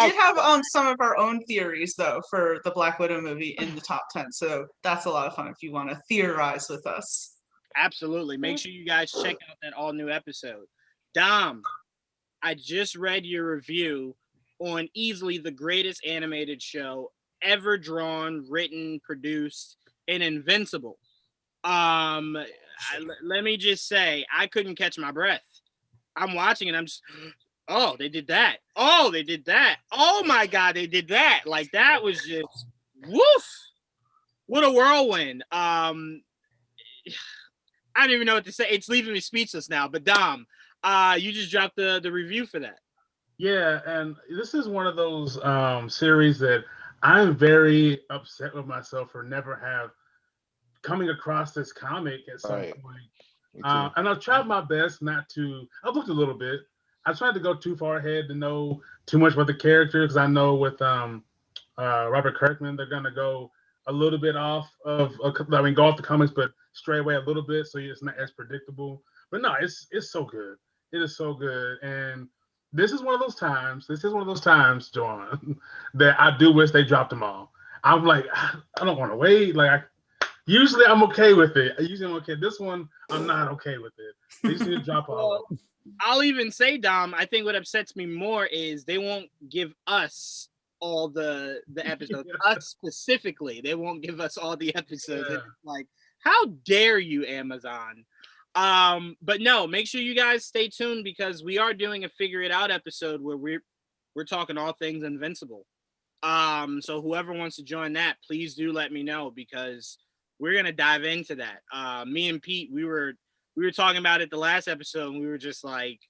did have some of our own theories though for the Black Widow movie in the top 10, so that's a lot of fun if you want to theorize with us. Absolutely. Make sure you guys check out that all new episode. Dom, I just read your review on easily the greatest animated show ever drawn, written, produced, and Invincible. Let me just say, I couldn't catch my breath. I'm watching and I'm just, Oh, they did that. Oh, they did that. Oh my God, they did that. Like that was just woof. What a whirlwind. I don't even know what to say. It's leaving me speechless now. But Dom, you just dropped the review for that. Yeah, and this is one of those series that I'm very upset with myself for never have coming across this comic at some Right. point. Me too. And I've tried my best not to. I've looked a little bit. I tried to go too far ahead to know too much about the character because I know with Robert Kirkman they're gonna go a little bit off of. I mean, go off the comics, but stray away a little bit, so it's not as predictable. But no, it's so good. It is so good, and this is one of those times. This is one of those times, Joanne, that I do wish they dropped them all. I'm like, I don't want to wait. Like, usually I'm okay with it. Usually I'm okay. This one, I'm not okay with it. They just need to drop all of them. I'll even say, Dom, I think what upsets me more is they won't give us all the episodes. Yeah. Us specifically, they won't give us all the episodes. Yeah. It's like, how dare you, Amazon? But no, make sure you guys stay tuned because we are doing a figure it out episode where we're talking all things Invincible. So whoever wants to join that, please do let me know because we're gonna dive into that. Me and Pete, we were talking about it the last episode, and we were just like,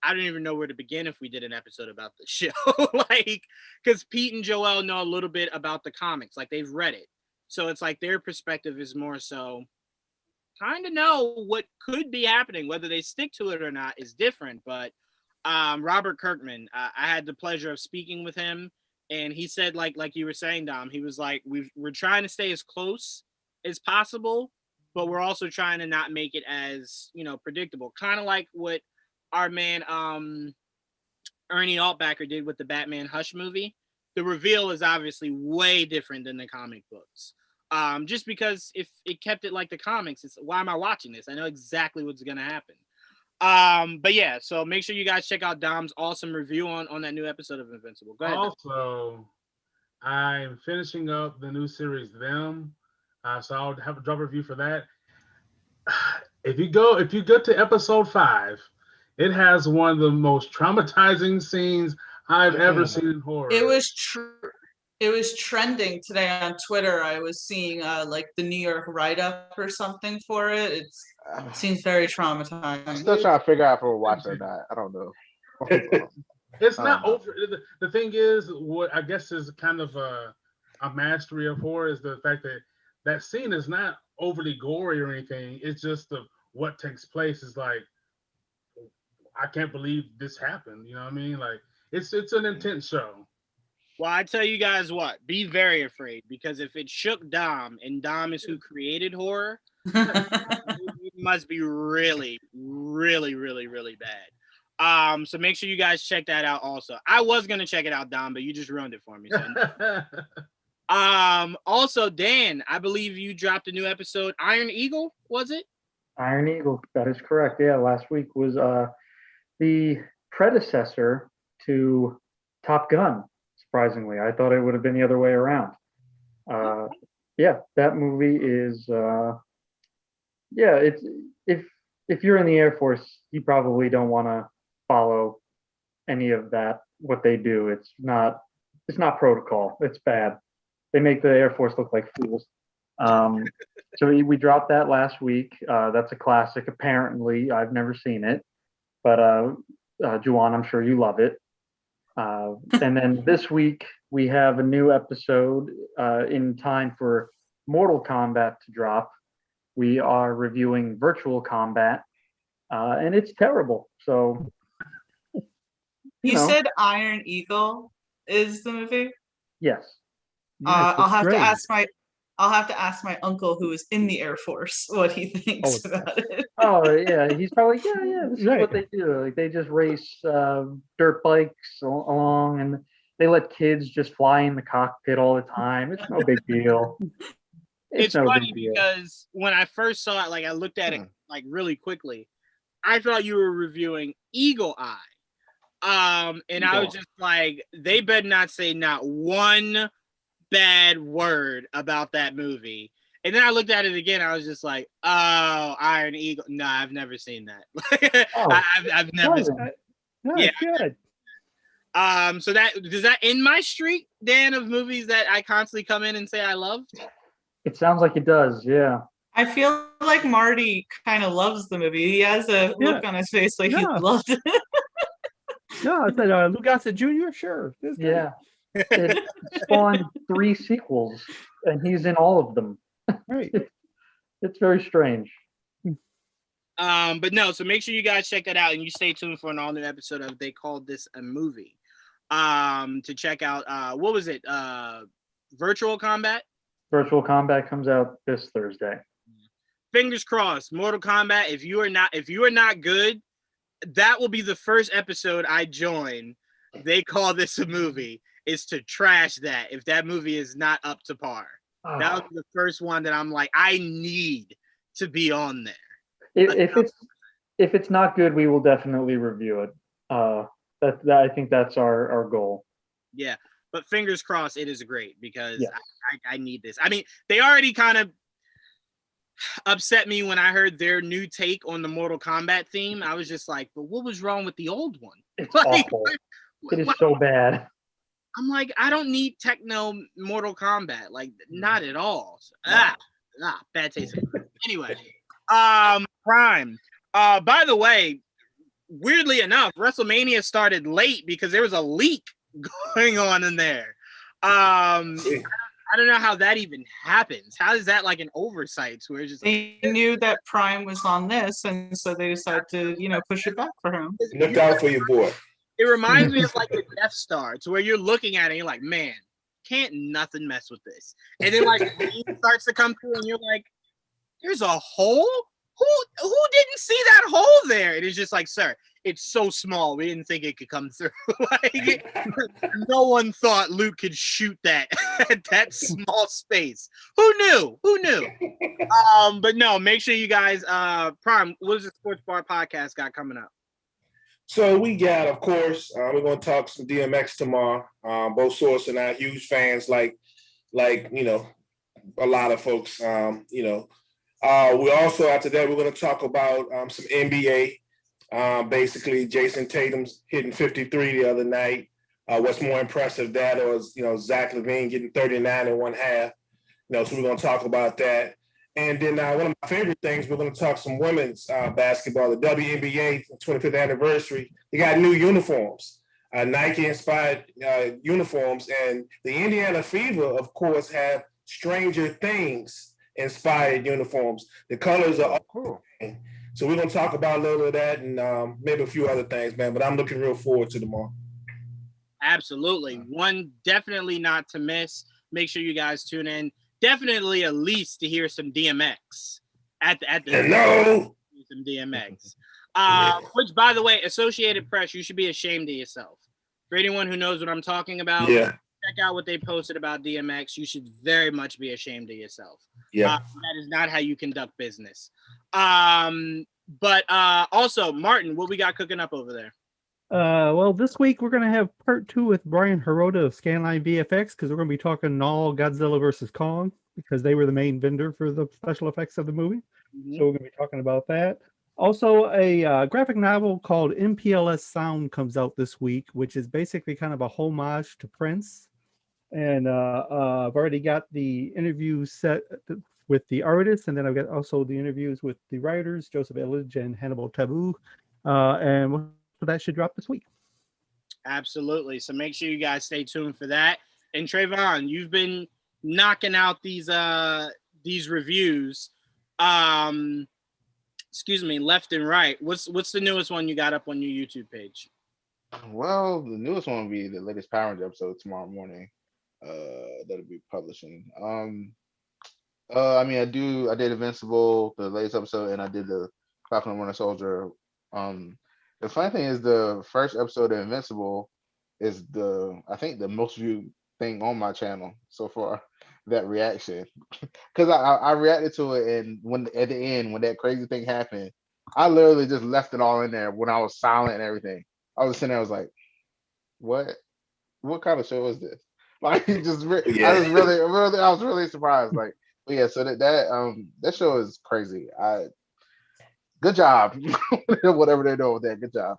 I don't even know where to begin if we did an episode about the show. Like, because Pete and Joel know a little bit about the comics, like they've read it. So it's like their perspective is more so kind of know what could be happening. Whether they stick to it or not is different. But Robert Kirkman, I had the pleasure of speaking with him, and he said, like you were saying, Dom, he was like, we're trying to stay as close as possible, but we're also trying to not make it as, predictable. Kind of like what our man Ernie Altbacker did with the Batman Hush movie. The reveal is obviously way different than the comic books. Just because if it kept it like the comics, it's why am I watching this? I know exactly what's gonna happen. But yeah, so make sure you guys check out Dom's awesome review on that new episode of Invincible. Go ahead. Also, I'm finishing up the new series Them, so I'll have a drop review for that. If you go to episode 5, it has one of the most traumatizing scenes I've ever seen in horror. It was trending today on Twitter. I was seeing like the New York write-up or something for it. It seems very traumatizing. I'm still trying to figure out if we'll watch it or not. I don't know. It's not over. The thing is, what I guess is kind of a mastery of horror is the fact that that scene is not overly gory or anything. It's just what takes place is like, I can't believe this happened. You know what I mean? Like it's an intense show. Well, I tell you guys what, be very afraid because if it shook Dom and Dom is who created horror, it must be really, really, really, really bad. So make sure you guys check that out also. I was going to check it out, Dom, but you just ruined it for me. So. Also, Dan, I believe you dropped a new episode, Iron Eagle, was it? Iron Eagle, that is correct. Yeah, last week was the predecessor to Top Gun. Surprisingly, I thought it would have been the other way around. Yeah, that movie is. It's if you're in the Air Force, you probably don't want to follow any of that. What they do, it's not protocol. It's bad. They make the Air Force look like fools. So we dropped that last week. That's a classic. Apparently, I've never seen it, but Juwan, I'm sure you love it. And then this week we have a new episode in time for Mortal Kombat to drop. We are reviewing Virtual Combat, and it's terrible. So you said Iron Eagle is the movie? Yes. I'll have to ask my uncle who is in the Air Force what he thinks about it. Oh yeah, he's probably this is what they do. Like they just race dirt bikes along, and they let kids just fly in the cockpit all the time. It's no big deal. It's no funny because when I first saw it, like I looked at it like really quickly, I thought you were reviewing Eagle Eye, and I was just like, they better not say not one bad word about that movie. And then I looked at it again. I was just like, "Oh, Iron Eagle." No, I've never seen that. I've never seen it. Yeah, good. So that does that end my streak, Dan, of movies that I constantly come in and say I loved? It sounds like it does. Yeah. I feel like Marty kind of loves the movie. He has a look on his face like he Yeah. loved it. No, I said Lou Gossett Jr. Sure. This guy. Yeah. It spawned 3 sequels, and he's in all of them. Right. It's very strange. But no, so make sure you guys check that out and you stay tuned for an all new episode of They Called This a Movie. To check out what was it? Virtual Combat? Virtual Combat comes out this Thursday. Fingers crossed. Mortal Kombat, if you are not good, that will be the first episode I join. They Call This a Movie, is to trash that if that movie is not up to par. That was the first one that I'm like, I need to be on there. If it's not good, we will definitely review it. That I think that's our goal. Yeah, but fingers crossed it is great because Yes. I need this. I mean, they already kind of upset me when I heard their new take on the Mortal Kombat theme. I was just like, but what was wrong with the old one? It's awful. It is so bad. I'm like, I don't need techno Mortal Kombat, like not at all. So, bad taste. Anyway, Prime. By the way, weirdly enough, WrestleMania started late because there was a leak going on in there. I don't know how that even happens. How is that like an oversight? Where it's just They knew that Prime was on this, and so they decided to, push it back for him. Look out for your boy. It reminds me of like the Death Star, to where you're looking at it and you're like, man, can't nothing mess with this. And then like it starts to come through and you're like, there's a hole? Who didn't see that hole there? And it's just like, sir, it's so small. We didn't think it could come through. Like, no one thought Luke could shoot that at that small space. Who knew? But no, make sure you guys, Prime, what does the Sports Bar Podcast got coming up? So we got, of course, we're going to talk some DMX tomorrow. Both Source and I huge fans, like a lot of folks. We also, after that, we're going to talk about some NBA. Basically, Jason Tatum's hitting 53 the other night. What's more impressive, that or Zach LaVine getting 39 in one half. So we're going to talk about that. And then one of my favorite things, we're going to talk some women's basketball. The WNBA 25th anniversary. They got new uniforms, Nike-inspired uniforms. And the Indiana Fever, of course, have Stranger Things inspired uniforms. The colors are all cool. So we're going to talk about a little of that and maybe a few other things, man. But I'm looking real forward to tomorrow. Absolutely. One definitely not to miss. Make sure you guys tune in. Definitely at least to hear some DMX at the some DMX. Which, by the way, Associated Press, you should be ashamed of yourself. For anyone who knows what I'm talking about, check out what they posted about DMX. You should very much be ashamed of yourself. That is not how you conduct business. But also, Martin, what we got cooking up over there? Well, this week we're going to have part 2 with Brian Hirota of Scanline VFX, because we're going to be talking all Godzilla versus Kong, because they were the main vendor for the special effects of the movie. Mm-hmm. So we're going to be talking about that. Also, a graphic novel called MPLS Sound comes out this week, which is basically kind of a homage to Prince. And I've already got the interviews set with the artists, and then I've got also the interviews with the writers, Joseph Illich and Hannibal Taboo. So that should drop this week. Absolutely. So make sure you guys stay tuned for that. And Trayvon, you've been knocking out these reviews. Left and right. What's the newest one you got up on your YouTube page? Well, the newest one will be the latest Power Rangers episode tomorrow morning. That'll be publishing. I did Invincible, the latest episode, and I did the Falcon and Winter Soldier. The funny thing is, the first episode of Invincible is I think the most viewed thing on my channel so far. That reaction, because I reacted to it, and when at the end when that crazy thing happened, I literally just left it all in there when I was silent and everything. I was sitting there, I was like, what kind of show is this? Like, I was really surprised. Like, but yeah, so that show is crazy. Good job. Whatever they're doing with that, good job.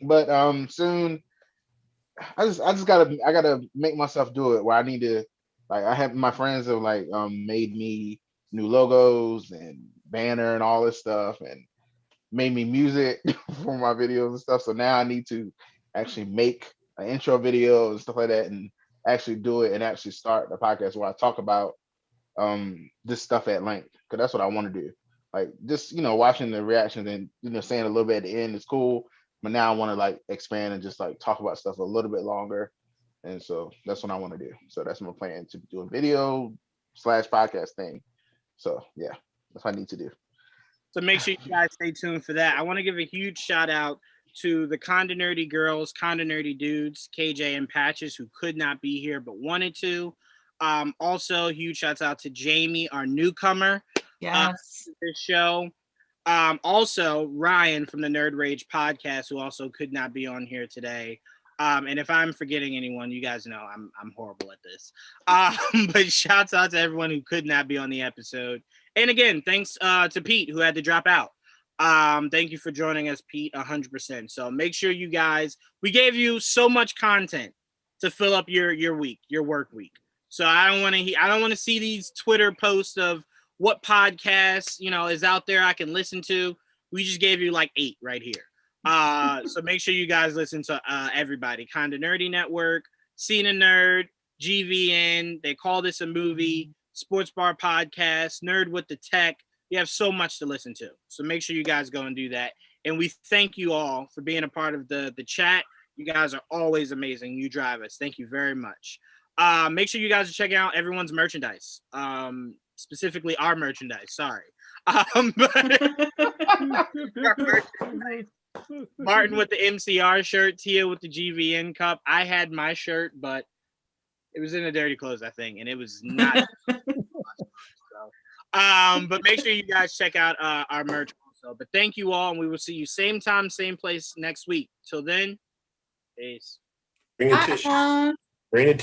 But soon I gotta make myself do it where I need to like I have my friends have like made me new logos and banner and all this stuff and made me music for my videos and stuff. So now I need to actually make an intro video and stuff like that and actually do it and actually start the podcast where I talk about this stuff at length because that's what I want to do. Like just watching the reactions and saying a little bit at the end is cool, but now I want to like expand and just like talk about stuff a little bit longer, and so that's what I want to do. So that's my plan to do a video / podcast thing. So yeah, that's what I need to do. So make sure you guys stay tuned for that. I want to give a huge shout out to the Conda Nerdy girls, Conda Nerdy dudes, KJ and Patches, who could not be here but wanted to. Also, huge shouts out to Jamie, our newcomer Yes. to this show. Also, Ryan from the Nerd Rage podcast, who also could not be on here today. And if I'm forgetting anyone, you guys know I'm horrible at this. But shouts out to everyone who could not be on the episode. And again, thanks to Pete, who had to drop out. Thank you for joining us, Pete, 100%. So make sure you guys, we gave you so much content to fill up your week, your work week. So I don't want to see these Twitter posts of what podcasts, is out there I can listen to. We just gave you like 8 right here. So make sure you guys listen to everybody. Kinda Nerdy Network, Cena Nerd, GVN, They Call This a Movie, Sports Bar Podcast, Nerd with the Tech. You have so much to listen to. So make sure you guys go and do that. And we thank you all for being a part of the chat. You guys are always amazing. You drive us. Thank you very much. Make sure you guys are checking out everyone's merchandise. Specifically our merchandise. Sorry. Martin with the MCR shirt, Tia with the GVN cup. I had my shirt, but it was in the dirty clothes, I think, and it was not. But make sure you guys check out our merch also. But thank you all, and we will see you same time, same place next week. Till then, peace. Bring a tissue. Bring a